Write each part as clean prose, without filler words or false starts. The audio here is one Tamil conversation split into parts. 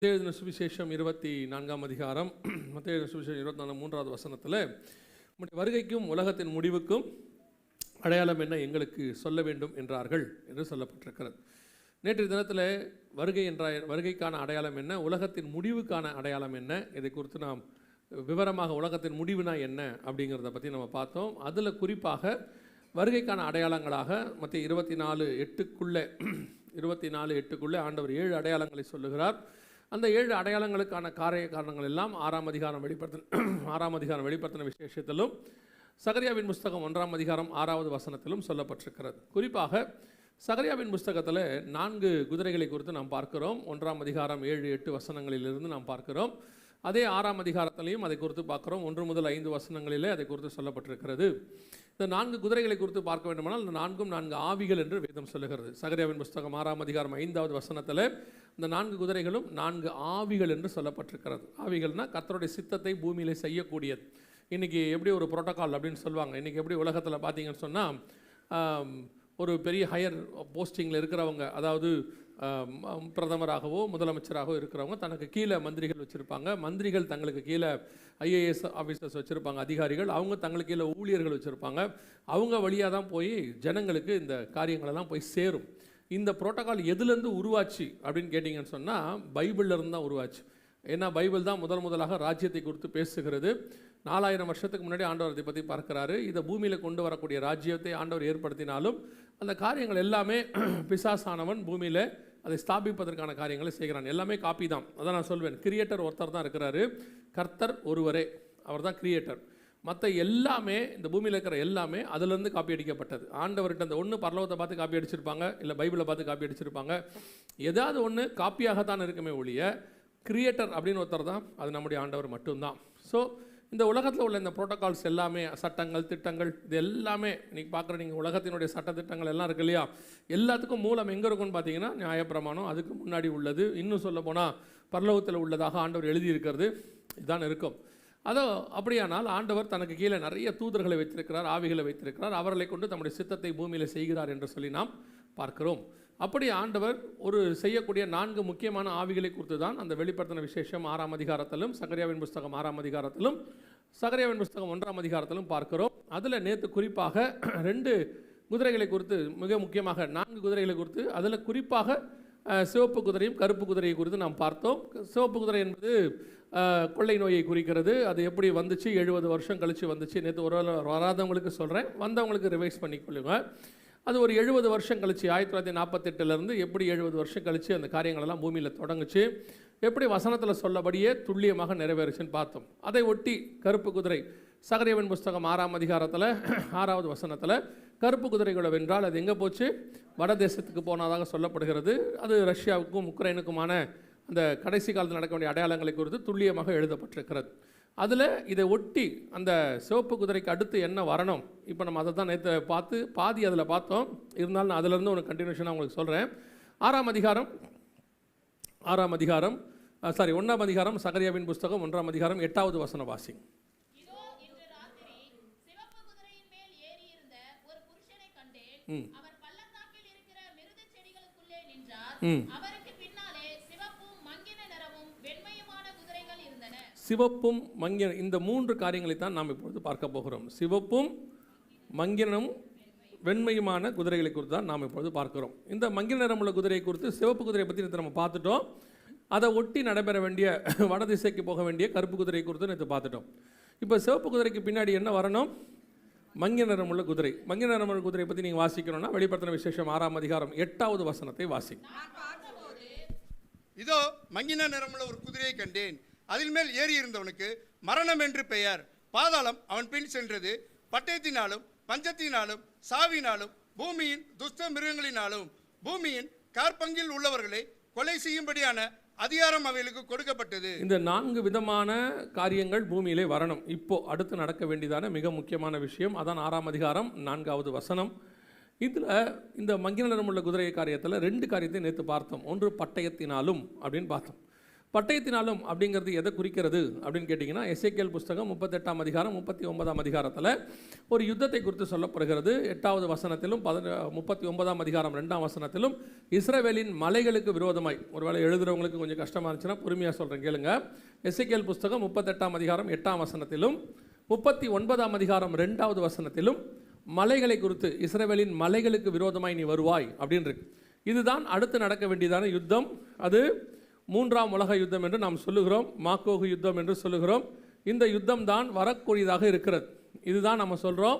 மத்தேயு சுவிசேஷம் 24ஆம் அதிகாரம் மத்தேயு சுவிசேஷம் 24 வசனத்தில் உம்முடைய வருகைக்கும் உலகத்தின் முடிவுக்கும் அடையாளம் என்ன எங்களுக்கு சொல்ல வேண்டும் என்றார்கள் என்று சொல்லப்பட்டிருக்கிறது. நேற்றைய தினத்தில் வருகைக்கான அடையாளம் என்ன, உலகத்தின் முடிவுக்கான அடையாளம் என்ன, இதை குறித்து நாம் விவரமாக உலகத்தின் முடிவுனா என்ன அப்படிங்கிறத பற்றி நம்ம பார்த்தோம். அதில் குறிப்பாக வருகைக்கான அடையாளங்களாக மத்திய 24:8 ஆண்டவர் 7 அடையாளங்களை சொல்லுகிறார். அந்த 7 அடையாளங்களுக்கான காரணங்கள் எல்லாம் 6ஆம் அதிகாரம் வெளிப்படுத்தின விசேஷத்திலும் சகரியாவின் புஸ்தகம் 1ஆம் அதிகாரம் 6வது வசனத்திலும் சொல்லப்பட்டிருக்கிறது. குறிப்பாக சகரியாவின் புஸ்தகத்தில் 4 குதிரைகளை குறித்து நாம் பார்க்கிறோம். 1ஆம் அதிகாரம் 7-8 வசனங்களிலிருந்து நாம் பார்க்கிறோம். அதே 6ஆம் அதிகாரத்திலையும் அதை குறித்து பார்க்கிறோம். 1 முதல் 5 வசனங்களிலே அதை குறித்து சொல்லப்பட்டிருக்கிறது. இந்த 4 குதிரைகளை குறித்து பார்க்க வேண்டுமானால் இந்த 4 ஆவிகள் என்று வேதம் சொல்லுகிறது. சகரியாவின் புஸ்தகம் 6ஆம் அதிகாரம் 5வது வசனத்தில் இந்த 4 குதிரைகளும் 4 ஆவிகள் என்று சொல்லப்பட்டிருக்கிறது. ஆவிகள்னால் கர்த்தருடைய சித்தத்தை பூமியிலே செய்யக்கூடியது. இன்றைக்கி எப்படி ஒரு புரோட்டோகால் அப்படின்னு சொல்லுவாங்க. இன்றைக்கி எப்படி உலகத்தில் பார்த்தீங்கன்னு சொன்னால் ஒரு பெரிய ஹையர் போஸ்டிங்கில் இருக்கிறவங்க, அதாவது பிரதமராகவோ முதலமைச்சராகவோ இருக்கிறவங்க தனக்கு கீழே மந்திரிகள் வச்சுருப்பாங்க. மந்திரிகள் தங்களுக்கு கீழே ஐஏஎஸ் ஆஃபீஸர்ஸ் வச்சுருப்பாங்க, அதிகாரிகள். அவங்க தங்களுக்கு கீழே ஊழியர்கள் வச்சுருப்பாங்க. அவங்க வழியாக தான் போய் ஜனங்களுக்கு இந்த காரியங்களெல்லாம் போய் சேரும். இந்த புரோட்டோகால் எதுலேருந்து உருவாச்சு அப்படின்னு கேட்டிங்கன்னு சொன்னால் பைபிள்லேருந்து தான் உருவாச்சு. ஏன்னா பைபிள் தான் முதலாக ராஜ்யத்தை குறித்து பேசுகிறது. 4000 வருஷத்துக்கு முன்னாடி ஆண்டவர் அதை பற்றி பார்க்குறாரு. இதை பூமியில் கொண்டு வரக்கூடிய ராஜ்யத்தை ஆண்டவர் ஏற்படுத்தினாலும் அந்த காரியங்கள் எல்லாமே பிசாசானவன் பூமியில் அதை ஸ்தாபிப்பதற்கான காரியங்களை செய்கிறான். எல்லாமே காப்பி தான். அதான் நான் சொல்வேன், கிரியேட்டர் ஒருத்தர் தான் இருக்கிறாரு, கர்த்தர் ஒருவரே, அவர் தான் கிரியேட்டர். மற்ற எல்லாமே இந்த பூமியில் இருக்கிற எல்லாமே அதிலேருந்து காப்பி அடிக்கப்பட்டது. ஆண்டவர்கிட்ட அந்த ஒன்று பரலோகத்தை பார்த்து காப்பி அடிச்சிருப்பாங்க, இல்லை பைபிளை பார்த்து காப்பி அடிச்சிருப்பாங்க. ஏதாவது ஒன்று காப்பியாகத்தான் இருக்குமே ஒழிய கிரியேட்டர் அப்படின்னு ஒருத்தர் தான், அது நம்முடைய ஆண்டவர் மட்டும்தான். ஸோ இந்த உலகத்தில் உள்ள இந்த புரோட்டோகால்ஸ் எல்லாமே, சட்டங்கள், திட்டங்கள், இது எல்லாமே இன்றைக்கி பார்க்குற நீங்கள் உலகத்தினுடைய சட்டத்திட்டங்கள் எல்லாம் இருக்கு இல்லையா, எல்லாத்துக்கும் மூலம் எங்கே இருக்குன்னு பார்த்தீங்கன்னா நியாயப்பிரமாணம். அதுக்கு முன்னாடி உள்ளது, இன்னும் சொல்ல போனால் பரலோகத்தில் உள்ளதாக ஆண்டவர் எழுதியிருக்கிறது இதுதான் இருக்கும். அதோ அப்படியானால் ஆண்டவர் தனக்கு கீழே நிறைய தூதர்களை வைத்திருக்கிறார், ஆவிகளை வைத்திருக்கிறார். அவர்களை கொண்டு தம்முடைய சித்தத்தை பூமியில் செய்கிறார் என்று சொல்லி நாம் பார்க்கிறோம். அப்படி ஆண்டவர் ஒரு செய்யக்கூடிய 4 முக்கியமான ஆவிகளை குறித்து தான் அந்த வெளிப்படுத்தின விசேஷம் 6ஆம் அதிகாரத்திலும் சகரியாவின் புஸ்தகம் 6ஆம் அதிகாரத்திலும் சகரியாவின் புஸ்தகம் 1ஆம் அதிகாரத்திலும் பார்க்கிறோம். அதில் நேற்று குறிப்பாக 2 குதிரைகளை குறித்து, மிக முக்கியமாக 4 குதிரைகளை குறித்து, அதில் குறிப்பாக சிவப்பு குதிரையும் கருப்பு குதிரையை குறித்து நாம் பார்த்தோம். சிவப்பு குதிரை என்பது கொள்ளை நோயை குறிக்கிறது. அது எப்படி வந்துச்சு, 70 வருஷம் கழித்து வந்துச்சு. நேற்று வராதவங்களுக்கு சொல்கிறேன், வந்தவங்களுக்கு ரிவைஸ் பண்ணிக்கொள்ளுங்க. அது ஒரு 70 வருஷம் கழிச்சு, 1948 எப்படி 70 வருஷம் கழித்து அந்த காரியங்களெல்லாம் பூமியில் தொடங்குச்சு, எப்படி வசனத்தில் சொல்லபடியே துல்லியமாக நிறைவேறுச்சுன்னு பார்த்தோம். அதை ஒட்டி கருப்பு குதிரை சகரியாவின் புஸ்தகம் 6ஆம் அதிகாரத்தில் 6வது வசனத்தில் கருப்பு குதிரைகளை வென்றால் அது எங்கே போச்சு, வடதேசத்துக்கு போனதாக சொல்லப்படுகிறது. அது ரஷ்யாவுக்கும் உக்ரைனுக்குமான அந்த கடைசி காலத்தில் நடக்க வேண்டிய அடையாளங்களை குறித்து துல்லியமாக எழுதப்பட்டிருக்கிறது. அதில் இதை ஒட்டி அந்த சிவப்பு குதிரைக்கு அடுத்து என்ன வரணும், இப்போ நம்ம அதை தான் நேற்று பார்த்து பாதி அதில் பார்த்தோம். இருந்தாலும் நான் அதிலேருந்து ஒரு கண்டினியூஷனாக உங்களுக்கு சொல்கிறேன். 1ஆம் அதிகாரம் சகரியாவின் புஸ்தகம் 1ஆம் அதிகாரம் 8வது வசனம் வாசி. சிவப்பும் மங்கின, இந்த 3 காரியங்களை தான் நாம் இப்பொழுது பார்க்க போகிறோம். சிவப்பும் மங்கினும் வெண்மையுமான குதிரைகளை குறித்து தான் நாம் இப்பொழுது பார்க்கிறோம். இந்த மங்கின நிறமுள்ள குதிரையை குறித்து, சிவப்பு குதிரையை பற்றி நேற்று நம்ம பார்த்துட்டோம். அதை ஒட்டி நடைபெற வேண்டிய வடதிசைக்கு போக வேண்டிய கருப்பு குதிரையை குறித்து நேற்று பார்த்துட்டோம். இப்போ சிவப்பு குதிரைக்கு பின்னாடி என்ன வரணும், மங்கின நிறமுள்ள குதிரை. மங்கின நிறமுள்ள குதிரையை பற்றி நீங்கள் வாசிக்கணும்னா வெளிப்படுத்தின விசேஷம் 6ஆம் அதிகாரம் 8வது வசனத்தை வாசி. இதோ மங்கின நிறமுள்ள ஒரு குதிரையை கண்டேன், அதில் மேல் ஏறி இருந்தவனுக்கு மரணம் என்று பெயர். பாதாளம் அவன் பின் சென்றது. பட்டயத்தினாலும் பஞ்சத்தினாலும் சாவினாலும் பூமியின் துஷ்ட மிருகங்களினாலும் பூமியின் கார்பங்கில் உள்ளவர்களை கொலை செய்யும்படியான அதிகாரம் அவைகளுக்கு கொடுக்கப்பட்டது. இந்த 4 விதமான காரியங்கள் பூமியிலே வரணும். இப்போ அடுத்து நடக்க வேண்டியதான மிக முக்கியமான விஷயம், அதான் 6ஆம் அதிகாரம் 4வது வசனம். இதில் இந்த மங்கின நிறமுள்ள குதிரை காரியத்தில் 2 காரியத்தை நேற்று பார்த்தோம். ஒன்று பட்டயத்தினாலும் அப்படின்னு பார்த்தோம். பட்டயத்தினாலும் அப்படிங்கிறது எதை குறிக்கிறது அப்படின்னு கேட்டிங்கன்னா எசேக்கியேல் புஸ்தகம் 38ஆம் அதிகாரம் 39ஆம் அதிகாரத்தில் ஒரு யுத்தத்தை குறித்து சொல்லப்படுகிறது. 8வது வசனத்திலும் 39ஆம் அதிகாரம் 2ஆம் வசனத்திலும் இஸ்ரவேலின் மலைகளுக்கு விரோதமாய், ஒருவேளை எழுதுகிறவங்களுக்கு கொஞ்சம் கஷ்டமாக இருந்துச்சுன்னா பொறுமையாக சொல்கிறேன் கேளுங்க. எசேக்கியேல் புஸ்தகம் 38ஆம் அதிகாரம் 8ஆம் வசனத்திலும் 39ஆம் அதிகாரம் 2வது வசனத்திலும் மலைகளை குறித்து, இஸ்ரவேலின் மலைகளுக்கு விரோதமாய் நீ வருவாய் அப்படின்னு இருக்கு. இதுதான் அடுத்து நடக்க வேண்டியதான யுத்தம். அது 3ஆம் உலக யுத்தம் என்று நாம் சொல்லுகிறோம், மாக்கோகு யுத்தம் என்று சொல்லுகிறோம். இந்த யுத்தம் தான் வரக்கூடியதாக இருக்கிறது. இதுதான் நம்ம சொல்கிறோம்.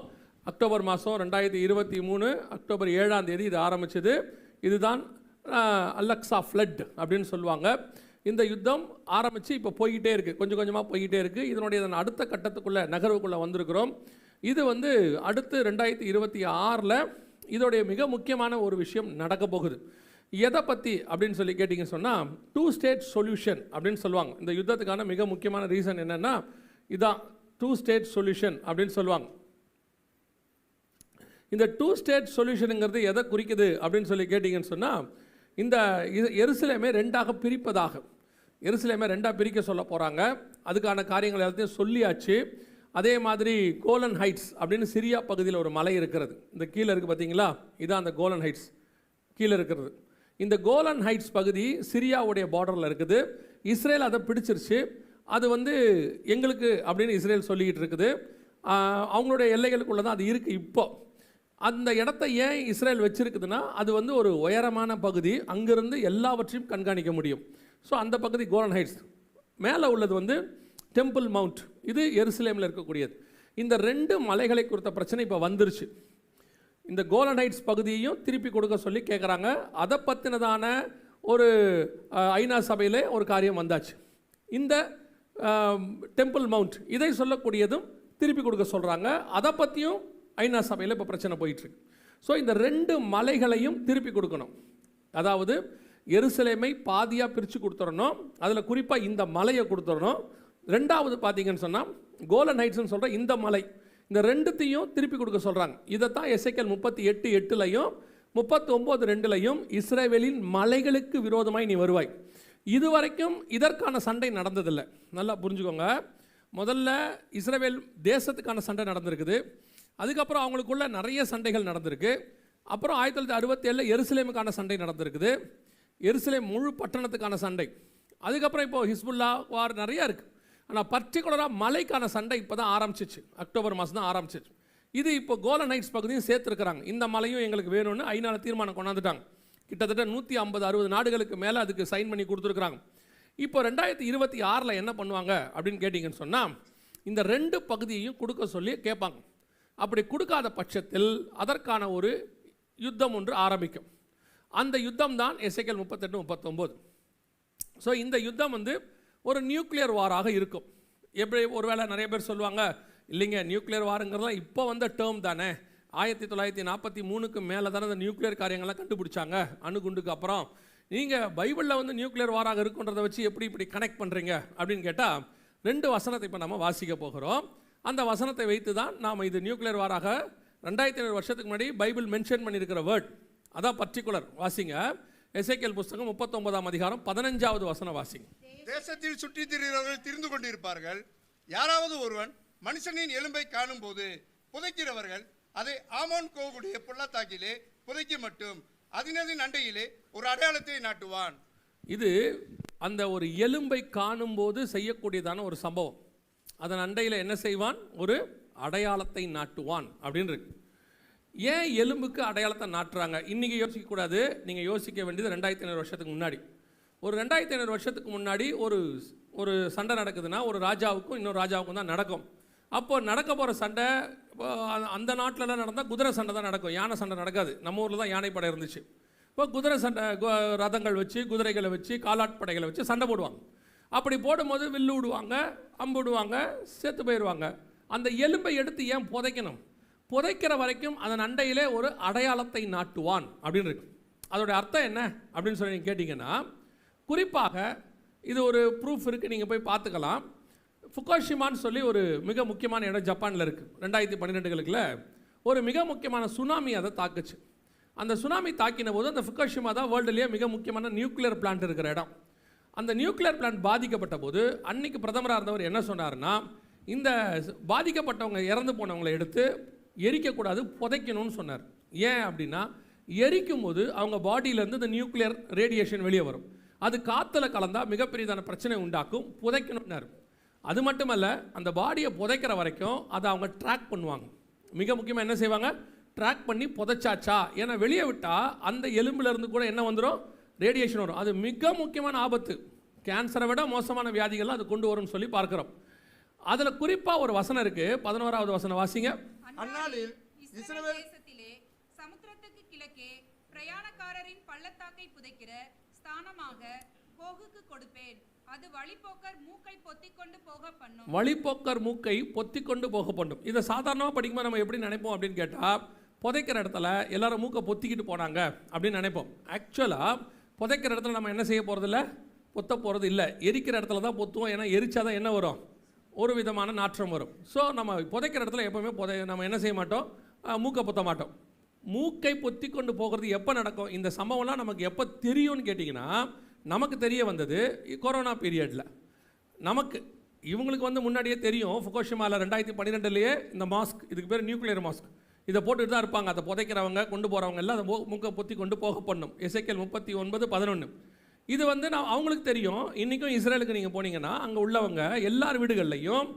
அக்டோபர் மாதம் 2023 அக்டோபர் 7ஆம் தேதி இது ஆரம்பிச்சது. இதுதான் அலெக்சா ஃப்ளட் அப்படின்னு சொல்லுவாங்க. இந்த யுத்தம் ஆரம்பித்து இப்போ போய்கிட்டே இருக்குது, கொஞ்சம் கொஞ்சமாக போய்கிட்டே இருக்குது. இதனுடைய அடுத்த கட்டத்துக்குள்ளே நகர்வுக்குள்ளே வந்திருக்கிறோம். இது அடுத்து 2026 இதோடைய மிக முக்கியமான ஒரு விஷயம் நடக்க போகுது. எதை பற்றி அப்படின்னு சொல்லி கேட்டிங்கன்னு சொன்னால் 2 ஸ்டேட் சொல்யூஷன் அப்படின்னு சொல்லுவாங்க. இந்த யுத்தத்துக்கான மிக முக்கியமான ரீசன் என்னென்னா இதான் 2 ஸ்டேட் சொல்யூஷன் அப்படின்னு சொல்லுவாங்க. இந்த 2 ஸ்டேட் சொல்யூஷனுங்கிறது எதை குறிக்குது அப்படின்னு சொல்லி கேட்டிங்கன்னு சொன்னால், இந்த எருசலேமை 2ஆக பிரிப்பதாக, எருசலேமை 2ஆக பிரிக்க சொல்ல போகிறாங்க. அதுக்கான காரியங்கள் எல்லாத்தையும் சொல்லியாச்சு. அதே மாதிரி கோலன் ஹைட்ஸ் அப்படின்னு சிரியா பகுதியில் ஒரு மலை இருக்கிறது. இந்த கீழே இருக்குது பார்த்தீங்களா, இதான் அந்த கோலன் ஹைட்ஸ் கீழே இருக்கிறது. இந்த கோலன் ஹைட்ஸ் பகுதி சிரியாவுடைய பார்டரில் இருக்குது. இஸ்ரேல் அதை பிடிச்சிருச்சு. அது எங்களுக்கு அப்படின்னு இஸ்ரேல் சொல்லிக்கிட்டு இருக்குது. அவங்களுடைய எல்லைகளுக்குள்ளே தான் அது இருக்குது. இப்போ அந்த இடத்த ஏன் இஸ்ரேல் வச்சுருக்குதுன்னா, அது ஒரு உயரமான பகுதி, அங்கிருந்து எல்லாவற்றையும் கண்காணிக்க முடியும். ஸோ அந்த பகுதி கோலன் ஹைட்ஸ். மேலே உள்ளது டெம்பிள் மவுண்ட், இது எருசலேமில் இருக்கக்கூடியது. இந்த 2 மலைகளை குறித்த பிரச்சனை இப்போ வந்துருச்சு. இந்த கோலன் ஹைட்ஸ் பகுதியையும் திருப்பி கொடுக்க சொல்லி கேட்குறாங்க. அதை பற்றினதான ஒரு ஐநா சபையில் ஒரு காரியம் வந்தாச்சு. இந்த டெம்பிள் மவுண்ட் இதை சொல்லக்கூடியதும் திருப்பி கொடுக்க சொல்கிறாங்க. அதை பற்றியும் ஐநா சபையில் இப்போ பிரச்சனை போயிட்டுருக்கு. ஸோ இந்த 2 மலைகளையும் திருப்பி கொடுக்கணும். அதாவது எருசலேமை பாதியாக பிரித்து கொடுத்துடணும். அதில் குறிப்பாக இந்த மலையை கொடுத்துடணும். 2வது பார்த்தீங்கன்னு சொன்னால் கோலன் ஹைட்ஸ்னு சொல்கிற இந்த மலை, இந்த 2த்தையும் திருப்பி கொடுக்க சொல்கிறாங்க. இதைத்தான் எசேக்கியேல் 38:8 39:2 இஸ்ரவேலின் மலைகளுக்கு விரோதமாய் நீ வருவாய். இதுவரைக்கும் இதற்கான சண்டை நடந்ததில்லை. நல்லா புரிஞ்சுக்கோங்க. முதல்ல இஸ்ரவேல் தேசத்துக்கான சண்டை நடந்திருக்குது. அதுக்கப்புறம் அவங்களுக்குள்ள நிறைய சண்டைகள் நடந்திருக்கு. அப்புறம் 1967 எருசலேமுக்கான சண்டை நடந்திருக்குது. எருசலேம் முழு பட்டணத்துக்கான சண்டை. அதுக்கப்புறம் இப்போ ஹிஸ்புல்லா வார் நிறையா இருக்குது. ஆனால் பர்டிகுலராக மலைக்கான சண்டை இப்போ தான் ஆரம்பிச்சிச்சு. அக்டோபர் மாதம் தான் ஆரம்பிச்சிச்சு. இது இப்போ கோலன் ஹைட்ஸ் பகுதியும் சேர்த்துருக்குறாங்க. இந்த மலையும் எங்களுக்கு வேணும்னு ஐநால தீர்மானம் கொண்டாந்துட்டாங்க. கிட்டத்தட்ட 150-60 நாடுகளுக்கு மேலே அதுக்கு சைன் பண்ணி கொடுத்துருக்குறாங்க. இப்போ 2026 என்ன பண்ணுவாங்க அப்படின்னு கேட்டிங்கன்னு சொன்னால், இந்த 2 பகுதியையும் கொடுக்க சொல்லி கேட்பாங்க. அப்படி கொடுக்காத பட்சத்தில் அதற்கான ஒரு யுத்தம் ஒன்று ஆரம்பிக்கும். அந்த யுத்தம் தான் எசேக்கியேல் 38-39. ஸோ இந்த யுத்தம் ஒரு நியூக்ளியர் வாராக இருக்கும். எப்படி ஒருவேளை நிறைய பேர் சொல்லுவாங்க, இல்லைங்க நியூக்ளியர் வாருங்கிறதுலாம் இப்போ டேர்ம் தானே, 1943க்கு மேலே தானே அந்த நியூக்ளியர் காரியங்கள்லாம் கண்டுபிடிச்சாங்க அணுகுண்டுக்கு அப்புறம். நீங்கள் பைபிளில் நியூக்ளியர் வாராக இருக்குன்றதை வச்சு இப்படி கனெக்ட் பண்ணுறீங்க அப்படின்னு கேட்டால், 2 வசனத்தை இப்போ நம்ம வாசிக்க போகிறோம். அந்த வசனத்தை வைத்து தான் நாம் இது நியூக்ளியர் வாராக 2500 வருஷத்துக்கு முன்னாடி பைபிள் மென்ஷன் பண்ணியிருக்கிற வேர்ட் அதான் பர்டிகுலர். வாசிங்க. எசேக்கியேல் புஸ்தகம் 39ஆம் அதிகாரம் 15வது வசனம் வாசிங்க. தேசத்தில் சுற்றி திரிகிறவர்கள் திரிந்து கொண்டிருப்பார்கள். யாராவது ஒருவன் மனுஷனின் எலும்பை காணும் போது புதைக்கிறவர்கள் அதை ஆமோன் கோகுடைய பள்ளத்தாக்கிலே புதைக்க மட்டும் அதினதின் அண்டையிலே ஒரு அடையாளத்தை நாட்டுவான். இது அந்த ஒரு எலும்பை காணும் போது செய்யக்கூடியதான ஒரு சம்பவம். அதன் அண்டையில் என்ன செய்வான்? ஒரு அடையாளத்தை நாட்டுவான் அப்படின்னு இருக்கு. ஏன் எலும்புக்கு அடையாளத்தை நாட்டுறாங்க? இன்றைக்கி யோசிக்கக்கூடாது. நீங்கள் யோசிக்க வேண்டியது 2500 வருஷத்துக்கு முன்னாடி. ஒரு 2500 வருஷத்துக்கு முன்னாடி ஒரு சண்டை நடக்குதுன்னா ஒரு ராஜாவுக்கும் இன்னொரு ராஜாவுக்கும் தான் நடக்கும். அப்போது நடக்க போகிற சண்டை அந்த நாட்டிலலாம் நடந்தால் குதிரை சண்டை தான் நடக்கும், யானை சண்டை நடக்காது. நம்ம ஊரில் தான் யானை படை இருந்துச்சு. இப்போ குதிரை சண்டை, ரதங்கள் வச்சு, குதிரைகளை வச்சு, காலாட்படைகளை வச்சு சண்டை போடுவாங்க. அப்படி போடும்போது வில்லு விடுவாங்க, அம்பு விடுவாங்க, செத்து போயிடுவாங்க. அந்த எலும்பை எடுத்து ஏன் புதைக்கணும்? புதைக்கிற வரைக்கும் அதன் அண்டையிலே ஒரு அடையாளத்தை நாட்டுவான் அப்படின்னு இருக்கு. அதோடைய அர்த்தம் என்ன அப்படின்னு சொல்லி நீங்கள் கேட்டிங்கன்னா, குறிப்பாக இது ஒரு ப்ரூஃப் இருக்குது, நீங்கள் போய் பார்த்துக்கலாம். ஃபுகுஷிமான்னு சொல்லி ஒரு மிக முக்கியமான இடம் ஜப்பானில் இருக்குது. 2012 ஒரு மிக முக்கியமான சுனாமி அதை தாக்குச்சு. அந்த சுனாமி தாக்கின போது அந்த ஃபுகுஷிமா தான் வேர்ல்டுலேயே மிக முக்கியமான நியூக்ளியர் பிளான்ட் இருக்கிற இடம். அந்த நியூக்ளியர் பிளான்ட் பாதிக்கப்பட்ட போது அன்னைக்கு பிரதமராக இருந்தவர் என்ன சொன்னார்னா, இந்த பாதிக்கப்பட்டவங்க இறந்து போனவங்களை எடுத்து எரிக்கக்கூடாது, புதைக்கணும்னு சொன்னார். ஏன் அப்படின்னா, எரிக்கும் போது அவங்க பாடியிலேருந்து இந்த நியூக்ளியர் ரேடியேஷன் வெளியே வரும், அது காற்றுல கலந்தால் மிகப்பெரியதான பிரச்சனை உண்டாக்கும், புதைக்கணும்னார். அது மட்டுமல்ல, அந்த பாடியை புதைக்கிற வரைக்கும் அதை அவங்க ட்ராக் பண்ணுவாங்க. மிக முக்கியமாக என்ன செய்வாங்க, ட்ராக் பண்ணி புதைச்சாச்சா, ஏன்னா வெளியே விட்டால் அந்த எலும்புலேருந்து கூட என்ன வந்துடும், ரேடியேஷன் வரும். அது மிக முக்கியமான ஆபத்து, கேன்சரை விட மோசமான வியாதிகள்லாம் அது கொண்டு வரும்னு சொல்லி பார்க்குறோம். அதில் குறிப்பாக ஒரு வசனம் இருக்குது, 11வது வசனம் வாசிங்க. அந்நாளில் இஸ்ரவேல் தேசத்திலே சமுத்திரத்துக்கு கிழக்கே பிரயாணக்காரரின் பள்ளத்தாக்கை புதைக்கிற ஸ்தானமாக கோகுக்கு கொடுப்பேன். அது வழிபோக்கர் மூக்கை பொத்திக்கொண்டு போக பண்ணும். வழிபோக்கர் மூக்கை பொத்திக்கொண்டு போக பண்ணும். இதை சாதாரணமாக படிக்கும்போது நம்ம எப்படி நினைப்போம் அப்படின்னு கேட்டால், புதைக்கிற இடத்துல எல்லாரும் மூக்கை பொத்திக்கிட்டு போனாங்க அப்படின்னு நினைப்போம். ஆக்சுவலாக புதைக்கிற இடத்துல நம்ம என்ன செய்ய போகிறதில்ல, பொத்த போகிறது இல்லை, எரிக்கிற இடத்துல தான் பொத்துவோம். ஏன்னா எரிச்சாதான் என்ன வரும், ஒரு விதமான நாற்றம் வரும். ஸோ நம்ம புதைக்கிற இடத்துல எப்போவுமே நம்ம என்ன செய்ய மாட்டோம், மூக்கை பொத்த மாட்டோம். மூக்கை பொத்தி கொண்டு போகிறது எப்போ நடக்கும், இந்த சம்பவம்லாம் நமக்கு எப்போ தெரியும்னு கேட்டிங்கன்னா, நமக்கு தெரிய வந்தது கொரோனா பீரியடில். நமக்கு இவங்களுக்கு வந்து முன்னாடியே தெரியும். ஃபுகுஷிமாவில் 2012 இந்த மாஸ்க், இதுக்கு பேர் நியூக்ளியர் மாஸ்க், இதை போட்டுட்டு தான் இருப்பாங்க. அதை புதைக்கிறவங்க கொண்டு போகிறவங்க எல்லாம் அதை மூக்கை பொத்தி கொண்டு போக பண்ணும். எசேக்கியேல் 39:11. இது வந்து அவங்களுக்கு தெரியும். இன்றைக்கும் இஸ்ரேலுக்கு நீங்கள் போனீங்கன்னா அங்கே உள்ளவங்க எல்லார் வீடுகள்லையும்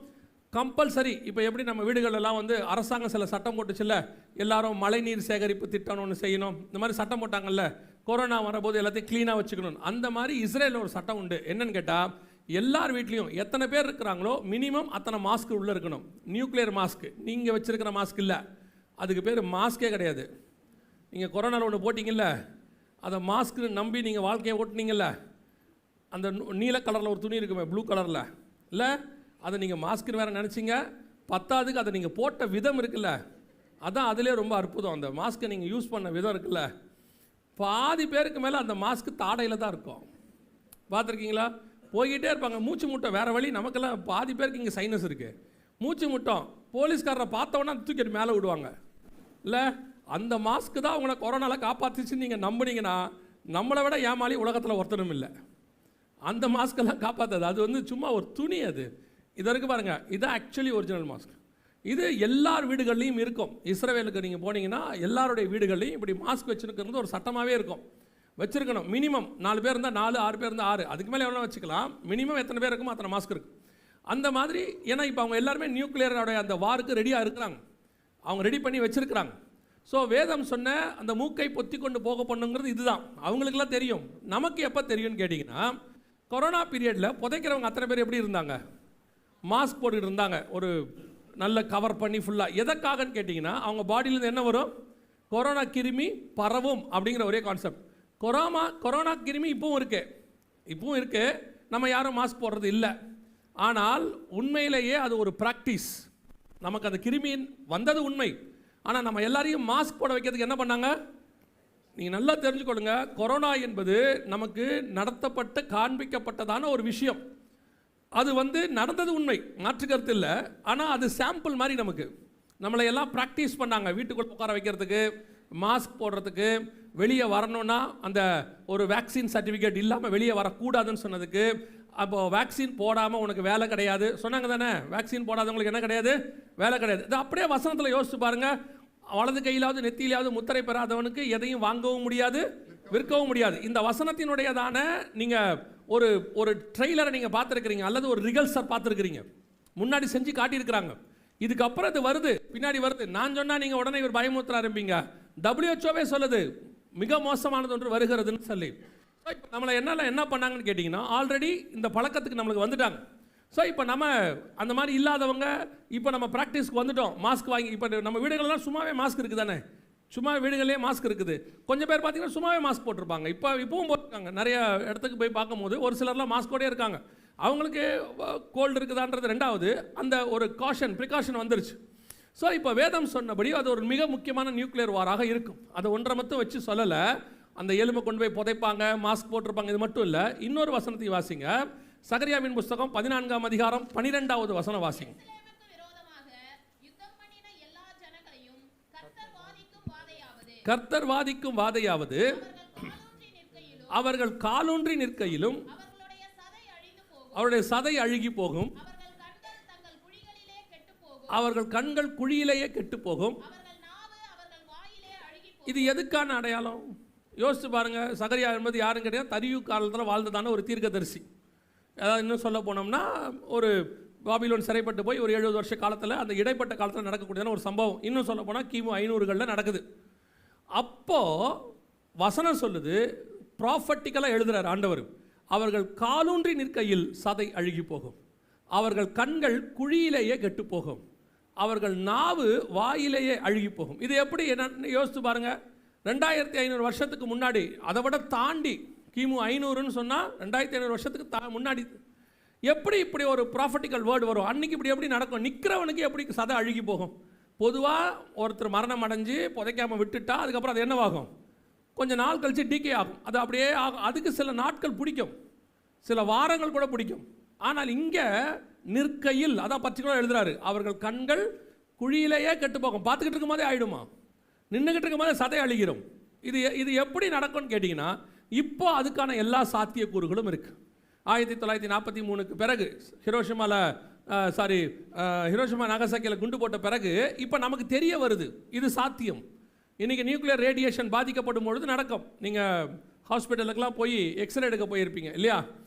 கம்பல்சரி, இப்போ எப்படி நம்ம வீடுகளெல்லாம் வந்து அரசாங்கம் சில சட்டம் போட்டுச்சுல்ல, எல்லாரும் மழைநீர் சேகரிப்பு திட்டம் ஒன்று செய்யணும், இந்த மாதிரி சட்டம் போட்டாங்கல்ல, கொரோனா வரபோது எல்லாத்தையும் க்ளீனாக வச்சுக்கணும். அந்த மாதிரி இஸ்ரேலில் ஒரு சட்டம் உண்டு. என்னன்னு கேட்டால், எல்லார் வீட்லேயும் எத்தனை பேர் இருக்கிறாங்களோ மினிமம் அத்தனை மாஸ்க் உள்ளே இருக்கணும். நியூக்ளியர் மாஸ்க், நீங்கள் வச்சுருக்கிற மாஸ்க் இல்லை, அதுக்கு பேர் மாஸ்கே கிடையாது. நீங்கள் கொரோனாவில் ஒன்று போட்டிங்கல்ல, அதை மாஸ்க்குன்னு நம்பி நீங்கள் வாழ்க்கையை ஓட்டினீங்கல்ல, அந்த நீல கலரில் ஒரு துணி இருக்குமே, ப்ளூ கலரில் இல்லை, அதை நீங்கள் மாஸ்க்குன்னு வேறு நினச்சிங்க. பத்தாவதுக்கு அதை நீங்கள் போட்ட விதம் இருக்குல்ல, அதான் அதிலே ரொம்ப அற்புதம். அந்த மாஸ்க்கை நீங்கள் யூஸ் பண்ண விதம் இருக்குல்ல, பாதி பேருக்கு மேலே அந்த மாஸ்க்கு தாடையில் தான் இருக்கும். பார்த்துருக்கீங்களா? போய்கிட்டே இருப்பாங்க, மூச்சு முட்டம், வேறு வழி நமக்கெல்லாம். பாதி பேருக்கு இங்கே சைனஸ் இருக்குது, மூச்சு முட்டம். போலீஸ்காரரை பார்த்தவொன்னே தூக்கிட்டு மேலே விடுவாங்க இல்லை. அந்த மாஸ்க்கு தான் அவங்கள கொரோனாவில் காப்பாற்றிச்சுன்னு நீங்கள் நம்புனீங்கன்னா, நம்மளை விட ஏமாளி உலகத்தில் ஒருத்தரும் இல்லை. அந்த மாஸ்க்கெல்லாம் காப்பாற்றாது, அது வந்து சும்மா ஒரு துணி. அது இதற்கு பாருங்கள், இது ஆக்சுவலி ஒரிஜினல் மாஸ்க். இது எல்லார் வீடுகள்லையும் இருக்கும். இஸ்ரவேலுக்கு நீங்கள் போனீங்கன்னா எல்லாருடைய வீடுகள்லையும் இப்படி மாஸ்க் வச்சுருக்கிறது ஒரு சட்டமாகவே இருக்கும். வச்சுருக்கணும். மினிமம் 4 பேர் இருந்தால் 4, 6 பேர் இருந்தால் 6, அதுக்கு மேலே எவ்வளோ வச்சுக்கலாம். மினிமம் எத்தனை பேர் இருக்குமோ அத்தனை மாஸ்க் இருக்குது. அந்த மாதிரி, ஏன்னா இப்போ அவங்க எல்லாருமே நியூக்ளியரோடைய அந்த வாருக்கு ரெடியாக இருக்கிறாங்க, அவங்க ரெடி பண்ணி வச்சுருக்கிறாங்க. ஸோ வேதம் சொன்ன அந்த மூக்கை பொத்தி கொண்டு போக பண்ணுங்கிறது இதுதான். அவங்களுக்குலாம் தெரியும். நமக்கு எப்போ தெரியும்னு கேட்டிங்கன்னா, கொரோனா பீரியடில் புதைக்கிறவங்க அத்தனை பேர் எப்படி இருந்தாங்க, மாஸ்க் போட்டுக்கிட்டு இருந்தாங்க, ஒரு நல்ல கவர் பண்ணி ஃபுல்லாக. எதற்காகன்னு கேட்டிங்கன்னா, அவங்க பாடியிலேருந்து என்ன வரும், கொரோனா கிருமி பரவும் அப்படிங்கிற ஒரே கான்செப்ட். கொரோனா கிருமி இப்பவும் இருக்குது, நம்ம யாரும் மாஸ்க் போடுறது இல்லை. ஆனால் உண்மையிலேயே அது ஒரு ப்ராக்டிஸ். நமக்கு அந்த கிருமி வந்தது உண்மை, ஆனால் நம்ம எல்லாரையும் மாஸ்க் போட வைக்கிறதுக்கு என்ன பண்ணாங்க, நீங்கள் நல்லா தெரிஞ்சுக்கொள்ளுங்க. கொரோனா என்பது நமக்கு நடத்தப்பட்ட காண்பிக்கப்பட்டதான ஒரு விஷயம். அது வந்து நடந்தது உண்மை, மாற்று கருத்து இல்லை. ஆனால் அது சாம்பிள் மாதிரி நமக்கு நம்மளை எல்லாம் ப்ராக்டிஸ் பண்ணாங்க. வீட்டுக்குள்ள உட்கார வைக்கிறதுக்கு, மாஸ்க் போடுறதுக்கு, வெளியே வரணும்னா அந்த ஒரு வேக்சின் சர்டிஃபிகேட் இல்லாமல் வெளியே வரக்கூடாதுன்னு சொன்னதுக்கு, அப்போது வேக்சின் போடாமல் உனக்கு வேலை கிடையாது சொன்னாங்க தானே. வேக்சின் போடாதவங்களுக்கு என்ன கிடையாது, வேலை கிடையாது. இது அப்படியே வசனத்தில் யோசிச்சு பாருங்கள். வலது கையிலாவது நெத்தியிலாவது முத்திரை பெறாதவனுக்கு எதையும் வாங்கவும் முடியாது, விற்கவும் முடியாது. இந்த வசனத்தினுடையதான நீங்கள் ஒரு ட்ரெய்லரை நீங்கள் பார்த்துருக்கிறீங்க, அல்லது ஒரு ரிகல்ஸர் பார்த்துருக்கிறீங்க, முன்னாடி செஞ்சு காட்டியிருக்கிறாங்க. இதுக்கப்புறம் இது வருது, பின்னாடி வருது. நான் சொன்னால் நீங்கள் உடனே இவர் பயமுறுத்த ஆரம்பிங்க. WHO சொல்லுது மிக மோசமானது ஒன்று வருகிறதுன்னு சொல்லி. இப்போ நம்மளை என்ன பண்ணாங்கன்னு கேட்டிங்கன்னா, ஆல்ரெடி இந்த பழக்கத்துக்கு நம்மளுக்கு வந்துட்டாங்க. ஸோ இப்போ நம்ம அந்த மாதிரி இல்லாதவங்க இப்போ நம்ம ப்ராக்டிஸ்க்கு வந்துட்டோம். மாஸ்க் வாங்கி இப்போ நம்ம வீடுகளெல்லாம் சும்மாவே மாஸ்க் இருக்குது தானே, சும்மா வீடுகளே மாஸ்க் இருக்குது. கொஞ்சம் பேர் பார்த்தீங்கன்னா சும்மாவே மாஸ்க் போட்டிருப்பாங்க. இப்போவும் போட்டிருக்காங்க. நிறைய இடத்துக்கு போய் பார்க்கும்போது ஒரு சிலர்லாம் மாஸ்கோடே இருக்காங்க. அவங்களுக்கு கோல்டு இருக்குதான்றது ரெண்டாவது, அந்த ஒரு ப்ரிகாஷன் வந்துருச்சு. ஸோ இப்போ வேதம் சொன்னபடி அது ஒரு மிக முக்கியமான நியூக்ளியர் வாராக இருக்கும். அதை ஒன்றை மட்டும் வச்சு சொல்லலை. அந்த எலும்பை கொண்டு போய் புதைப்பாங்க, மாஸ்க் போட்டிருப்பாங்க. இது மட்டும் இல்லை, இன்னொரு வசனத்தை வாசிங்க. சகரியாவின் புஸ்தகம் 14ஆம் அதிகாரம் 12வது வசனம் வாசிங்க. கர்த்தர் வாதிக்கும் வாதையாவது, அவர்கள் காலூன்றி நிற்கையிலும் அவருடைய சதை அழுகி போகும், அவர்கள் கண்கள் குழியிலேயே கெட்டு போகும். இது எதுக்கான அடையாளம்? யோசிச்சு பாருங்க. சகரியா என்பது யாரும் கிடையாது, தரியு காலத்தில் வாழ்ந்ததான ஒரு தீர்க்கதரிசி. அதாவது இன்னும் சொல்ல போனோம்னா ஒரு பாபிலோன் சிறைப்பட்டு போய் ஒரு 70 வருஷ காலத்தில், அந்த இடைப்பட்ட காலத்தில் நடக்கக்கூடியதான ஒரு சம்பவம். இன்னும் சொல்ல போனால் கிமு 500களில் நடக்குது. அப்போது வசனம் சொல்லுது, ப்ராஃபட்டிக்கலாக எழுதுகிறார் ஆண்டவர், அவர்கள் காலூன்றி நிற்கையில் சதை அழுகி போகும், அவர்கள் கண்கள் குழியிலேயே கெட்டு போகும், அவர்கள் நாவு வாயிலேயே அழுகி போகும். இது எப்படி என்ன யோசித்து பாருங்கள். 2500 வருஷத்துக்கு முன்னாடி, அதை விட தாண்டி கிமு 500ன்னு சொன்னால் 2500 வருஷத்துக்கு முன்னாடி எப்படி இப்படி ஒரு ப்ராஃபட்டிக்கல் வேர்டு வரும்? அன்றைக்கி இப்படி எப்படி நடக்கும்? நிற்கிறவனுக்கு எப்படி சதை அழுகி போகும்? பொதுவாக ஒருத்தர் மரணம் அடைஞ்சு புதைக்காமல் விட்டுட்டா அதுக்கப்புறம் அது என்னவாகும்? கொஞ்சம் நாள் கழித்து டிகே ஆகும். அது அப்படியே ஆகும். அதுக்கு சில நாட்கள் பிடிக்கும், சில வாரங்கள் கூட பிடிக்கும். ஆனால் இங்கே நிற்கையில், அதான் பர்டிகுலராக எழுதுறாரு, அவர்கள் கண்கள் குழியிலேயே கெட்டு போகும். பார்த்துக்கிட்டு இருக்கும் போதே ஆகிடுமா, நின்றுக்கிட்டு இருக்கும் போதே சதை அழுகிறோம். இது எப்படி நடக்கும்னு கேட்டிங்கன்னா, இப்போ அதுக்கான எல்லா சாத்தியக்கூறுகளும் இருக்குது. 1943க்கு பிறகு ஹிரோஷிமா நாகசாக்கியில் குண்டு போட்ட பிறகு இப்போ நமக்கு தெரிய வருது இது சாத்தியம். இன்றைக்கி நியூக்ளியர் ரேடியேஷன் பாதிக்கப்படும் பொழுது நடக்கும். நீங்கள் ஹாஸ்பிட்டலுக்கெலாம் போய் எக்ஸ்ரே எடுக்க போயிருப்பீங்க இல்லையா?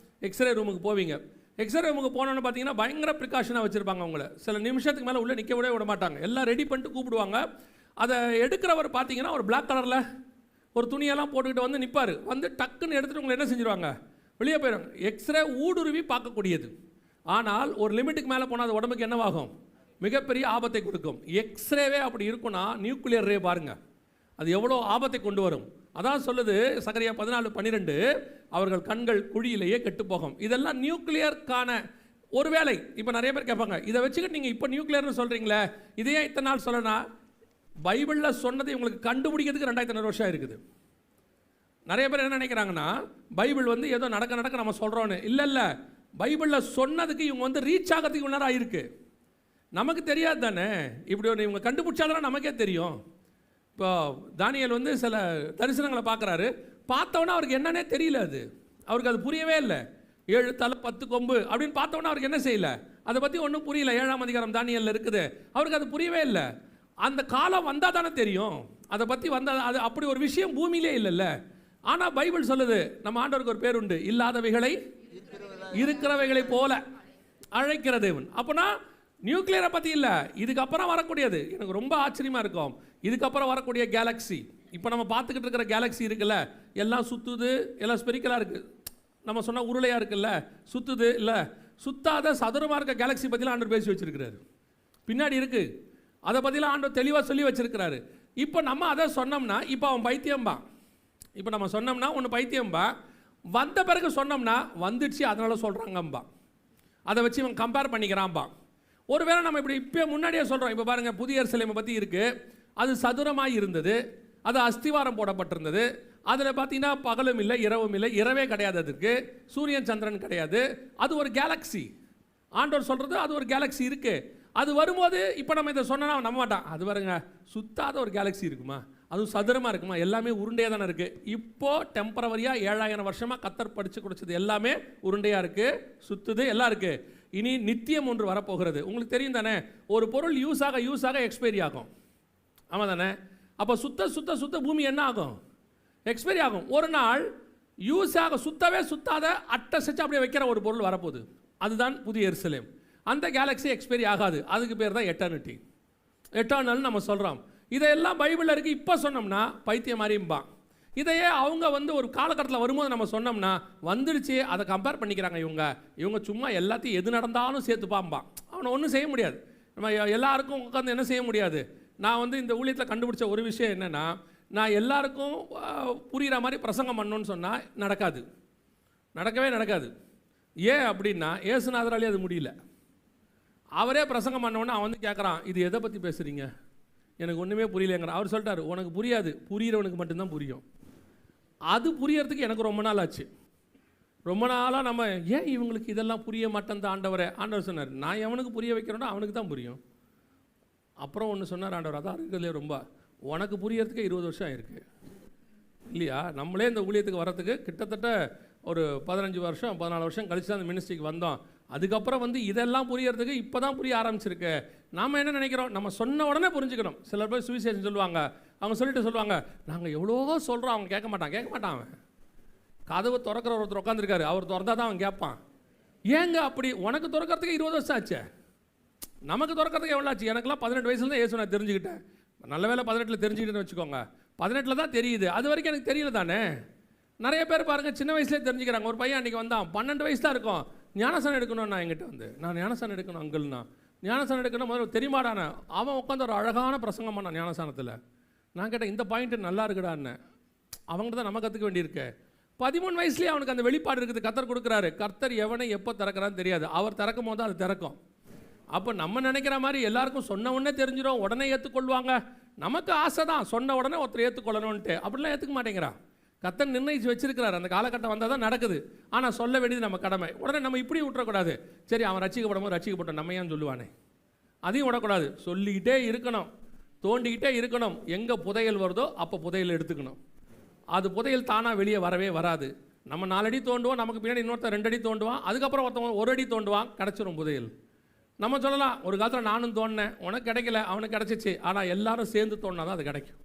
எக்ஸ்ரே ரூமுக்கு போவீங்க. எக்ஸ்ரே ரூமுக்கு போனோன்னு பார்த்தீங்கன்னா பயங்கர ப்ரிகாஷனாக வச்சுருப்பாங்க. அவங்கள சில நிமிஷத்துக்கு மேலே உள்ளே நிற்க விட மாட்டாங்க. எல்லாம் ரெடி பண்ணிட்டு கூப்பிடுவாங்க. அதை எடுக்கிறவர் பார்த்தீங்கன்னா ஒரு பிளாக் கலரில் ஒரு துணியெல்லாம் போட்டுக்கிட்டு வந்து நிற்பார். வந்து டக்குன்னு எடுத்துகிட்டு உங்களை என்ன செஞ்சுருவாங்க? வெளியே போயிடுவாங்க. எக்ஸ்ரே ஊடுருவி பார்க்கக்கூடியது. ஆனால் ஒரு லிமிட்டுக்கு மேலே போனால் அது உடம்புக்கு என்னவாகும்? மிகப்பெரிய ஆபத்தை கொடுக்கும். எக்ஸ்ரேவே அப்படி இருக்குன்னா நியூக்ளியர் ரே பாருங்கள், அது எவ்வளோ ஆபத்தை கொண்டு வரும். அதான் சொல்லுது சகரியா 14:12, அவர்கள் கண்கள் குழியிலேயே கெட்டுப்போகும். இதெல்லாம் நியூக்ளியருக்கான ஒரு வேலை. இப்போ நிறைய பேர் கேட்பாங்க, இதை வச்சுக்கிட்டு நீங்கள் இப்போ நியூக்ளியர்னு சொல்கிறீங்களே, இதையே இத்தனை நாள் சொல்லனா? பைபிளில் சொன்னதை உங்களுக்கு கண்டுபிடிக்கிறதுக்கு 2500 வருஷம் இருக்குது. நிறைய பேர் என்ன நினைக்கிறாங்கன்னா, பைபிள் வந்து ஏதோ நடக்க நம்ம சொல்கிறோன்னு. இல்லை, பைபிளில் சொன்னதுக்கு இவங்க ரீச் ஆகிறதுக்கு இவ்வளோ நேரம் ஆயிருக்கு. நமக்கு தெரியாது தானே, இப்படி ஒன்று இவங்க கண்டுபிடிச்சாதான் நமக்கே தெரியும். இப்போ தானியேல் சில தரிசனங்களை பார்க்குறாரு. பார்த்தவொன்னே அவருக்கு என்னன்னே தெரியல. அவருக்கு அது புரியவே இல்லை. 7 தலை 10 கொம்பு அப்படின்னு பார்த்தவொன்னே அவருக்கு என்ன செய்யலை, அதை பற்றி ஒன்றும் புரியல. 7ஆம் அதிகாரம் தானியேலில் இருக்குது. அவருக்கு அது புரியவே இல்லை. அந்த காலம் வந்தால் தானே தெரியும். அதை பற்றி வந்தால் அது அப்படி ஒரு விஷயம் பூமியிலே இல்லைல்ல. ஆனால் பைபிள் சொல்லுது, நம்ம ஆண்டவருக்கு ஒரு பேர் உண்டு, இல்லாதவைகளை இருக்கிறவைகளை போல அழைக்கிற தேவன். அப்போனா நியூக்ளியரை பற்றி இல்லை, இதுக்கப்புறம் வரக்கூடியது. எனக்கு ரொம்ப ஆச்சரியமாக இருக்கும். இதுக்கப்புறம் வரக்கூடிய கேலக்ஸி, இப்போ நம்ம பார்த்துக்கிட்டு இருக்கிற கேலக்ஸி இருக்குல்ல, எல்லாம் சுற்றுது, எல்லாம் ஸ்பெரிக்கலாக இருக்குது. நம்ம சொன்னால் உருளையாக இருக்குல்ல, சுற்றுது இல்லை, சுத்தாத சதுரமாக இருக்க கேலக்ஸி பற்றிலாம் ஆண்டவர் பேசி வச்சிருக்கிறாரு. பின்னாடி இருக்குது, அதை பற்றிலாம் ஆண்டவர் தெளிவாக சொல்லி வச்சிருக்கிறாரு. இப்போ நம்ம அதை சொன்னோம்னா இப்போ அவன் பைத்தியம்பா. இப்போ நம்ம சொன்னோம்னா ஒன்று பைத்தியம்பா, வந்த பிறகு சொன்னோம்னா வந்துடுச்சு அதனால சொல்கிறாங்கம்பா. அதை வச்சு இவன் கம்பேர் பண்ணிக்கிறான்பா. ஒருவேளை நம்ம இப்படி இப்போ முன்னாடியே சொல்கிறோம். இப்போ பாருங்கள், புதிய எருசலேமை பற்றி இருக்குது. அது சதுரமாக இருந்தது, அது அஸ்திவாரம் போடப்பட்டிருந்தது. அதில் பார்த்தீங்கன்னா பகலும் இல்லை இரவும் இல்லை, இரவே கிடையாது, அதுக்கு சூரியன் சந்திரன் கிடையாது. அது ஒரு கேலக்ஸி. ஆண்டவர் சொல்கிறது அது ஒரு கேலக்ஸி இருக்குது. அது வரும்போது இப்போ நம்ம இதை சொன்னா நம்ப மாட்டான். அது பாருங்க, சுத்தாத ஒரு கேலக்ஸி இருக்குமா, அதுவும் சதுரமாக இருக்குமா, எல்லாமே உருண்டையாக தானே இருக்குது. இப்போது டெம்பரவரியாக 7000 வருஷமாக கத்தர் படித்து கொடுத்தது எல்லாமே உருண்டையாக இருக்குது, சுற்றுது, எல்லாம் இருக்குது. இனி நித்தியம் ஒன்று வரப்போகிறது. உங்களுக்கு தெரியும் தானே, ஒரு பொருள் யூஸ் ஆக எக்ஸ்பைரி ஆகும். ஆமாம் தானே? அப்போ சுத்த பூமி என்ன ஆகும்? எக்ஸ்பைரி ஆகும். ஒரு நாள் யூஸ் ஆக சுத்தாத அட்டை செச்சு அப்படியே வைக்கிற ஒரு பொருள் வரப்போகுது. அதுதான் புதிய எருசலேம். அந்த கேலக்ஸி எக்ஸ்பைரி ஆகாது. அதுக்கு பேர் தான் எட்டர்னிட்டி. எட்டர்னல் நம்ம சொல்கிறோம். இதையெல்லாம் பைபிளில் இருக்குது. இப்போ சொன்னோம்னா பைத்தியம் மாதிரியும்பா. இதையே அவங்க ஒரு காலகட்டத்தில் வரும்போது நம்ம சொன்னோம்னா வந்துடுச்சு, அதை கம்பேர் பண்ணிக்கிறாங்க. இவங்க சும்மா எல்லாத்தையும் எது நடந்தாலும் சேர்த்துப்பாம்பா. அவனை ஒன்றும் செய்ய முடியாது. நம்ம எல்லாருக்கும் உட்காந்து என்ன செய்ய முடியாது. நான் இந்த ஊழியத்தில் கண்டுபிடிச்ச ஒரு விஷயம் என்னென்னா, நான் எல்லாருக்கும் புரிகிற மாதிரி பிரசங்கம் பண்ணணுன்னு சொன்னால் நடக்கவே நடக்காது. ஏன் அப்படின்னா, ஏசுநாதராலே அது முடியல. அவரே பிரசங்கம் பண்ணோன்னா அவன் கேட்குறான், இது எதை பற்றி பேசுகிறீங்க, எனக்கு ஒன்றுமே புரியலைங்கிறான். அவர் சொல்லிட்டார், உனக்கு புரியாது, புரிகிறவனுக்கு மட்டும்தான் புரியும். அது புரியறதுக்கு எனக்கு ரொம்ப நாள் ஆச்சு. ரொம்ப நாளாக நம்ம ஏன் இவங்களுக்கு இதெல்லாம் புரிய மாட்டேன் ஆண்டவர் சொன்னார், நான் எவனுக்கு புரிய வைக்கிறோன்னா அவனுக்கு தான் புரியும். அப்புறம் ஒன்று சொன்னார் ஆண்டவர், அதான் இருக்கிறதுலே ரொம்ப, உனக்கு புரியறதுக்கே 20 வருஷம் ஆயிருக்கு இல்லையா. நம்மளே இந்த ஊழியத்துக்கு வர்றதுக்கு கிட்டத்தட்ட ஒரு 15 வருஷம் 14 வருஷம் கழிச்சு தான் அந்த மினிஸ்ட்ரிக்கு வந்தோம். அதுக்கப்புறம் வந்து இதெல்லாம் புரியறதுக்கு இப்போ தான் புரிய ஆரம்பிச்சிருக்கு. நாம் என்ன நினைக்கிறோம், நம்ம சொன்ன உடனே புரிஞ்சுக்கணும். சிலர் போய் சுவிசேஷம் சொல்லுவாங்க, அவங்க சொல்லிட்டு சொல்லுவாங்க, நாங்கள் எவ்வளோ சொல்கிறோம், அவங்க கேட்க மாட்டான். அவன் கதவு திறக்கிற ஒருத்தர் உட்காந்துருக்காரு, அவர் திறந்தா தான் அவன் கேட்பான். ஏங்க அப்படி? உனக்கு திறக்கிறதுக்கு 20 வருஷம் ஆச்சு, நமக்கு திறக்கிறதுக்கு எவ்வளோ ஆச்சு? எனக்குலாம் 18 வயசுல தான் ஏசு நான் தெரிஞ்சுக்கிட்டேன். நல்ல வேலை 18 தெரிஞ்சுக்கிட்டேன்னு வச்சுக்கோங்க. 18 தான் தெரியுது, அது வரைக்கும் எனக்கு தெரியல தானே. நிறைய பேர் பாருங்கள் சின்ன வயசுலேயே தெரிஞ்சுக்கிறாங்க. ஒரு பையன் அன்றைக்கி வந்தான், 12 வயசு தான் இருக்கும், ஞானசானம் எடுக்கணும். நான் என்கிட்ட வந்து, நான் ஞானசானம் எடுக்கணும் அங்கிள்னா, ஞானசானம் எடுக்கணும் முதல்ல தெரியுமாடானே. அவன் உட்காந்து ஒரு அழகான பிரசங்கம் பண்ணான் ஞானசானத்தில். நான் கேட்டேன், இந்த பாயிண்ட்டு நல்லா இருக்குடான்னு. அவங்கள்ட்ட தான் நம்ம கற்றுக்க வேண்டியிருக்கு. 13 வயசுலேயே அவனுக்கு அந்த வெளிப்பாடு இருக்குது. கர்த்தர் கொடுக்குறாரு. கர்த்தர் எவனை எப்போ திறக்கிறான்னு தெரியாது, அவர் திறக்கும் போது அது திறக்கும். அப்போ நம்ம நினைக்கிற மாதிரி எல்லாருக்கும் சொன்ன உடனே தெரிஞ்சிடும், உடனே ஏற்றுக்கொள்வாங்க. நமக்கு ஆசை தான் சொன்ன உடனே ஒருத்தர் ஏற்றுக்கொள்ளணும்ன்ட்டு, அப்படிலாம் ஏற்றுக்க மாட்டேங்கிறான். கர்த்தர் நிர்ணயிச்சு வச்சிருக்கிறார், அந்த காலகட்டம் வந்தால் தான் நடக்குது. ஆனால் சொல்ல வேண்டியது நம்ம கடமை. உடனே நம்ம இப்படி விட்டுறக்கூடாது. சரி, அவன் ரட்சிக்கப்படும் போது ரட்சிக்கப்பட்டோம் நம்ம ஏன் சொல்லுவானே, அதையும் விடக்கூடாது. சொல்லிக்கிட்டே இருக்கணும், தோண்டிக்கிட்டே இருக்கணும். எங்கே புதையல் வருதோ அப்போ புதையல் எடுத்துக்கணும். அது புதையல் தானாக வெளியே வரவே வராது. நம்ம 4 அடி தோண்டுவோம், நமக்கு பின்னாடி இன்னொருத்தர் 2 அடி தோண்டுவான், அதுக்கப்புறம் ஒருத்தவங்க 1 அடி தோண்டுவான், கிடச்சிரும் புதையல். நம்ம சொல்லலாம், ஒரு காலத்தில் நானும் தோண்டினேன், உனக்கு கிடைக்கல, அவனுக்கு கிடச்சிச்சு. ஆனால் எல்லாரும் சேர்ந்து தோண்டினா தான் அது கிடைக்கும்.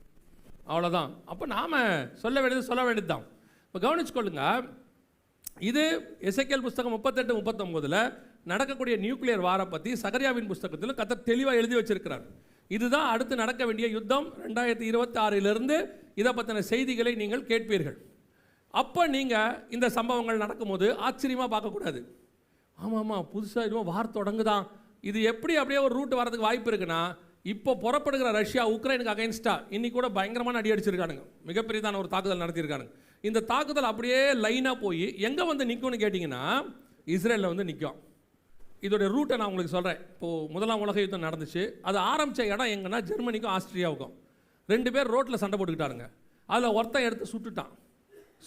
அவ்வளோதான். அப்போ நாம் சொல்ல வேண்டியது சொல்ல வேண்டியது தான். இப்போ கவனிச்சுக்கொள்ளுங்க, இது எசேக்கியேல் புஸ்தகம் 38-39 நடக்கக்கூடிய நியூக்ளியர் வாரம் பற்றி சகரியாவின் புஸ்தகத்தில் கர்த்தர் தெளிவாக எழுதி வச்சிருக்கிறார். இதுதான் அடுத்து நடக்க வேண்டிய யுத்தம். 2026 இதை பற்றின செய்திகளை நீங்கள் கேட்பீர்கள். அப்போ நீங்கள் இந்த சம்பவங்கள் நடக்கும்போது ஆச்சரியமாக பார்க்கக்கூடாது. ஆமாம், புதுசாக இதுவும் வார் தொடங்குதான், இது எப்படி அப்படியே ஒரு ரூட் வரதுக்கு வாய்ப்பு இருக்குன்னா, இப்போ புறப்படுகிற ரஷ்யா உக்ரைனுக்கு அகைன்ஸ்டாக இன்னைக்கு கூட பயங்கரமான அடி அடிச்சிருக்கானுங்க, மிகப்பெரியதான ஒரு தாக்குதல் நடத்தியிருக்கானுங்க. இந்த தாக்குதல் அப்படியே லைனாக போய் எங்கே வந்து நிற்கும்னு கேட்டிங்கன்னா, இஸ்ரேலில் வந்து நிற்கும். இதோடைய ரூட்டை நான் உங்களுக்கு சொல்கிறேன். இப்போது 1ஆம் உலக யுத்தம் நடந்துச்சு, அது ஆரம்பித்த இடம் எங்கன்னா ஜெர்மனிக்கும் ஆஸ்திரியாவுக்கும். 2 பேர் ரோட்டில் சண்டை போட்டுக்கிட்டாருங்க. அதில் ஒருத்தன் எடுத்து சுட்டுட்டான்.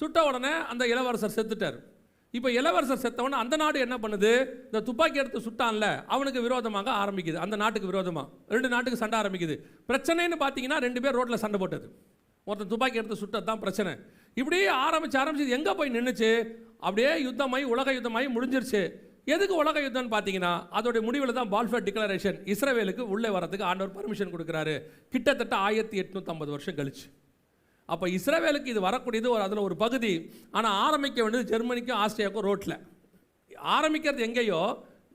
சுட்ட உடனே அந்த இளவரசர் செத்துட்டார். இப்போ இளவரசர் செத்தவொடனே அந்த நாடு என்ன பண்ணுது, இந்த துப்பாக்கி எடுத்து சுட்டான்ல அவனுக்கு விரோதமாக ஆரம்பிக்குது, அந்த நாட்டுக்கு விரோதமாக 2 நாட்டுக்கு சண்டை ஆரம்பிக்குது. பிரச்சனைன்னு பார்த்தீங்கன்னா 2 பேர் ரோட்டில் சண்டை போட்டது, ஒருத்தன் துப்பாக்கி எடுத்து சுட்டது தான் பிரச்சனை. இப்படியே ஆரம்பிச்சு எங்கே போய் நின்றுச்சு, அப்படியே யுத்தமாகி உலக யுத்தமாகி முடிஞ்சிருச்சு. எதுக்கு உலக யுத்தம்னு பார்த்தீங்கன்னா, அதோடைய முடிவில் தான் பால்ஃபர் டிக்ளரேஷன், இஸ்ரேலுக்கு உள்ளே வரதுக்கு ஆண்டவர் பர்மிஷன் கொடுக்குறாரு, கிட்டத்தட்ட 1850 வருஷம் கழிச்சு. அப்போ இஸ்ரேலுக்கு இது வரக்கூடியது அதில் ஒரு பகுதி. ஆனால் ஆரம்பிக்க வேண்டியது ஜெர்மனிக்கும் ஆஸ்திரியாவுக்கும் ரோட்டில். ஆரம்பிக்கிறது எங்கேயோ,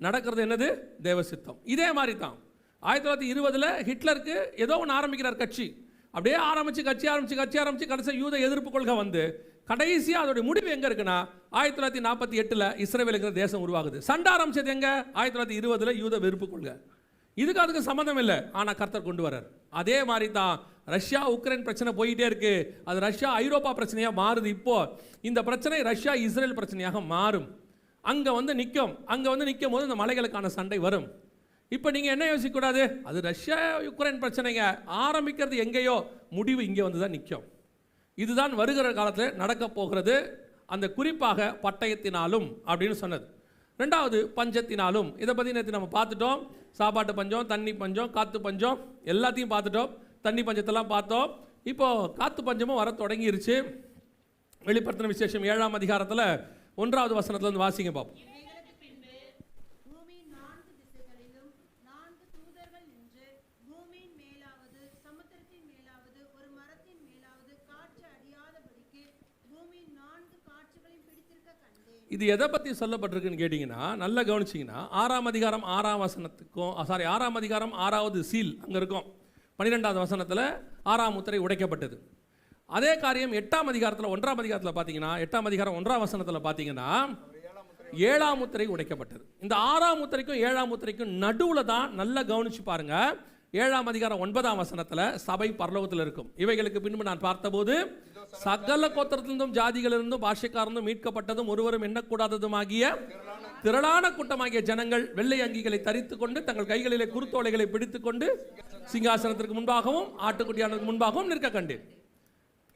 நடக்கிறது என்னது, தேவசித்தம். இதே மாதிரி தான் 1920 ஹிட்லருக்கு ஏதோ ஒன்று ஆரம்பிக்கிறார் கட்சி. அப்படியே ஆரம்பித்து கட்சி கடைசி யூத எதிர்ப்பு கொள்கை வந்து கடைசியாக அதோடைய முடிவு எங்கே இருக்குன்னா 1948 இஸ்ரேலுங்கிற தேசம் உருவாகுது. சண்டை ஆரம்பிச்சது எங்கே, 1920 யூத வெறுப்பு கொள்கை. அதுக்கு சம்மந்தம் இல்லை, ஆனால் கர்த்தர் கொண்டு வரார். அதே மாதிரி தான் ரஷ்யா உக்ரைன் பிரச்சனை போயிட்டே இருக்கு, அது ரஷ்யா ஐரோப்பா பிரச்சனையாக மாறுது. இப்போ இந்த பிரச்சனை ரஷ்யா இஸ்ரேல் பிரச்சனையாக மாறும். அங்கே வந்து நிற்கும் போது இந்த மலைகளுக்கான சண்டை வரும். இப்போ நீங்கள் என்ன யோசிக்கக்கூடாது, அது ரஷ்யா உக்ரைன் பிரச்சனைங்க, ஆரம்பிக்கிறது எங்கேயோ, முடிவு இங்கே வந்து தான் நிற்கும். இதுதான் வருகிற காலத்தில் நடக்க போகிறது. அந்த குறிப்பாக பட்டயத்தினாலும் அப்படின்னு சொன்னது. 2வது பஞ்சத்தினாலும், இதை பற்றி நேற்று நம்ம பார்த்துட்டோம். சாப்பாட்டு பஞ்சம், தண்ணி பஞ்சம், காற்று பஞ்சம் எல்லாத்தையும் பார்த்துட்டோம். தண்ணி பஞ்சத்தெல்லாம் பார்த்தோம். இப்போது காற்று பஞ்சமும் வர தொடங்கிருச்சு. வெளிப்படுத்தின விசேஷம் 7ஆம் அதிகாரத்தில் 1வது வசனத்துலேருந்து வாசிங்க பார்ப்போம். இது எதை பற்றி சொல்லப்பட்டிருக்குன்னு கேட்டிங்கன்னா, நல்லா கவனிச்சிங்கன்னா 6ஆம் அதிகாரம் 6ஆம் வசனத்துக்கும் 6ஆம் அதிகாரம் 6வது சீல் அங்கே இருக்கும். 12வது வசனத்தில் 6ஆம் முத்திரை உடைக்கப்பட்டது. அதே காரியம் 8ஆம் அதிகாரத்தில் 1ஆம் அதிகாரத்தில் பார்த்தீங்கன்னா, 8ஆம் அதிகாரம் 1ஆம் வசனத்தில் பார்த்தீங்கன்னா 7ஆம் முத்திரை உடைக்கப்பட்டது. இந்த 6ஆம் முத்திரைக்கும் 7ஆம் முத்திரைக்கும் நடுவில் தான் நல்லா கவனிச்சு பாருங்க. 7ஆம் அதிகாரம் 9ஆம் வசனத்தில் சபை பரலோகத்தில் இருக்கும். இவைகளுக்கு பின்பு நான் பார்த்தபோது சகல கோத்திரத்திலிருந்தும் ஜாதிகளிலிருந்தும் பாஷைக்காரந்தும் மீட்கப்பட்டதும் ஒருவரும் எண்ணக்கூடாததுமாகிய திரளான கூட்டமாகிய ஜனங்கள் வெள்ளை அங்கிகளை தரித்துக் கொண்டு தங்கள் கைகளிலே குருத்தோலைகளை பிடித்துக் கொண்டு சிங்காசனத்திற்கு முன்பாகவும் ஆட்டுக்குட்டியானதுக்கு முன்பாகவும் நிற்க கண்டேன்.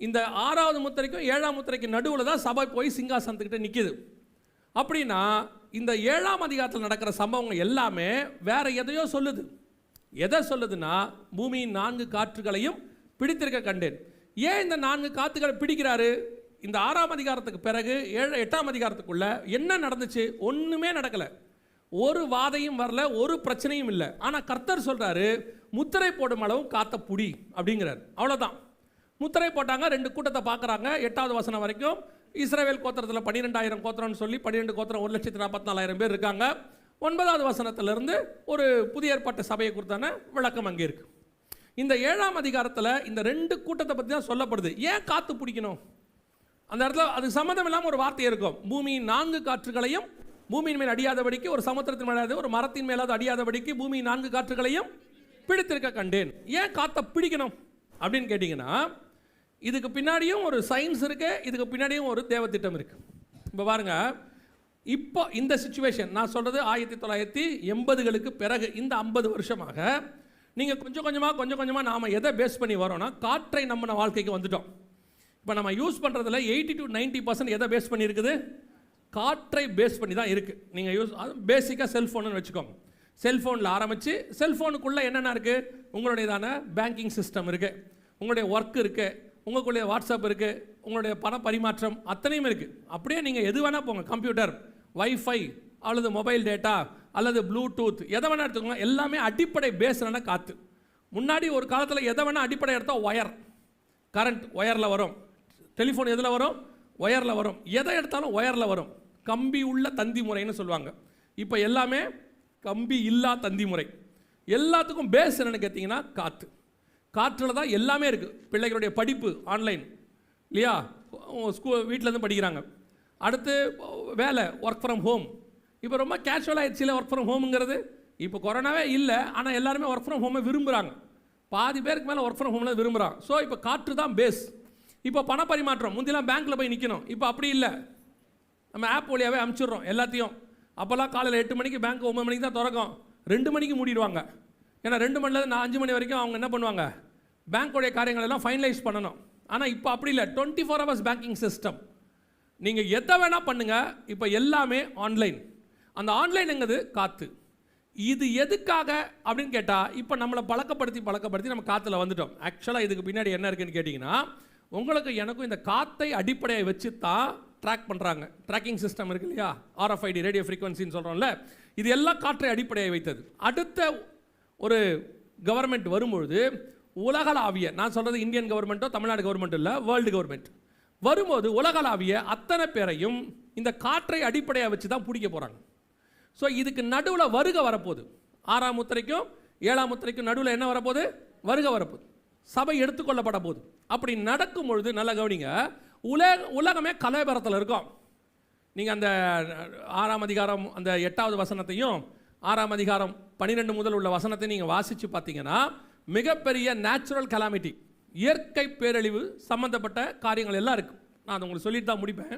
இந்த 6வது முத்திரைக்கும் 7ஆம் முத்திரைக்கு நடுவில் தான் சபை போய் சிங்காசனத்துக்கிட்ட நிற்கிது. அப்படின்னா இந்த 7ஆம் அதிகாரத்தில் நடக்கிற சம்பவங்கள் எல்லாமே வேற எதையோ சொல்லுது. எதை சொல்லுதுன்னா, பூமியின் 4 காற்றுகளையும் பிடித்திருக்க கண்டேன். ஏன் இந்த 4 காற்றுகளை பிடிக்கிறாரு? இந்த 6ஆம் அதிகாரத்துக்கு பிறகு 8ஆம் அதிகாரத்துக்குள்ள என்ன நடந்துச்சு? ஒன்றுமே நடக்கலை. ஒரு வாதையும் வரல, ஒரு பிரச்சனையும் இல்லை. ஆனால் கர்த்தர் சொல்கிறாரு, முத்திரை போடும் அளவு காத்த புடி அப்படிங்கிறார். அவ்வளோதான். முத்திரை போட்டாங்க, 2 கூட்டத்தை பார்க்குறாங்க. 8வது வசனம் வரைக்கும் இஸ்ரவேல் கோத்திரத்தில் 12,000 கோத்திரம்னு சொல்லி 12 கோத்திரம் 1,44,000 பேர் இருக்காங்க. 9வது வசனத்திலிருந்து ஒரு புதிய ஏற்பாட்டு சபையை குறித்தான விளக்கம் அங்கே இருக்குது. இந்த 7ஆம் அதிகாரத்தில் இந்த 2 கூட்டத்தை பற்றி தான் சொல்லப்படுது. ஏன் காற்று பிடிக்கணும்? அந்த இடத்துல அது சம்மந்தம் இல்லாமல் ஒரு வார்த்தை இருக்கும். பூமியின் 4 காற்றுகளையும் பூமியின் மேல் அடியாதபடிக்கு, ஒரு சமுத்திரத்தின் மேலாவது ஒரு மரத்தின் மேலாவது அடியாதபடிக்கு பூமியின் 4 காற்றுகளையும் பிடித்திருக்க கண்டேன். ஏன் காற்றை பிடிக்கணும் அப்படின்னு கேட்டிங்கன்னா, இதுக்கு பின்னாடியும் ஒரு சயின்ஸ் இருக்கு, இதுக்கு பின்னாடியும் ஒரு தேவத்திட்டம் இருக்கு. இப்போ பாருங்க, இப்போ இந்த சிச்சுவேஷன் நான் சொல்றது 1980களுக்கு பிறகு இந்த 50 வருஷமாக நீங்கள் கொஞ்சம் கொஞ்சமாக நாம் எதை பேஸ் பண்ணி வரோம்னா, காற்றை நம்ம வாழ்க்கைக்கு வந்துட்டோம். இப்போ நம்ம யூஸ் பண்ணுறதுல 80 to 90% எதை பேஸ் பண்ணி இருக்குது? காற்றை பேஸ் பண்ணி தான் இருக்குது. நீங்கள் யூஸ் பேசிக்காக செல்ஃபோனுன்னு வச்சுக்கோங்க. செல்ஃபோனில் ஆரம்பித்து செல்ஃபோனுக்குள்ளே என்னென்ன இருக்குது? உங்களுடையதான பேங்கிங் சிஸ்டம் இருக்குது, உங்களுடைய ஒர்க் இருக்குது, உங்களுடைய வாட்ஸ்அப் இருக்குது, உங்களுடைய பண பரிமாற்றம் அத்தனையும் இருக்குது. அப்படியே நீங்கள் எது வேணால் போங்க, கம்ப்யூட்டர், வைஃபை அல்லது மொபைல் டேட்டா அல்லது ப்ளூடூத், எதை வேணால் எடுத்துக்கோங்க. எல்லாமே அடிப்படை பேஸ்னா காற்று. முன்னாடி ஒரு காலத்தில் எதை வேணால் அடிப்படை எடுத்தால் ஒயர், கரண்ட் ஒயரில் வரும். டெலிஃபோன் எதில் வரும்? ஒயரில் வரும். எதை எடுத்தாலும் ஒயரில் வரும். கம்பி உள்ள தந்தி முறைன்னு சொல்லுவாங்க. இப்போ எல்லாமே கம்பி இல்லா தந்தி முறை. எல்லாத்துக்கும் பேஸ் என்னென்னு கேட்டிங்கன்னா காற்று. காற்றில் தான் எல்லாமே இருக்குது. பிள்ளைகளுடைய படிப்பு ஆன்லைன் இல்லையா, வீட்டிலேருந்து படிக்கிறாங்க. அடுத்து வேலை, ஒர்க் ஃப்ரம் ஹோம். இப்போ ரொம்ப கேஷுவலாக ஆயிடுச்சு ஒர்க் ஃப்ரம் ஹோமுங்கிறது. இப்போ கொரோனாவே இல்லை, ஆனால் எல்லாருமே ஒர்க் ஃப்ரம் ஹோமை விரும்புகிறாங்க. பாதி பேருக்கு மேலே ஒர்க் ஃப்ரம் ஹோமில் விரும்புகிறாங்க. ஸோ இப்போ காற்று தான் பேஸ். இப்போ பண பரிமாற்றம், முந்திலாம் பேங்க்கில் போய் நிற்கணும், இப்போ அப்படி இல்லை. நம்ம ஆப் வழியாகவே அனுப்பிச்சிடுறோம் எல்லாத்தையும். அப்போல்லாம் காலையில் 8 மணிக்கு பேங்க் 9 மணிக்கு தான் திறக்கும், 2 மணிக்கு மூடிடுவாங்க. ஏன்னா 2 மணிலேருந்து 5 மணி வரைக்கும் அவங்க என்ன பண்ணுவாங்க? பேங்க்கோடைய காரியங்கள் எல்லாம் ஃபைனலைஸ் பண்ணணும். ஆனால் இப்போ அப்படி இல்லை, 24 hours பேங்கிங் சிஸ்டம். நீங்கள் எதை வேணால் பண்ணுங்கள், இப்போ எல்லாமே ஆன்லைன். அந்த ஆன்லைனுங்கிறது காற்று. இது எதுக்காக அப்படின்னு கேட்டால், இப்போ நம்மளை பழக்கப்படுத்தி நம்ம காற்றுல வந்துட்டோம். ஆக்சுவலாக இதுக்கு பின்னாடி என்ன இருக்குன்னு கேட்டிங்கன்னா, உங்களுக்கு எனக்கும் இந்த காற்றை அடிப்படையை வச்சு தான் ட்ராக் பண்ணுறாங்க. ட்ராக்கிங் சிஸ்டம் இருக்கு இல்லையா, RFID ரேடியோ ஃப்ரீக்வன்சின்னு சொல்கிறோம்ல, இது எல்லாம் காற்றை அடிப்படையை வைத்தது. அடுத்த ஒரு கவர்மெண்ட் வரும்பொழுது உலகளாவிய, நான் சொல்கிறது இந்தியன் கவர்மெண்ட்டோ தமிழ்நாடு கவர்மெண்ட்டோ இல்லை, வேர்ல்டு கவர்மெண்ட் வரும்போது உலகளாவிய அத்தனை பேரையும் இந்த காற்றை அடிப்படையாக வச்சு தான் பிடிக்க போகிறாங்க. ஸோ இதுக்கு நடுவில் வருகை வரப்போகுது. 6ஆம் முத்திரைக்கும் 7ஆம் முத்திரைக்கும் நடுவில் என்ன வரப்போகுது? வருகை வரப்போகுது. சபை எடுத்துக்கொள்ளப்பட போகுது. அப்படி நடக்கும் பொழுது நல்லா கவனிங்க, உலகமே கலவரத்தில் இருக்கும். நீங்கள் அந்த 6ஆம் அதிகாரம் அந்த 8வது வசனத்தையும் 6ஆம் அதிகாரம் 12 முதல் உள்ள வசனத்தை நீங்கள் வாசித்து பார்த்தீங்கன்னா, மிகப்பெரிய நேச்சுரல் கலாமிட்டி, இயற்கை பேரழிவு சம்பந்தப்பட்ட காரியங்கள் எல்லாம் இருக்குது. நான் அதை உங்களுக்கு சொல்லிட்டு தான் முடிப்பேன்.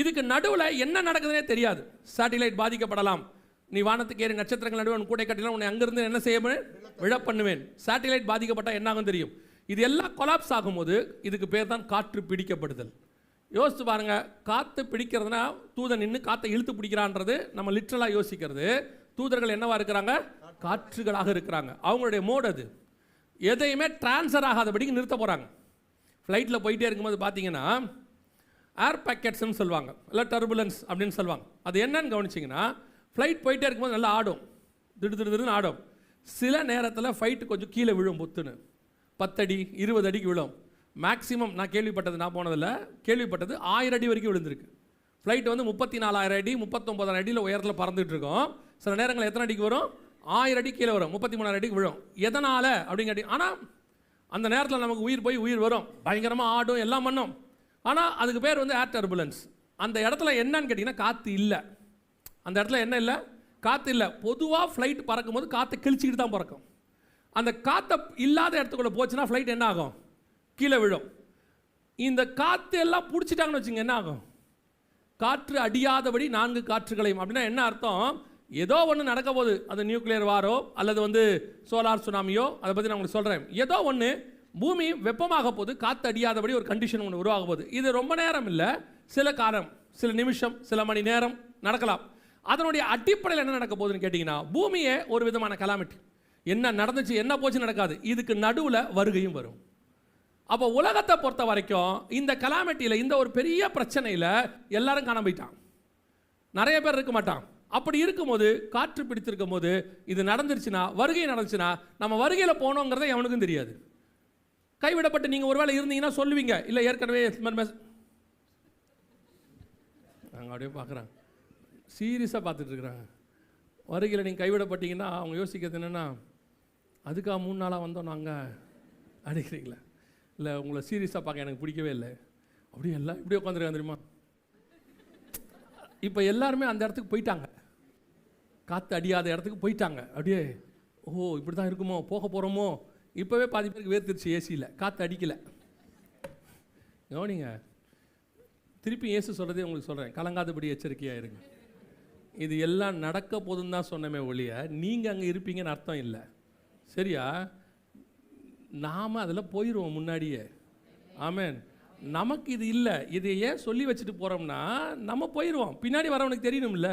இதுக்கு நடுவில் என்ன நடக்குதுன்னே தெரியாது. சேட்டிலைட் பாதிக்கப்படலாம். நீ வானத்துக்கு ஏறி நட்சத்திரங்கள் நடுவன் கூடை கட்டிலாம், உன்னை அங்கிருந்து என்ன செய்வேன்? விழ பண்ணுவேன். சேட்டிலைட் பாதிக்கப்பட்டால் என்ன ஆகும் தெரியும். இது எல்லாம் கொலாப்ஸ் ஆகும்போது இதுக்கு பேர் தான் காற்று பிடிக்கப்படுதல். யோசித்து பாருங்க, காற்று பிடிக்கிறதுனா தூதன் நின்று காற்றை இழுத்து பிடிக்கிறான்றது நம்ம லிட்ரலாக யோசிக்கிறது. தூதர்கள் என்னவா இருக்கிறாங்க? காற்றுகளாக இருக்கிறாங்க. அவங்களுடைய மோட் அது. எதையுமே டிரான்ஸ்ஃபர் ஆகாதபடிக்கு நிறுத்த போகிறாங்க. ஃப்ளைட்டில் போயிட்டே இருக்கும்போது பார்த்தீங்கன்னா ஏர் பேக்கெட்ஸ்ன்னு சொல்லுவாங்க, இல்லை டர்புலன்ஸ் அப்படின்னு சொல்லுவாங்க. அது என்னன்னு கவனிச்சிங்கன்னா, ஃப்ளைட் போயிட்டே இருக்கும்போது நல்லா ஆடும், திடுன்னு ஆடும். சில நேரத்தில் ஃப்ளைட்டு கொஞ்சம் கீழே விழும், புத்துன்னு 10 அடி 20 அடிக்கு விழும். மேக்ஸிமம் நான் கேள்விப்பட்டது, நான் போனதில் கேள்விப்பட்டது 1000 அடி வரைக்கும் விழுந்திருக்கு. ஃப்ளைட் வந்து 34,000 அடி 39,000 அடியில் உயரத்தில் பறந்துட்டு இருக்கோம். சில நேரங்கள் எத்தனை அடிக்கு வரும்? 1000 அடி கீழே வரும், 33,000 அடிக்கு விழும். எதனால் அப்படின்னு கேட்டீங்க, ஆனால் அந்த நேரத்தில் நமக்கு உயிர் போய் உயிர் வரும், பயங்கரமாக ஆடும், எல்லாம் பண்ணும். ஆனால் அதுக்கு பேர் வந்து ஏர் டர்புலன்ஸ். அந்த இடத்துல என்னன்னு கேட்டிங்கன்னா காற்று இல்லை. அந்த இடத்துல என்ன இல்லை? காற்று இல்லை. பொதுவாக ஃப்ளைட் பறக்கும் போது காற்றை கிழிச்சிக்கிட்டு தான் பறக்கும். அந்த காற்றை இல்லாத இடத்துக்குள்ளே போச்சுன்னா ஃப்ளைட் என்ன ஆகும்? கீழே விழும். இந்த காற்று எல்லாம் பிடிச்சிட்டாங்கன்னு வச்சுங்க, என்ன ஆகும்? காற்று அடியாதபடி 4 காற்றுகளையும். அப்படின்னா என்ன அர்த்தம்? ஏதோ ஒன்று நடக்க போகுது. அது நியூக்ளியர் வாரோ அல்லது வந்து சோலார் சுனாமியோ, அதை பற்றி நான் உங்களுக்கு சொல்கிறேன். ஏதோ ஒன்று பூமி வெப்பமாக போகுது, காற்று அடியாதபடி ஒரு கண்டிஷன் ஒன்று உருவாக போகுது. இது ரொம்ப நேரம் இல்லை, சில காலம், சில நிமிஷம், சில மணி நேரம் நடக்கலாம். அதனுடைய அடிப்படையில் என்ன நடக்க போகுதுன்னு கேட்டிங்கன்னா, பூமியே ஒரு விதமான கலாமிட்டி. என்ன நடந்துச்சு என்ன போச்சு நடக்காது. இதுக்கு நடுவில் வருகையும் வரும். அப்போ உலகத்தை பொறுத்த வரைக்கும் இந்த கலாமிட்டியில், இந்த ஒரு பெரிய பிரச்சனையில் எல்லாரும் காணாம போயிட்டான். நிறைய பேர் இருக்க மாட்டான். அப்படி இருக்கும்போது, காற்று பிடித்திருக்கும் போது இது நடந்துருச்சுன்னா, வருகை நடந்துச்சுன்னா, நம்ம வருகையில் போனோங்கிறத எவனுக்கும் தெரியாது. கைவிடப்பட்டு நீங்கள் ஒருவேளை இருந்தீங்கன்னா சொல்லுவீங்க, இல்லை ஏற்கனவே நாங்கள் அப்படியே பார்க்குறாங்க, சீரியஸாக பார்த்துட்டு இருக்கிறாங்க. வருகையில் நீங்கள் கைவிடப்பட்டீங்கன்னா அவங்க யோசிக்கிறது என்னென்னா, அதுக்காக 3 நாளாக வந்தோம் நாங்கள் அடிக்கிறீங்களா? இல்லை உங்களை சீரியஸாக பார்க்க எனக்கு பிடிக்கவே இல்லை. அப்படியே எல்லாம் இப்படி உட்காந்துருக்காங்க தெரியுமா? இப்போ எல்லாருமே அந்த இடத்துக்கு போயிட்டாங்க, காற்று அடியாத இடத்துக்கு போயிட்டாங்க. அப்படியே ஓ இப்படி தான் இருக்குமோ, போக போகிறோமோ. இப்போவே பாதி பேருக்கு வேர்த்திருச்சு ஏசியில், காற்று அடிக்கலை. கவனிங்க, திருப்பி இயேசு சொல்கிறதே உங்களுக்கு சொல்கிறேன், கலங்காதபடி எச்சரிக்கையாக இருங்க. இது எல்லாம் நடக்க போதுன்னு தான் சொன்னமே ஒழிய நீங்கள் அங்கே இருப்பீங்கன்னு அர்த்தம் இல்லை. சரியா? நாம் அதில் போயிடுவோம் முன்னாடியே. ஆமென். நமக்கு இது இல்லை. இதை ஏன் சொல்லி வச்சுட்டு போகிறோம்னா, நம்ம போயிடுவோம். பின்னாடி வரவனுக்கு தெரியணும்ல,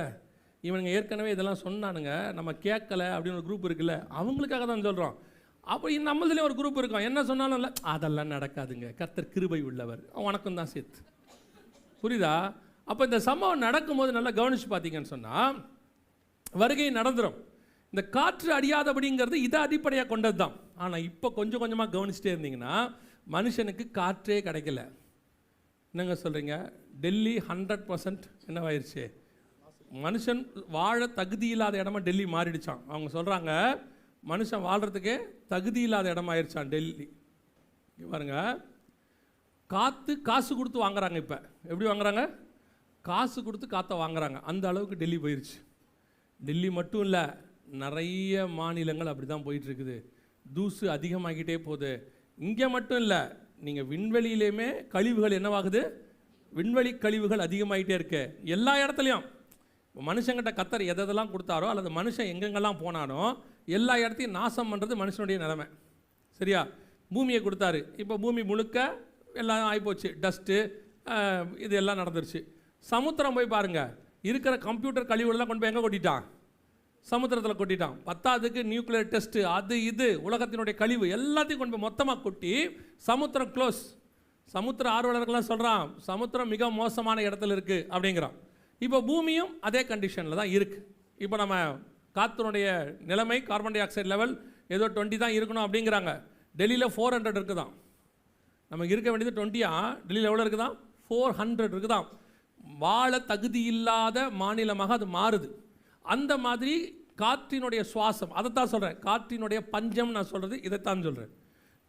இவனுங்க ஏற்கனவே இதெல்லாம் சொன்னானுங்க, நம்ம கேட்கலை அப்படின்னு ஒரு குரூப் இருக்குல்ல, அவங்களுக்காக தான் சொல்கிறோம். அப்போ நம்மளதுலேயே ஒரு குரூப் இருக்கும், என்ன சொன்னாலும் இல்லை அதெல்லாம் நடக்காதுங்க, கர்த்தர் கிருபை உள்ளவர், உனக்கும் தான் சேர்த்து. புரியுதா? அப்போ இந்த சம்பவம் நடக்கும்போது நல்லா கவனித்து பார்த்தீங்கன்னு சொன்னால், வருகை நடந்துடும். இந்த காற்று அடியாதபடிங்கிறது இதை அடிப்படையாக கொண்டது தான். ஆனால் இப்போ கொஞ்சம் கொஞ்சமாக கவனிச்சுட்டே இருந்தீங்கன்னா, மனுஷனுக்கு காற்றே கிடைக்கல. என்னங்க சொல்கிறீங்க? டெல்லி 100% என்னவாயிருச்சு, மனுஷன் வாழ தகுதி இல்லாத இடமா டெல்லி மாறிடுச்சான். அவங்க சொல்கிறாங்க, மனுஷன் வாழ்கிறதுக்கே தகுதி இல்லாத இடமாயிருச்சான் டெல்லி. பாருங்க, காற்று காசு கொடுத்து வாங்குறாங்க. இப்போ எப்படி வாங்குறாங்க? காசு கொடுத்து காற்றை வாங்குறாங்க. அந்த அளவுக்கு டெல்லி போயிடுச்சு. டெல்லி மட்டும் இல்லை, நிறைய மாநிலங்கள் அப்படி தான் போயிட்டுருக்குது. தூசு அதிகமாகிட்டே போகுது. இங்கே மட்டும் இல்லை, நீங்கள் விண்வெளியிலையுமே கழிவுகள் என்னவாகுது, விண்வெளி கழிவுகள் அதிகமாகிட்டே இருக்கு எல்லா இடத்துலையும். மனுஷங்கிட்ட கத்தர் எதெல்லாம் கொடுத்தாரோ, அல்லது மனுஷன் எங்கெங்கெல்லாம் போனானோ எல்லா இடத்தையும் நாசம் பண்ணுறது மனுஷனுடைய நிலைமை. சரியா? பூமியை கொடுத்தாரு, இப்போ பூமி முழுக்க எல்லாம் ஆகிப்போச்சு, டஸ்ட்டு இது எல்லாம் நடந்துருச்சு. சமுத்திரம் போய் பாருங்கள், இருக்கிற கம்ப்யூட்டர் கழிவுகளெல்லாம் கொண்டு போய் எங்கே கொட்டிட்டான்? சமுத்திரத்தில் கொட்டிட்டான். 10க்கு நியூக்ளியர் டெஸ்ட்டு, அது இது உலகத்தினுடைய கழிவு எல்லாத்தையும் கொண்டு போய் மொத்தமாக கொட்டி சமுத்திரம் க்ளோஸ். சமுத்திர ஆர்வலர்கள்லாம் சொல்கிறான், சமுத்திரம் மிக மோசமான இடத்துல இருக்குது அப்படிங்கிறான். இப்போ பூமியும் அதே கண்டிஷனில் தான் இருக்குது. இப்போ நம்ம காற்றினுடைய நிலைமை, கார்பன் டை ஆக்சைடு லெவல் ஏதோ 20 தான் இருக்கணும் அப்படிங்கிறாங்க. டெல்லியில் 400 இருக்குதான். நமக்கு இருக்க வேண்டியது 20. டெல்லியில் எவ்வளோ இருக்குதான்? 400 இருக்குதான். வாழ தகுதி இல்லாத மாநிலமாக அது மாறுது. அந்த மாதிரி காற்றினுடைய சுவாசம், அதைத்தான் சொல்கிறேன். காற்றினுடைய பஞ்சம் நான் சொல்கிறது இதைத்தான் சொல்கிறேன்.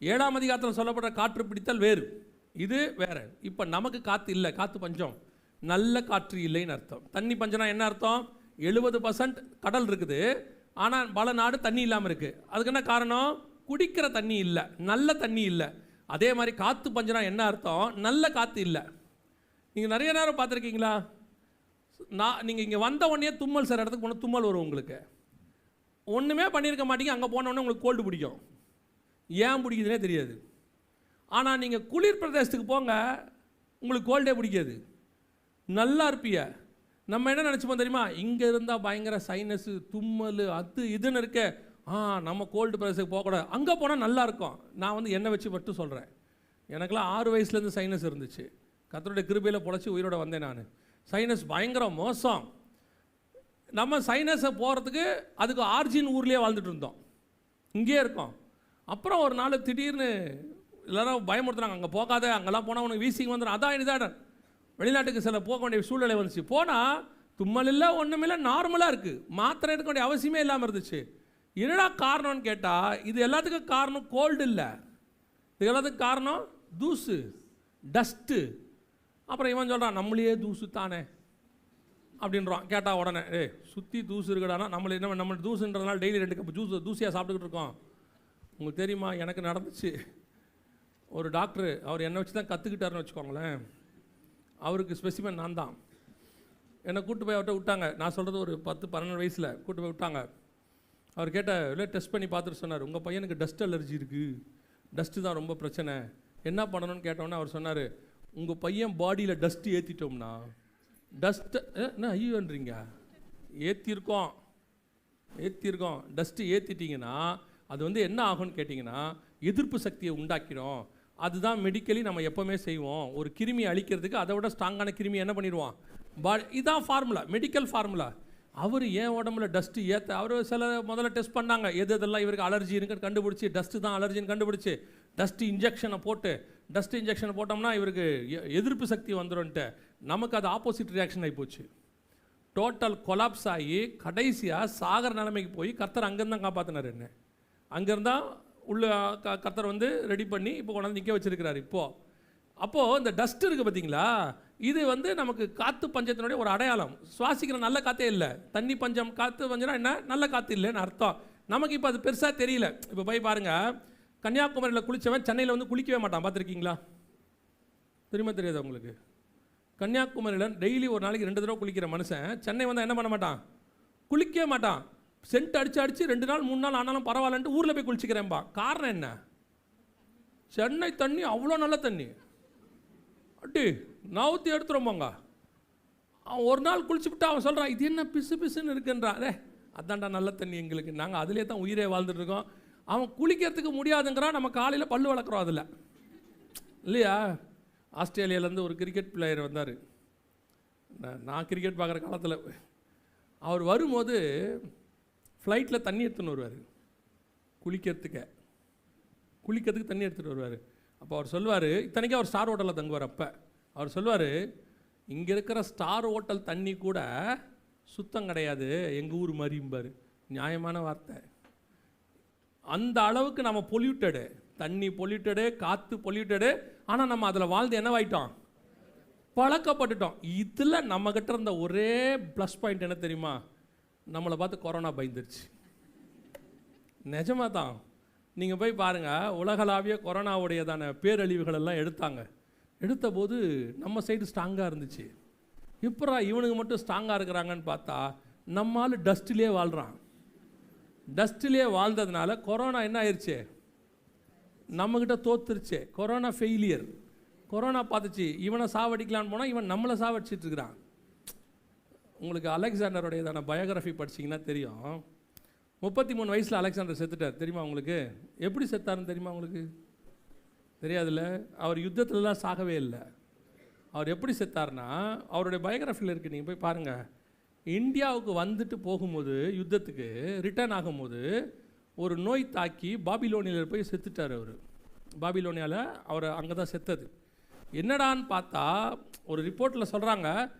7ஆம் அதிகாரத்தில் சொல்லப்படுற காற்று பிடித்தல் வேறு, இது வேறு. இப்போ நமக்கு காற்று இல்லை, காற்று பஞ்சம், நல்ல காற்று இல்லைன்னு அர்த்தம். தண்ணி பஞ்சம்னா என்ன அர்த்தம்? 70% கடல் இருக்குது, ஆனால் பல நாடு தண்ணி இல்லாமல் இருக்குது. அதுக்கு என்ன காரணம்? குடிக்கிற தண்ணி இல்லை, நல்ல தண்ணி இல்லை. அதே மாதிரி காற்று பஞ்சம்னா என்ன அர்த்தம்? நல்ல காற்று இல்லை. நீங்கள் நிறைய நேரம் பார்த்துருக்கீங்களா? நீங்கள் இங்கே வந்த உடனே தும்மல் சில இடத்துக்கு போனால் தும்மல் வரும் உங்களுக்கு. ஒன்றுமே பண்ணியிருக்க மாட்டீங்க, அங்கே போனோடனே உங்களுக்கு கோல்டு பிடிக்கும். ஏன் பிடிக்குதுன்னே தெரியாது. ஆனால் நீங்கள் குளிர் பிரதேசத்துக்கு போங்க, உங்களுக்கு கோல்டே பிடிக்காது, நல்லா இருப்பீங்க. நம்ம என்ன நினச்சிப்போம் தெரியுமா? இங்கே இருந்தால் பயங்கர சைனஸு, தும்மல், அது இதுன்னு இருக்க, நம்ம கோல்டு பிரதேசத்துக்கு போகக்கூடாது, அங்கே போனால் நல்லா இருக்கும். நான் என்னை வச்சு மட்டும் சொல்கிறேன். எனக்கெல்லாம் 6 வயசுலேருந்து சைனஸ் இருந்துச்சு. கர்த்தருடைய கிருபையில் பொழைச்சி உயிரோட வந்தேன் நான். சைனஸ் பயங்கர மோசம். நம்ம சைனஸை போகிறதுக்கு அதுக்கு ஆர்ஜின் ஊர்லேயே வாழ்ந்துட்டு இருந்தோம், இங்கேயே இருக்கோம். அப்புறம் ஒரு நாள் திடீர்னு எல்லாரும் பயமுறுத்துறாங்க, அங்கே போகாத, அங்கெல்லாம் போனால் உனக்கு வீசிங் வந்துடும், அதான் இதான். வெளிநாட்டுக்கு சில போக வேண்டிய சூழ்நிலை வந்துச்சு. போனால் தும்மல் இல்லை, ஒன்றும் இல்லை, நார்மலாக இருக்குது. மாத்திரை எடுக்க வேண்டிய அவசியமே இல்லாமல் இருந்துச்சு. என்னடா காரணம்னு கேட்டால், இது எல்லாத்துக்கும் காரணம் கோல்டு இல்லை, இது எல்லாத்துக்கும் காரணம் தூசு, டஸ்ட்டு. அப்புறம் இவன் சொல்கிறான், நம்மளையே தூசு தானே அப்படின்றான். கேட்டால் உடனே, சுற்றி தூசு இருக்குடானா, நம்ம தூசுன்றதுனால டெய்லி 2 கப் தூசியாக சாப்பிட்டுக்கிட்டு இருக்கோம். உங்களுக்கு தெரியுமா, எனக்கு நடந்துச்சு. ஒரு டாக்டர், அவர் என்னை வச்சு தான் கற்றுக்கிட்டாருன்னு வச்சுக்கோங்களேன். அவருக்கு ஸ்பெசிமன் நான் தான். என்னை கூப்பிட்டு போய் அவர்கிட்ட விட்டாங்க. நான் சொல்கிறது ஒரு 10-12 வயசில் கூப்பிட்டு போய் விட்டாங்க. அவர் இல்லை டெஸ்ட் பண்ணி பார்த்துட்டு சொன்னார், உங்கள் பையனுக்கு டஸ்ட் அலர்ஜி இருக்குது, டஸ்ட்டு தான் ரொம்ப பிரச்சனை, என்ன பண்ணணும்னு கேட்டோன்னே அவர் சொன்னார், உங்கள் பையன் பாடியில் டஸ்ட்டு ஏற்றிட்டோம்னா, டஸ்ட்டு என்ன ஐயோன்றீங்க, ஏற்றிருக்கோம், டஸ்ட்டு ஏற்றிட்டிங்கன்னா அது என்ன ஆகும்னு கேட்டிங்கன்னா எதிர்ப்பு சக்தியை உண்டாக்கிடும். அதுதான் மெடிக்கலி நம்ம எப்போவுமே செய்வோம். ஒரு கிருமி அழிக்கிறதுக்கு அதை விட ஸ்ட்ராங்கான கிருமி என்ன பண்ணிடுவோம், இதான் ஃபார்முலா, மெடிக்கல் ஃபார்முலா. அவர் ஏன் உடம்புல டஸ்ட்டு ஏற்ற அவர் முதல்ல டெஸ்ட் பண்ணாங்க, எதெல்லாம் இவருக்கு அலர்ஜி இருக்குன்னு கண்டுபிடிச்சி, டஸ்ட்டு தான் அலர்ஜின்னு கண்டுபிடிச்சி டஸ்ட்டு இன்ஜெக்ஷனை போட்டோம்னா இவருக்கு எதிர்ப்பு சக்தி வந்துடும்ன்ட்டு நமக்கு அது ஆப்போசிட் ரியாக்ஷன் ஆகி போச்சு. டோட்டல் கொலாப்ஸ் ஆகி கடைசியாக சாகர நிலைமைக்கு போய் கர்த்தர் அங்கேருந்து தான் காப்பாற்றினார். என்ன அங்கேருந்தான் உள்ள கர்த்தர் வந்து ரெடி பண்ணி இப்போ கொண்டாந்து நிற்க வச்சுருக்கிறார். அப்போது இந்த டஸ்ட் இருக்குது பார்த்தீங்களா, இது வந்து நமக்கு காற்று பஞ்சத்தினுடைய ஒரு அடையாளம். சுவாசிக்கிற நல்ல காற்றே இல்லை, தண்ணி பஞ்சம், காற்று பஞ்சம்னா என்ன, நல்ல காற்று இல்லைன்னு அர்த்தம். நமக்கு இப்போ அது பெருசாக தெரியல. இப்போ போய் பாருங்கள், கன்னியாகுமரியில் குளித்தவன் சென்னையில் வந்து குளிக்கவே மாட்டான், பார்த்துருக்கீங்களா? தெரியாது உங்களுக்கு? கன்னியாகுமரியில் டெய்லி ஒரு நாளைக்கு 2 தடவை குளிக்கிற மனுஷன் சென்னை வந்தால் என்ன பண்ண மாட்டான், குளிக்கவே மாட்டான். சென்ட் அடித்து 2 நாள் 3 நாள் ஆனாலும் பரவாயில்லன்ட்டு ஊரில் போய் குளிச்சிக்கிறேன்பா. காரணம் என்ன? சென்னை தண்ணி அவ்வளோ நல்ல தண்ணி, அட்டி நவுத்தி எடுத்துரும்போங்க. அவன் ஒரு நாள் குளிச்சுவிட்டு அவன் சொல்கிறான், இது என்ன பிசு பிசுன்னு இருக்குன்றான். அதான்டா நல்ல தண்ணி எங்களுக்கு, நாங்கள் அதிலே தான் உயிரே வாழ்ந்துட்டு இருக்கோம். அவன் குளிக்கிறதுக்கு முடியாதுங்கிறான், நம்ம காலையில் பல்லு வளர்க்குறோம் அதில் இல்லையா? ஆஸ்திரேலியாவிலேருந்து ஒரு கிரிக்கெட் பிளேயர் வந்தார். நான் கிரிக்கெட் பார்க்குற காலத்தில் அவர் வரும்போது ஃப்ளைட்டில் தண்ணி எடுத்துன்னு வருவார், குளிக்கிறதுக்கு தண்ணி எடுத்துகிட்டு வருவார். அப்போ அவர் சொல்லுவார், இத்தனைக்கும் அவர் ஸ்டார் ஹோட்டலில் தங்குவார். அப்போ அவர் சொல்லுவார், இங்கே இருக்கிற ஸ்டார் ஹோட்டல் தண்ணி கூட சுத்தம் கிடையாது, எங்கள் ஊர் மாதிரிம்பார். நியாயமான வார்த்தை. அந்த அளவுக்கு நம்ம பொல்யூட்டடு, தண்ணி பொல்யூட்டடு, காற்று பொல்யூட்டடு. ஆனால் நம்ம அதில் வாழ்ந்து என்னவாயிட்டோம், பழக்கப்பட்டுட்டோம். இதில் நம்மக்கிட்ட இருந்த ஒரே ப்ளஸ் பாயிண்ட் என்ன தெரியுமா, நம்மளை பார்த்து கொரோனா பயந்துருச்சு. நிஜமாக தான். நீங்கள் போய் பாருங்கள், உலகளாவிய கொரோனாவுடையதான பேரழிவுகள் எல்லாம் எடுத்த போது நம்ம சைடு ஸ்ட்ராங்காக இருந்துச்சு. இப்போ இவனுக்கு மட்டும் ஸ்ட்ராங்காக இருக்கிறாங்கன்னு பார்த்தா நம்மால் டஸ்ட்டிலே வாழ்கிறான். டஸ்ட்டிலே வாழ்ந்ததுனால கொரோனா என்ன ஆயிடுச்சு, நம்மக்கிட்ட தோத்துருச்சு. Corona failure. கொரோனா பார்த்துச்சு, இவனை சாவடிக்கலான்னு போனால் இவன் நம்மளை சாவடிச்சிட்டு இருக்கிறான். உங்களுக்கு அலெக்சாண்டருடையதான பயோகிராஃபி படிச்சிங்கன்னா தெரியும். 33 வயசில் அலெக்சாண்டர் செத்துட்டார். தெரியுமா உங்களுக்கு? எப்படி செத்தாருன்னு தெரியுமா உங்களுக்கு? தெரியாதுல்ல. அவர் யுத்தத்துலலாம் சாகவே இல்லை. அவர் எப்படி செத்தார்னா, அவருடைய பயோகிராஃபியில் இருக்குது, நீங்கள் போய் பாருங்கள். இந்தியாவுக்கு வந்துட்டு போகும்போது, யுத்தத்துக்கு ரிட்டர்ன் ஆகும்போது ஒரு நோய் தாக்கி பாபிலோனியில் போய் செத்துட்டார். அவர் பாபிலோனியாவில் அவர் அங்கே தான் செத்தது. என்னடான்னு பார்த்தா ஒரு ரிப்போர்ட்டில் சொல்கிறாங்க,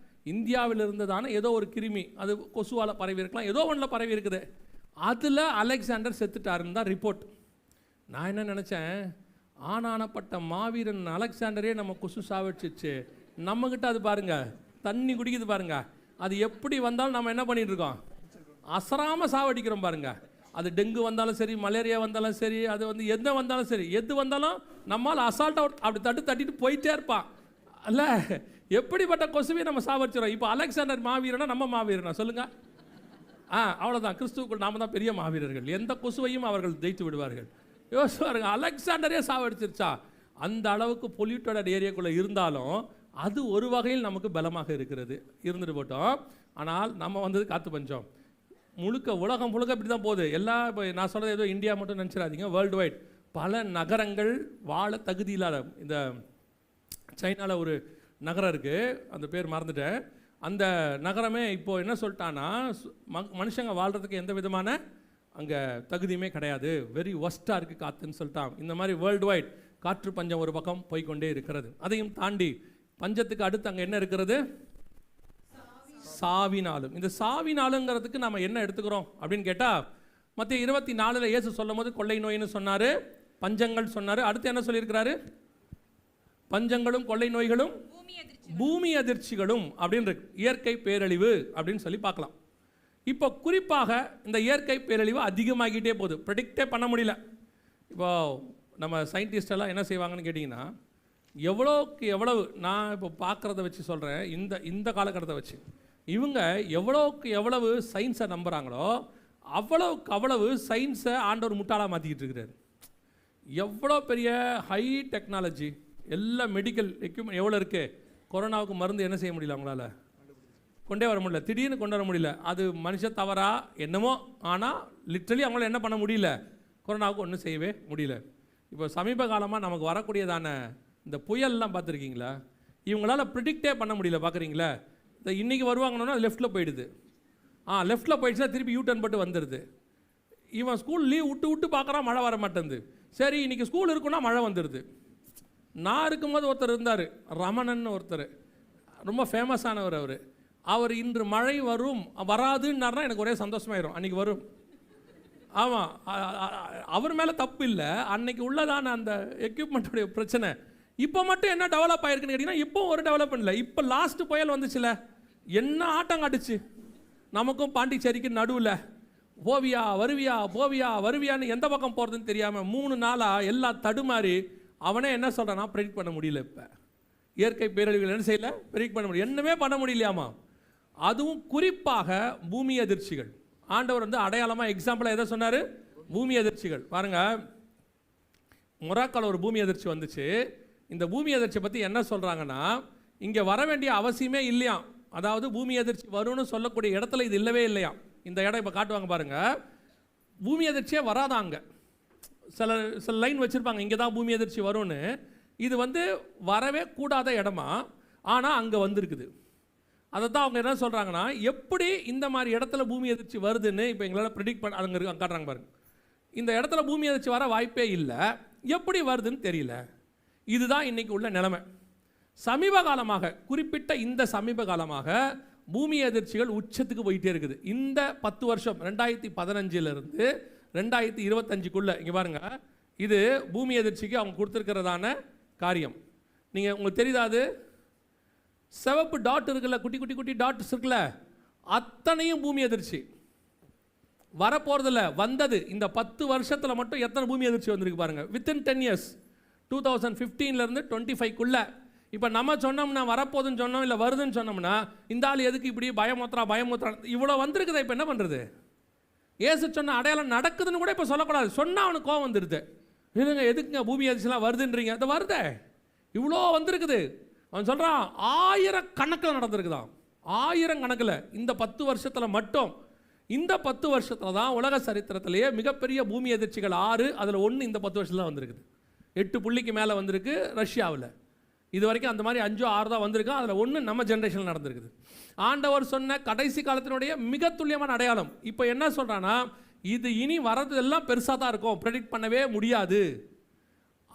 இந்தியாவில் இருந்ததான ஏதோ ஒரு கிருமி, அது கொசுவால் பரவி இருக்கலாம், ஏதோ ஒன்றில் பரவி இருக்குது, அதில் அலெக்சாண்டர் செத்துட்டாருன்னு தான் ரிப்போர்ட். நான் என்ன நினச்சேன், ஆனானப்பட்ட மாவீரன் அலெக்சாண்டரே நம்ம கொசு சாவடிச்சிச்சு, நம்மக்கிட்ட அது பாருங்கள் தண்ணி குடிக்குது பாருங்கள். அது எப்படி வந்தாலும் நம்ம என்ன பண்ணிகிட்டு இருக்கோம், அசராமல் சாவடிக்கிறோம் பாருங்கள். அது டெங்கு வந்தாலும் சரி, மலேரியா வந்தாலும் சரி, அது வந்து எந்த வந்தாலும் சரி, எது வந்தாலும் நம்மால் அசால்ட்டாக அப்படி தட்டிட்டு போயிட்டே இருப்பான். அல்ல, எப்படிப்பட்ட கொசுவே நம்ம சாவடிச்சிடும். இப்போ அலெக்சாண்டர் மாவீரனா நம்ம மாவீரனா சொல்லுங்கள்? அவ்வளோதான். கிறிஸ்துவுக்குள் நாம தான் பெரிய மாவீரர்கள். எந்த கொசுவையும் அவர்கள் ஜெயித்து விடுவார்கள். யோசிச்சு பாருங்க, அலெக்சாண்டரே சாவடிச்சிருச்சா. அந்த அளவுக்கு பொல்யூட்டட் ஏரியாக்குள்ளே இருந்தாலும் அது ஒரு வகையில் நமக்கு பலமாக இருக்கிறது. இருந்துட்டு போட்டோம். ஆனால் நம்ம வந்தது காற்று பஞ்சம். உலகம் முழுக்க இப்படி தான் போகுது. இப்போ நான் சொல்கிறது ஏதோ இந்தியா மட்டும் நினச்சிடாதீங்க, வேர்ல்டு வைட் பல நகரங்கள் வாழ தகுதி இல்லாத. இந்த சைனாவில் ஒரு நகரம் இருக்குது, அந்த பேர் மறந்துட்டேன். அந்த நகரமே இப்போது என்ன சொல்லிட்டான்னா, மனுஷங்க வாழ்கிறதுக்கு எந்த விதமான அங்கே தகுதியுமே கிடையாது, வெரி ஒஸ்ட்டாக இருக்குது காற்றுன்னு சொல்லிட்டான். இந்த மாதிரி வேர்ல்டு வைட் காற்று பஞ்சம் ஒரு பக்கம் போய்கொண்டே இருக்கிறது. அதையும் தாண்டி பஞ்சத்துக்கு அடுத்து அங்கே என்ன இருக்கிறது, சாவினாலும். இந்த சாவினாலுங்கிறதுக்கு நம்ம என்ன எடுத்துக்கிறோம் அப்படின்னு கேட்டால், மத்திய 24 இயேசு சொல்லும் போது கொள்ளை நோயின்னு சொன்னார், பஞ்சங்கள் சொன்னார். அடுத்து என்ன சொல்லியிருக்கிறாரு, பஞ்சங்களும் கொள்ளை நோய்களும் பூமி அதிர்ச்சிகளும் அப்படின்னு இயற்கை பேரழிவு அப்படின்னு சொல்லி பார்க்கலாம். இப்போ குறிப்பாக இந்த இயற்கை பேரழிவு அதிகமாகிட்டே போகுது, ப்ரெடிக்டே பண்ண முடியல. இப்போ நம்ம சயின்டிஸ்டெல்லாம் என்ன செய்வாங்கன்னு கேட்டிங்கன்னா, எவ்வளோக்கு எவ்வளவு, நான் இப்போ பார்க்குறத வச்சு சொல்கிறேன், இந்த காலகட்டத்தை வச்சு இவங்க எவ்வளோக்கு எவ்வளவு சயின்ஸை நம்புகிறாங்களோ அவ்வளவுக்கு அவ்வளவு சயின்ஸை ஆண்டவர் முட்டாளாக மாற்றிக்கிட்டு இருக்கிறார். எவ்வளோ பெரிய ஹை டெக்னாலஜி, எல்லா மெடிக்கல் எக்யூப்மெண்ட் எவ்வளோ இருக்குது. கொரோனாவுக்கு மருந்து என்ன செய்ய முடியல, அவங்களால கொண்டே வர முடியல, திடீர்னு கொண்டு வர முடியல. அது மனுஷ தவறா என்னமோ, ஆனால் லிட்ரலி அவங்களால என்ன பண்ண முடியல, கொரோனாவுக்கு ஒன்றும் செய்யவே முடியல. இப்போ சமீப காலமாக நமக்கு வரக்கூடியதான இந்த புயல்லாம் பார்த்துருக்கீங்களா? இவங்களால ப்ரிடிக்டே பண்ண முடியல. பார்க்குறீங்களா? இந்த இன்றைக்கி வருவாங்கன்னா லெஃப்ட்டில் போயிடுது, லெஃப்ட்டில் போயிடுச்சுன்னா திருப்பி யூட்டர்ன் போட்டு வந்துடுது. இவன் ஸ்கூல் லீவ் விட்டு பார்க்குறான், மழை வர மாட்டேங்குது. சரி இன்றைக்கி ஸ்கூல் இருக்குன்னா மழை வந்துடுது. நான் இருக்கும்போது ஒருத்தர் இருந்தார், ரமணன் ஒருத்தர், ரொம்ப ஃபேமஸானவர். அவர் இன்று மழை வரும் வராதுன்னாருனா எனக்கு ஒரே சந்தோஷமாயிரும். அன்றைக்கி வரும். ஆமாம், அவர் மேலே தப்பு இல்லை, அன்னைக்கு உள்ளதான அந்த எக்யூப்மெண்ட்டுடைய பிரச்சனை. இப்போ மட்டும் என்ன டெவலப் ஆகிருக்குன்னு கேட்டிங்கன்னா, இப்போ ஒரு டெவலப்மெண்ட் இல்லை. இப்போ லாஸ்ட்டு புயல் வந்துச்சுல, என்ன ஆட்டம் காட்டுச்சு நமக்கும் பாண்டிச்சேரிக்கு நடுவில். போவியா வருவியா போவியா வருவியான்னு எந்த பக்கம் போகிறதுன்னு தெரியாமல் 3 நாளாக எல்லாம் தடுமாறி அவனே என்ன சொல்கிறான்னா ப்ரெடிக்ட் பண்ண முடியல. இப்போ இயற்கை பேரழிவுகள் என்ன செய்யலை, ப்ரெடிக்ட் பண்ண முடியல, என்னமே பண்ண முடியலையாமா. அதுவும் குறிப்பாக பூமி அதிர்ச்சிகள். ஆண்டவர் வந்து அடையாளமாக எக்ஸாம்பிளாக எதை சொன்னார்? பூமி அதிர்ச்சிகள். பாருங்கள், மொராக்கோல ஒரு பூமி அதிர்ச்சி வந்துச்சு. இந்த பூமி அதிர்ச்சியை பற்றி என்ன சொல்கிறாங்கன்னா, இங்கே வர வேண்டிய அவசியமே இல்லையாம். அதாவது பூமி அதிர்ச்சி வரும்னு சொல்லக்கூடிய இடத்துல இது இல்லவே இல்லையாம். இந்த இடம் இப்போ காட்டுவாங்க பாருங்கள், பூமி அதிர்ச்சியே வராதாங்க. சில லைன் வச்சுருப்பாங்க, இங்கே தான் பூமி அதிர்ச்சி வரும்னு. இது வந்து வரவே கூடாத இடமா, ஆனால் அங்கே வந்திருக்குது. அதை தான் அவங்க என்ன சொல்கிறாங்கன்னா, எப்படி இந்த மாதிரி இடத்துல பூமி அதிர்ச்சி வருதுன்னு இப்போ எங்களால் ப்ரிடிக்ட் பண்ண அங்கே காட்டுறாங்க பாருங்கள். இந்த இடத்துல பூமி அதிர்ச்சி வர வாய்ப்பே இல்லை, எப்படி வருதுன்னு தெரியல. இதுதான் இன்றைக்கி உள்ள நிலைமை. சமீப காலமாக, குறிப்பிட்ட இந்த சமீப காலமாக பூமி அதிர்ச்சிகள் உச்சத்துக்கு போயிட்டே இருக்குது. இந்த 10 வருஷம் 2015 2025க்குள்ளே இங்கே பாருங்கள், இது பூமி அதிர்ச்சிக்கு அவங்க கொடுத்துருக்கிறதான காரியம். நீங்கள் உங்களுக்கு தெரியுதா? அது சிவப்பு டாட் இருக்குல்ல, குட்டி குட்டி குட்டி டாட்ஸ் இருக்குல்ல, அத்தனையும் பூமி அதிர்ச்சி. வரப்போகிறதில்ல, வந்தது. இந்த 10 வருஷத்தில் மட்டும் எத்தனை பூமி அதிர்ச்சி வந்திருக்கு பாருங்கள். Within 10 years, 2015 25க்குள்ளே. இப்போ நம்ம சொன்னோம்னா வரப்போகுதுன்னு சொன்னோம், இல்லை வருதுன்னு சொன்னோம்னா, இந்த ஆள் எதுக்கு இப்படி பயமுத்துறா இவ்வளோ வந்திருக்குதா? இப்போ என்ன பண்ணுறது? ஏசு சொன்ன அடையாளம் நடக்குதுன்னு கூட இப்போ சொல்லக்கூடாது. சொன்னால் அவனுக்கு கோவம் வந்துடுது. இல்லைங்க, எதுக்குங்க பூமி அதிர்ச்சிலாம் வருதுன்றீங்க? அது வருதே, இவ்வளோ வந்திருக்குது. அவன் சொல்கிறான் 1000 கணக்கில் நடந்திருக்குதான், 1000 கணக்கில். இந்த 10 வருஷத்தில் மட்டும், இந்த 10 வருஷத்தில் தான் உலக சரித்திரத்திலேயே மிகப்பெரிய பூமி அதிர்ச்சிகள் 6, அதில் 1 இந்த 10 வருஷத்தில் தான் வந்திருக்குது. 8 புள்ளிக்கு மேலே வந்திருக்கு ரஷ்யாவில். இது வரைக்கும் அந்த மாதிரி 5 6 தான் வந்திருக்கு, அதில் 1 நம்ம ஜென்ரேஷனில் நடந்திருக்குது. ஆண்டவர் சொன்ன கடைசி காலத்தினுடைய மிக துல்லியமான அடையாளம். இப்போ என்ன சொல்கிறான்னா, இது இனி வரதெல்லாம் பெருசாக தான் இருக்கும், ப்ரெடிக்ட் பண்ணவே முடியாது.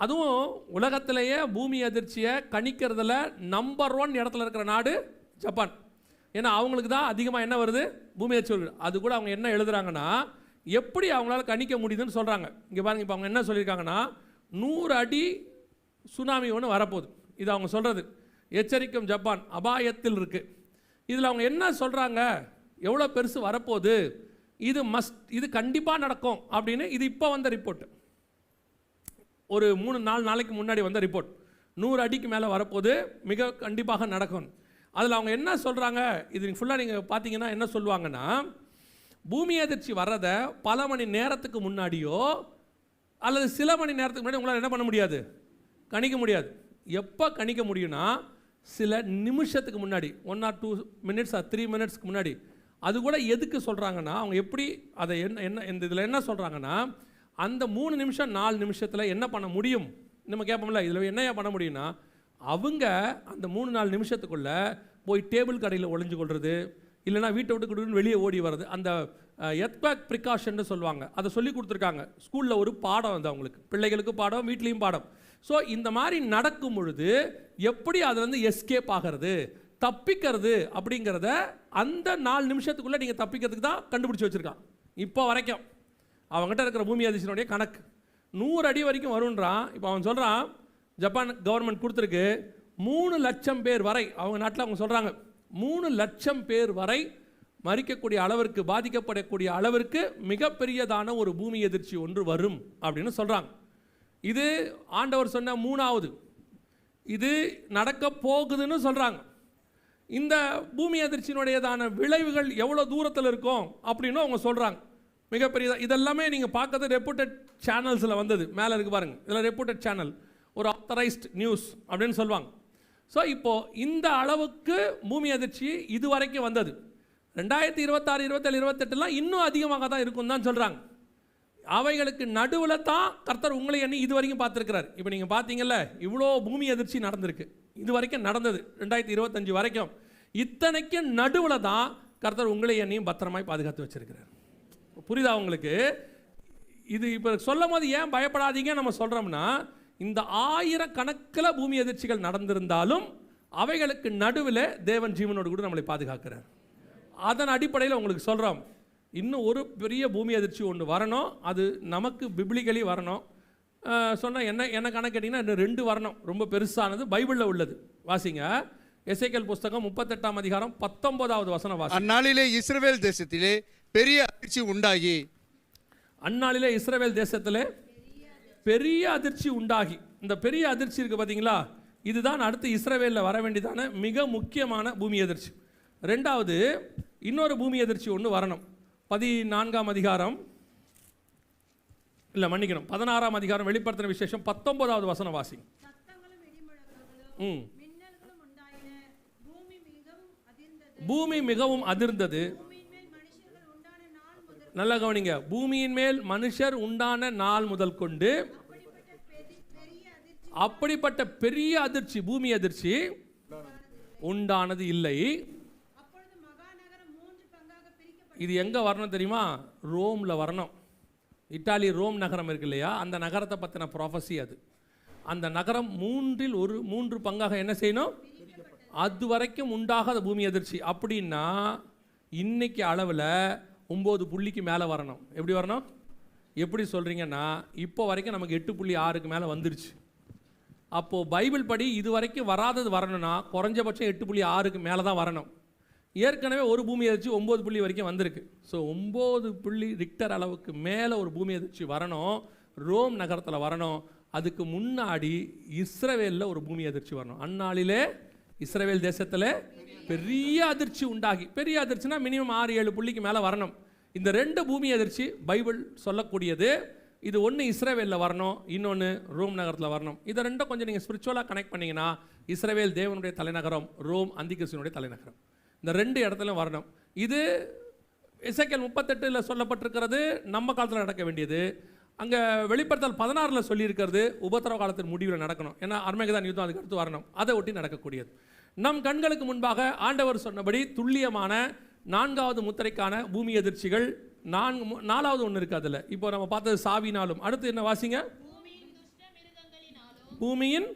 அதுவும் உலகத்திலேயே பூமி அதிர்ச்சியை கணிக்கிறதுல நம்பர் 1 இடத்துல இருக்கிற நாடு ஜப்பான். ஏன்னா அவங்களுக்கு தான் அதிகமாக என்ன வருது, பூமி அதிர்ச்சி வருது. அது கூட அவங்க என்ன எழுதுறாங்கன்னா, எப்படி அவங்களால கணிக்க முடியுதுன்னு சொல்கிறாங்க. இங்கே பாருங்கள், இப்போ அவங்க என்ன சொல்லியிருக்காங்கன்னா, 100 அடி சுனாமி ஒன்று வரப்போகுது. இது அவங்க சொல்கிறது. எச்சரிக்கும் ஜப்பான், அபாயத்தில் இருக்குது. இதில் அவங்க என்ன சொல்கிறாங்க, எவ்வளோ பெருசு வரப்போகுது, இது கண்டிப்பாக நடக்கும் அப்படின்னு. இது இப்போ வந்த ரிப்போர்ட், ஒரு 3-4 நாளைக்கு முன்னாடி வந்த ரிப்போர்ட். 100 அடிக்கு மேலே வரப்போகுது, மிக கண்டிப்பாக நடக்கும். அதில் அவங்க என்ன சொல்கிறாங்க, இது ஃபுல்லாக நீங்கள் பார்த்தீங்கன்னா என்ன சொல்லுவாங்கன்னா, பூமி அதிர்ச்சி வர்றதை பல மணி நேரத்துக்கு முன்னாடியோ அல்லது சில மணி நேரத்துக்கு முன்னாடி உங்களால் என்ன பண்ண முடியாது, கணிக்க முடியாது. எப்போ கணிக்க முடியும்னா, சில நிமிஷத்துக்கு முன்னாடி, 1 or 2 minutes or 3 minutesக்கு முன்னாடி. அது கூட எதுக்கு சொல்கிறாங்கன்னா, அவங்க எப்படி அதை என்ன இந்த இதில் என்ன சொல்கிறாங்கன்னா, அந்த 3 நிமிஷம் 4 நிமிஷத்தில் என்ன பண்ண முடியும் நம்ம கேட்போம்ல, இதில் என்னையா பண்ண முடியும்னா, அவங்க அந்த 3-4 நிமிஷத்துக்குள்ளே போய் டேபிள் கடையில் ஒளிஞ்சு கொள்வது, இல்லைனா வீட்டை விட்டு வெளியே ஓடி வர்றது. அந்த எர்த்குவேக் ப்ரிகாஷன்னு சொல்லுவாங்க, அதை சொல்லி கொடுத்துருக்காங்க ஸ்கூலில். ஒரு பாடம் அது அவங்களுக்கு, பிள்ளைகளுக்கு பாடம், வீட்லேயும் பாடம். ஸோ இந்த மாதிரி நடக்கும் பொழுது எப்படி அதுலேருந்து எஸ்கேப் ஆகிறது, தப்பிக்கிறது அப்படிங்கிறத அந்த 4 நிமிஷத்துக்குள்ளே நீங்கள் தப்பிக்கிறதுக்கு தான் கண்டுபிடிச்சி வச்சுருக்கான். இப்போ வரைக்கும் அவங்ககிட்ட இருக்கிற பூமி அதிர்ச்சியினுடைய கணக்கு 100 அடி வரைக்கும் வருன்றான். இப்போ அவன் சொல்கிறான், ஜப்பான் கவர்மெண்ட் கொடுத்துருக்கு 3 லட்சம் பேர் வரை, அவங்க நாட்டில் அவங்க சொல்கிறாங்க 3 லட்சம் பேர் வரை மறிக்கக்கூடிய அளவிற்கு, பாதிக்கப்படக்கூடிய அளவிற்கு மிகப்பெரியதான ஒரு பூமி அதிர்ச்சி ஒன்று வரும் அப்படின்னு சொல்கிறாங்க. இது ஆண்டவர் சொன்ன 3வது, இது நடக்க போகுதுன்னு சொல்கிறாங்க. இந்த பூமி அதிர்ச்சியினுடையதான விளைவுகள் எவ்வளோ தூரத்தில் இருக்கும் அப்படின்னு அவங்க சொல்கிறாங்க. மிகப்பெரியதாக இதெல்லாமே நீங்கள் பார்க்கறது ரெப்யூட்டட் சேனல்ஸில் வந்தது. மேலே இருக்குது பாருங்கள், இதில் ரெப்யூட்டட் சேனல், ஒரு ஆத்தரைஸ்ட் நியூஸ் அப்படின்னு சொல்லுவாங்க. ஸோ இப்போது இந்த அளவுக்கு பூமி அதிர்ச்சி இது வரைக்கும் வந்தது. 2026, 27, 28 இன்னும் அதிகமாக தான் இருக்கும் தான் சொல்கிறாங்க. அவைகளுக்கு நடுவில் தான் கர்த்தர் உங்களை எண்ணி இது வரைக்கும் பார்த்துருக்கிறார். இப்போ நீங்கள் பார்த்தீங்கல்ல, இவ்வளோ பூமி அதிர்ச்சி நடந்திருக்கு, இது வரைக்கும் நடந்தது 2025 வரைக்கும். இத்தனைக்கும் நடுவில் தான் கர்த்தர் உங்களை எண்ணியும் பத்திரமாய் பாதுகாத்து வச்சிருக்கிறார். புரியுதா உங்களுக்கு? இது இப்போ சொல்லும் போது ஏன் பயப்படாதீங்க நம்ம சொல்கிறோம்னா, இந்த 1000 கணக்கில் பூமி அதிர்ச்சிகள் நடந்திருந்தாலும் அவைகளுக்கு நடுவில் தேவன் ஜீவனோடு கூட நம்மளை பாதுகாக்கிறார். அதன் அடிப்படையில் உங்களுக்கு சொல்கிறோம், இன்னும் ஒரு பெரிய பூமி அதிர்ச்சி ஒன்று வரணும். அது நமக்கு பிப்ளிக்கலி வரணும். சொன்னால் என்ன கணக்கு கேட்டிங்கன்னா இன்னும் 2 வரணும். ரொம்ப பெருசானது பைபிளில் உள்ளது. வாசிங்க, எசேக்கியேல் புஸ்தகம் 38ஆம் அதிகாரம் 19வது வசனம் வாசி. அந்நாளிலே இஸ்ரவேல் தேசத்திலே பெரிய அதிர்ச்சி உண்டாகி, அந்நாளிலே இஸ்ரவேல் தேசத்திலே பெரிய அதிர்ச்சி உண்டாகி. இந்த பெரிய அதிர்ச்சி இருக்குது பார்த்தீங்களா, இதுதான் அடுத்து இஸ்ரவேலில் வர வேண்டியதான மிக முக்கியமான பூமி அதிர்ச்சி. ரெண்டாவது இன்னொரு பூமி அதிர்ச்சி ஒன்று வரணும். 14ஆம் அதிகாரம் இல்லை மன்னிக்கணும் 16ஆம் அதிகாரம் வெளிப்படுத்தின விசேஷம் 19வது வசனம் வாசி. பூமி மிகவும் அதிர்ந்தது. நல்லா கவனிங்க, பூமியின் மேல் மனுஷர் உண்டான நாள் முதல் கொண்டு அப்படிப்பட்ட பெரிய அதிர்ச்சி, பூமி அதிர்ச்சி உண்டானது இல்லை. இது எங்க வரணும் தெரியுமா? ரோம்ல வரணும். இத்தாலி ரோம் நகரம் இருக்கு இல்லையா, அந்த நகரத்தை பற்றின ப்ராஃபஸி அது. அந்த நகரம் 3 பங்காக என்ன செய்யணும்? அது வரைக்கும் உண்டாகாத பூமி அதிர்ச்சி. அப்படின்னா இன்னைக்கு அளவில் 9 புள்ளிக்கு மேலே வரணும். எப்படி வரணும்? எப்படி சொல்கிறீங்கன்னா, இப்போ வரைக்கும் நமக்கு 8.6க்கு மேலே வந்துருச்சு. அப்போது பைபிள் படி இது வரைக்கும் வராதது வரணும்னா குறைஞ்சபட்சம் 8.6க்கு மேலே தான் வரணும். ஏற்கனவே ஒரு பூமி அதிர்ச்சி 9 புள்ளி வரைக்கும் வந்திருக்கு. ஸோ 9 புள்ளி ரிக்டர் அளவுக்கு மேலே ஒரு பூமி அதிர்ச்சி வரணும், ரோம் நகரத்தில் வரணும். அதுக்கு முன்னாடி இஸ்ரவேலில் ஒரு பூமி அதிர்ச்சி வரணும். அந்நாளிலே இஸ்ரவேல் தேசத்தில் பெரிய அதிர்ச்சி உண்டாகி, பெரிய அதிர்ச்சினா மினிமம் 6-7 புள்ளிக்கு மேலே வரணும். இந்த 2 பூமி அதிர்ச்சி பைபிள் சொல்லக்கூடியது. இது ஒன்று இஸ்ரவேலில் வரணும், இன்னொன்று ரோம் நகரத்தில் வரணும். இதை ரெண்டும் கொஞ்சம் நீங்கள் ஸ்பிரிச்சுவலாக கனெக்ட் பண்ணிங்கன்னா, இஸ்ரவேல் தேவனுடைய தலைநகரம், ரோம் அந்திகிறிஸ்துவினுடைய தலைநகரம். இந்த 2 இடத்துலையும் வரணும். இது எசேக்கியேல் 38ல் சொல்லப்பட்டிருக்கிறது, நம்ம காலத்தில் நடக்க வேண்டியது. அங்கே வெளிப்படுத்தல் 16ல் சொல்லியிருக்கிறது உபத்திரவ காலத்தின் முடிவில் நடக்கணும். ஏன்னா அர்மேகதான் யுத்தம் அதுக்கு அடுத்து வரணும், அதை ஒட்டி நடக்கக்கூடியது. நம் கண்களுக்கு முன்பாக ஆண்டவர் சொன்னபடி துல்லியமான 4வது முத்திரைக்கான பூமி அதிர்ச்சிகள் 4வது ஒன்று இருக்குது. அதில் இப்போ நம்ம பார்த்தது சாவினாலும். அடுத்து என்ன வாசிங்க? பூமியின்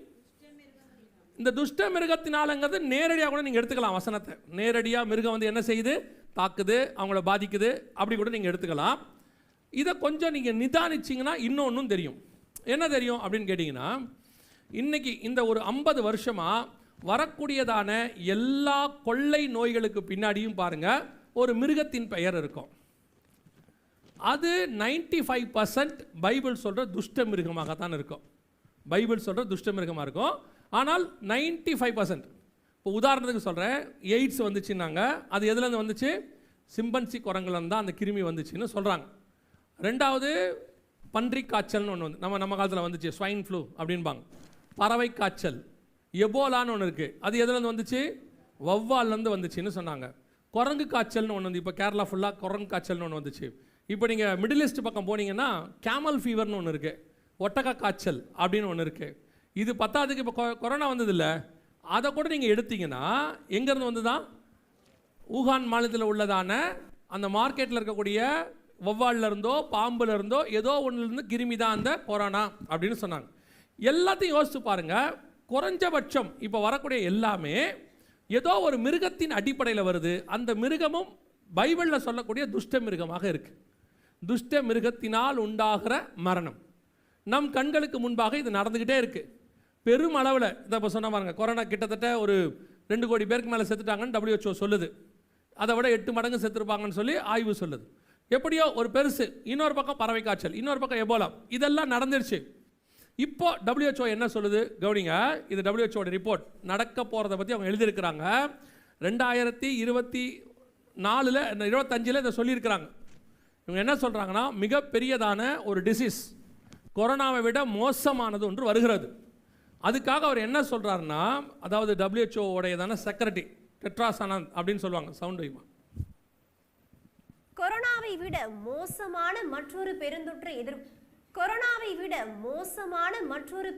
இந்த துஷ்ட மிருகத்தினாலங்கிறது நேரடியாக கூட நீங்கள் எடுத்துக்கலாம். வசனத்தை நேரடியாக மிருகம் வந்து என்ன செய்யுது? தாக்குது, அவங்கள பாதிக்குது, அப்படி கூட நீங்கள் எடுத்துக்கலாம். இதை கொஞ்சம் நீங்கள் நிதானிச்சிங்கன்னா இன்னொன்றும் தெரியும். என்ன தெரியும் அப்படின்னு கேட்டிங்கன்னா, இன்றைக்கி இந்த ஒரு 50 வருஷமாக வரக்கூடியதான எல்லா கொள்ளை நோய்களுக்கு பின்னாடியும் பாருங்கள் ஒரு மிருகத்தின் பெயர் இருக்கும். அது 95% பைபிள் சொல்கிற துஷ்ட மிருகமாகத்தான் இருக்கும். பைபிள் சொல்கிற துஷ்ட மிருகமாக இருக்கும். ஆனால் 95%, இப்போ உதாரணத்துக்கு சொல்கிறேன், எய்ட்ஸ் வந்துச்சுன்னாங்க, அது எதுலேருந்து வந்துச்சு? சிம்பன்சி குரங்குலேருந்து தான் அந்த கிருமி வந்துச்சுன்னு சொல்கிறாங்க. ரெண்டாவது பன்றி காய்ச்சல்னு ஒன்று வந்து நம்ம காலத்தில் வந்துச்சு, ஸ்வைன் ஃப்ளூ அப்படின்பாங்க. பறவை காய்ச்சல், எபோலான்னு ஒன்று இருக்குது, அது எதுலேருந்து வந்துச்சு? வௌவால்லேருந்து வந்துச்சுன்னு சொன்னாங்க. குரங்கு காய்ச்சல்னு ஒன்று வந்து இப்போ கேரளா ஃபுல்லாக குரங்கு காய்ச்சல்னு ஒன்று வந்துச்சு. இப்போ நீங்கள் மிடில் ஈஸ்ட் பக்கம் போனீங்கன்னா கேமல் ஃபீவர்னு ஒன்று இருக்குது, ஒட்டக காய்ச்சல் அப்படின்னு ஒன்று இருக்குது. இது 10ஆவதுக்கு இப்போ கொரோனா வந்ததில்ல, அதை கூட நீங்கள் எடுத்தீங்கன்னா எங்கேருந்து வந்து தான்? ஊகான் மாநிலத்தில் உள்ளதான அந்த மார்க்கெட்டில் இருக்கக்கூடிய வௌவாலில் இருந்தோ பாம்புல இருந்தோ ஏதோ ஒன்றுலேருந்து கிருமி தான் அந்த கொரோனா அப்படின்னு சொன்னாங்க. எல்லாத்தையும் யோசித்து பாருங்கள், குறைஞ்சபட்சம் இப்போ வரக்கூடிய எல்லாமே ஏதோ ஒரு மிருகத்தின் அடிப்படையில் வருது. அந்த மிருகமும் பைபிளில் சொல்லக்கூடிய துஷ்ட மிருகமாக இருக்குது. துஷ்ட மிருகத்தினால் உண்டாகிற மரணம் நம் கண்களுக்கு முன்பாக இது நடந்துக்கிட்டே இருக்குது. பெரும் அளவில் இதை இப்போ சொன்ன பாருங்க, கொரோனா கிட்டத்தட்ட ஒரு 2 கோடி பேருக்கு மேலே செத்துட்டாங்கன்னு WHO சொல்லுது. அதை விட 8 மடங்கு செத்துருப்பாங்கன்னு சொல்லி ஆய்வு சொல்லுது. எப்படியோ ஒரு பெருசு. இன்னொரு பக்கம் பறவை காய்ச்சல், இன்னொரு பக்கம் எபோலா, இதெல்லாம் நடந்துருச்சு. இப்போ WHO என்ன சொல்லுது கவனிங்க, இது WHO ரிப்போர்ட். நடக்க போகிறத பற்றி அவங்க எழுதியிருக்கிறாங்க. 2024 25 இதை சொல்லியிருக்கிறாங்க. இவங்க என்ன சொல்கிறாங்கன்னா, மிகப்பெரியதான ஒரு டிசீஸ், கொரோனாவை விட மோசமானது ஒன்று வருகிறது. அதுக்காக அவர் என்ன சொல்கிறாருன்னா, அதாவது WHO உடையதான செக்ரட்டரி டெட்ராஸ் அனந்த் அப்படின்னு சொல்லுவாங்க, சவுண்ட் வைமா. கொரோனாவை விட மோசமான மற்றொரு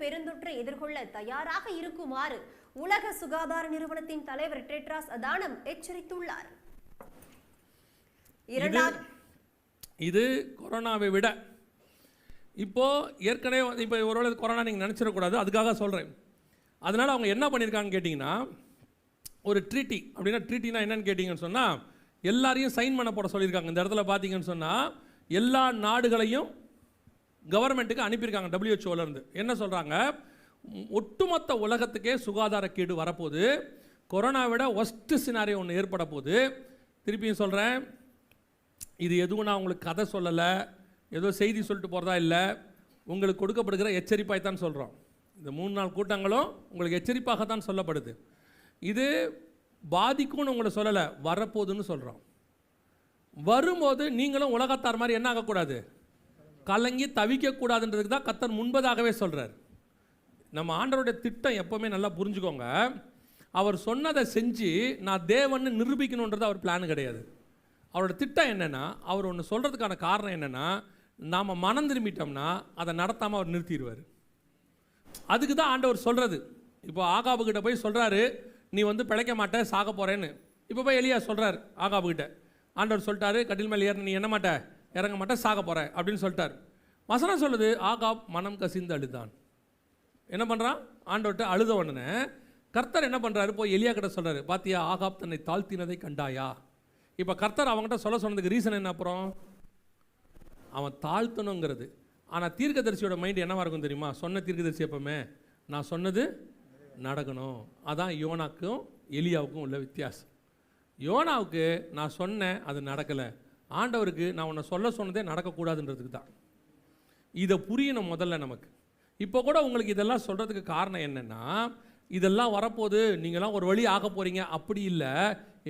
பெருந்தொற்றை எதிர்கொள்ள தயாராக இருக்குமாறு உலக சுகாதார நிறுவனத்தின் தலைவர் டெட்ராஸ் அதானம் எச்சரித்துள்ளார். இது கொரோனாவை விட இப்போ ஏற்கனவே இப்போ ஒருவேளை கொரோனா நீங்கள் நினச்சிடக்கூடாது, அதுக்காக சொல்கிறேன். அதனால் அவங்க என்ன பண்ணியிருக்காங்கன்னு கேட்டிங்கன்னா, ஒரு ட்ரீட்டி அப்படின்னா ட்ரீட்டினா என்னன்னு கேட்டிங்கன்னு சொன்னால் எல்லாரையும் சைன் பண்ண போட சொல்லியிருக்காங்க. இந்த இடத்துல பார்த்தீங்கன்னு சொன்னால் எல்லா நாடுகளையும் கவர்மெண்ட்டுக்கு அனுப்பியிருக்காங்க. WHO என்ன சொல்கிறாங்க, ஒட்டுமொத்த உலகத்துக்கே சுகாதாரக்கேடு வரப்போகுது, கொரோனா விட ஒஸ்ட் சினாரியோ ஒன்று ஏற்பட போகுது. திருப்பியும் சொல்கிறேன், இது எதுவும் நான் உங்களுக்கு கதை சொல்லலை, ஏதோ செய்தி சொல்லிட்டு போகிறதா இல்லை, உங்களுக்கு கொடுக்கப்படுகிற எச்சரிப்பாய்த்தான் சொல்கிறோம். இந்த 3 நாள் கூட்டங்களும் உங்களுக்கு எச்சரிப்பாகத்தான் சொல்லப்படுது. இது பாதிக்கும்னு உங்களை சொல்லலை, வரப்போகுதுன்னு சொல்கிறோம். வரும்போது நீங்களும் உலகத்தார் மாதிரி என்ன ஆகக்கூடாது, கலங்கி தவிக்கக்கூடாதுன்றதுக்கு தான் கர்த்தர் முன்பதாகவே சொல்கிறார். நம்ம ஆண்டவருடைய திட்டம் எப்போவுமே நல்லா புரிஞ்சுக்கோங்க. அவர் சொன்னதை செஞ்சு நான் தேவன்னு நிரூபிக்கணுன்றது அவர் பிளான் கிடையாது. அவரோட திட்டம் என்னென்னா, அவர் ஒன்று சொல்கிறதுக்கான காரணம் என்னென்னா, நாம் மனம் திரும்பிட்டோம்னா அதை நடத்தாமல் அவர் நிறுத்திடுவார். அதுக்கு தான் ஆண்டவர் சொல்கிறது. இப்போ ஆகாபுக்கிட்ட போய் சொல்கிறாரு, நீ பிழைக்க மாட்டே, சாக போகிறேன்னு. இப்போ போய் எலியா சொல்கிறார் ஆகாபுக்கிட்ட, ஆண்டவர் சொல்லிட்டாரு, கட்டில் மேலே ஏற நீ என்ன மாட்ட, இறங்க மாட்டே, சாக போகிற அப்படின்னு சொல்லிட்டார். வசனம் சொல்லுது, ஆகாப் மனம் கசிந்து அழுதான். என்ன பண்ணுறான், ஆண்டவர்கிட்ட அழுத உடனே கர்த்தர் என்ன பண்ணுறாரு, போய் எலியா கிட்ட சொல்கிறாரு, பாத்தியா ஆகாப் தன்னை தாழ்த்தினதை கண்டாயா. இப்போ கர்த்தர் அவங்ககிட்ட சொன்னதுக்கு ரீசன் என்ன, அப்புறம் அவன் தாழ்த்தணுங்கிறது. ஆனால் தீர்க்கதரிசியோட மைண்ட் என்னவாக இருக்கும் தெரியுமா, சொன்ன தீர்க்கதரிசி எப்பவுமே நான் சொன்னது நடக்கணும். அதான் யோனாவுக்கும் எலியாவுக்கும் உள்ள வித்தியாசம். யோனாவுக்கு நான் சொன்னேன், அது நடக்கலை. ஆண்டவருக்கு நான் உன்னை சொன்னதே நடக்கக்கூடாதுன்றதுக்கு தான். இதை புரியணும் முதல்ல நமக்கு. இப்போ கூட உங்களுக்கு இதெல்லாம் சொல்கிறதுக்கு காரணம் என்னென்னா, இதெல்லாம் வரப்போது, நீங்களாம் ஒரு வழி ஆக போகிறீங்க, அப்படி இல்லை,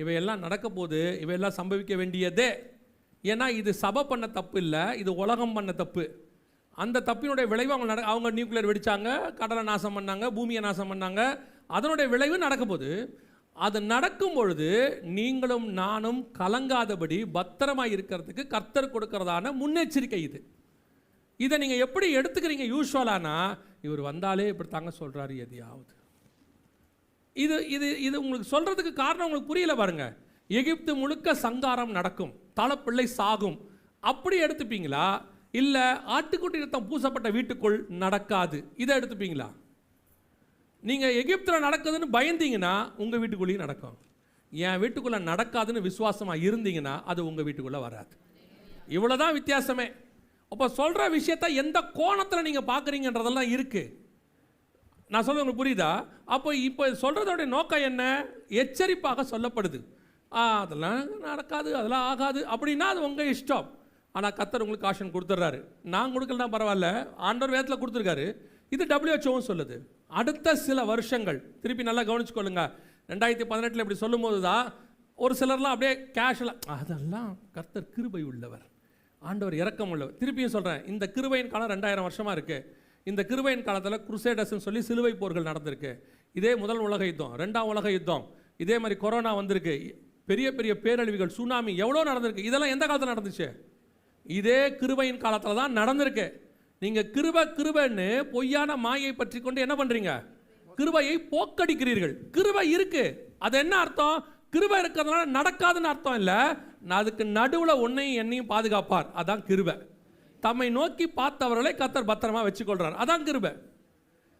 இவையெல்லாம் நடக்க போது, இவையெல்லாம் சம்பவிக்க வேண்டியதே. ஏன்னா இது சபை பண்ண தப்பு இல்லை, இது உலகம் பண்ண தப்பு. அந்த தப்பினுடைய விளைவு அவங்க நியூக்ளியர் வெடித்தாங்க, கடலை நாசம் பண்ணாங்க, பூமியை நாசம் பண்ணாங்க, அதனுடைய விளைவு நடக்க போது. அது நடக்கும் பொழுது நீங்களும் நானும் கலங்காதபடி பத்திரமாக இருக்கிறதுக்கு கர்த்தர் கொடுக்கறதான முன்னெச்சரிக்கை இது. இதை நீங்கள் எப்படி எடுத்துக்கிறீங்க யூஸ்வலானா, இவர் வந்தாலே இப்படி தாங்க சொல்கிறாரு எதையாவது. இது இது இது உங்களுக்கு சொல்கிறதுக்கு காரணம் உங்களுக்கு புரியல பாருங்க. எகிப்து முழுக்க சங்காரம் நடக்கும், தலைப்பிள்ளை சாகும், அப்படி எடுத்துப்பீங்களா? இல்லை ஆட்டுக்குட்டி ரத்தம் பூசப்பட்ட வீட்டுக்குள் நடக்காது, இதை எடுத்துப்பீங்களா? நீங்கள் எகிப்தில் நடக்குதுன்னு பயந்தீங்கன்னா உங்கள் வீட்டுக்குள்ளேயும் நடக்கும். என் வீட்டுக்குள்ளே நடக்காதுன்னு விசுவாசமாக இருந்தீங்கன்னா அது உங்கள் வீட்டுக்குள்ளே வராது. இவ்வளோதான் வித்தியாசமே. அப்போ சொல்கிற விஷயத்த எந்த கோணத்தில் நீங்கள் பார்க்குறீங்கன்றதெல்லாம் இருக்குது. நான் சொல்ல உங்களுக்கு புரியுதா? அப்போ இப்போ சொல்கிறதோடைய நோக்கம் என்ன? எச்சரிப்பாக சொல்லப்படுது. அதெல்லாம் நடக்காது, அதெல்லாம் ஆகாது அப்படின்னா அது உங்கள் இஷ்டம். ஆனால் கர்த்தர் உங்களுக்கு காஷன் கொடுத்துட்றாரு. நான் கொடுக்கலனா பரவாயில்ல, ஆண்டவர் வேதத்தில் கொடுத்துருக்காரு. இது WHO சொல்லுது. அடுத்த சில வருஷங்கள் திருப்பி நல்லா கவனிச்சுக்கொள்ளுங்க. 2018 இப்படி சொல்லும்போது தான் ஒரு சிலர்லாம் அப்படியே கேஷுவலாக, அதெல்லாம் கர்த்தர் கிருபை உள்ளவர், ஆண்டவர் இரக்கம் உள்ளவர். திருப்பியும் சொல்கிறேன், இந்த கிருபையின் காலம் 2000 வருஷமாக இருக்குது. இந்த கிருபையின் காலத்தில் குருசேடர்ஸ்ன்னு சொல்லி சிலுவை போர்கள் நடந்திருக்கு. இதே முதல் உலக யுத்தம், 2ஆம் உலக யுத்தம், இதே மாதிரி கொரோனா வந்திருக்கு, பெரிய பெரிய பேரழிவுகள், சுனாமி எவ்வளோ நடந்திருக்கு. இதெல்லாம் எந்த காலத்தில் நடந்துச்சு? இதே கிருபையின் காலத்தில் தான் நடந்திருக்கு. நீங்கள் கிருபைன்னு பொய்யான மாயை பற்றி கொண்டு என்ன பண்ணுறீங்க? கிருபையை போக்கடிக்கிறீர்கள். கிருபை இருக்கு, அது என்ன அர்த்தம்? கிருபை இருக்கிறதுனால நடக்காதுன்னு அர்த்தம் இல்லை. அதுக்கு நடுவில் ஒன்னையும் என்னையும் பாதுகாப்பார், அதான் கிருபை. தம்மை நோக்கி பார்த்தவர்களை கர்த்தர் பத்திரமா வச்சுக்கொள்றார், அதான் கிருபை.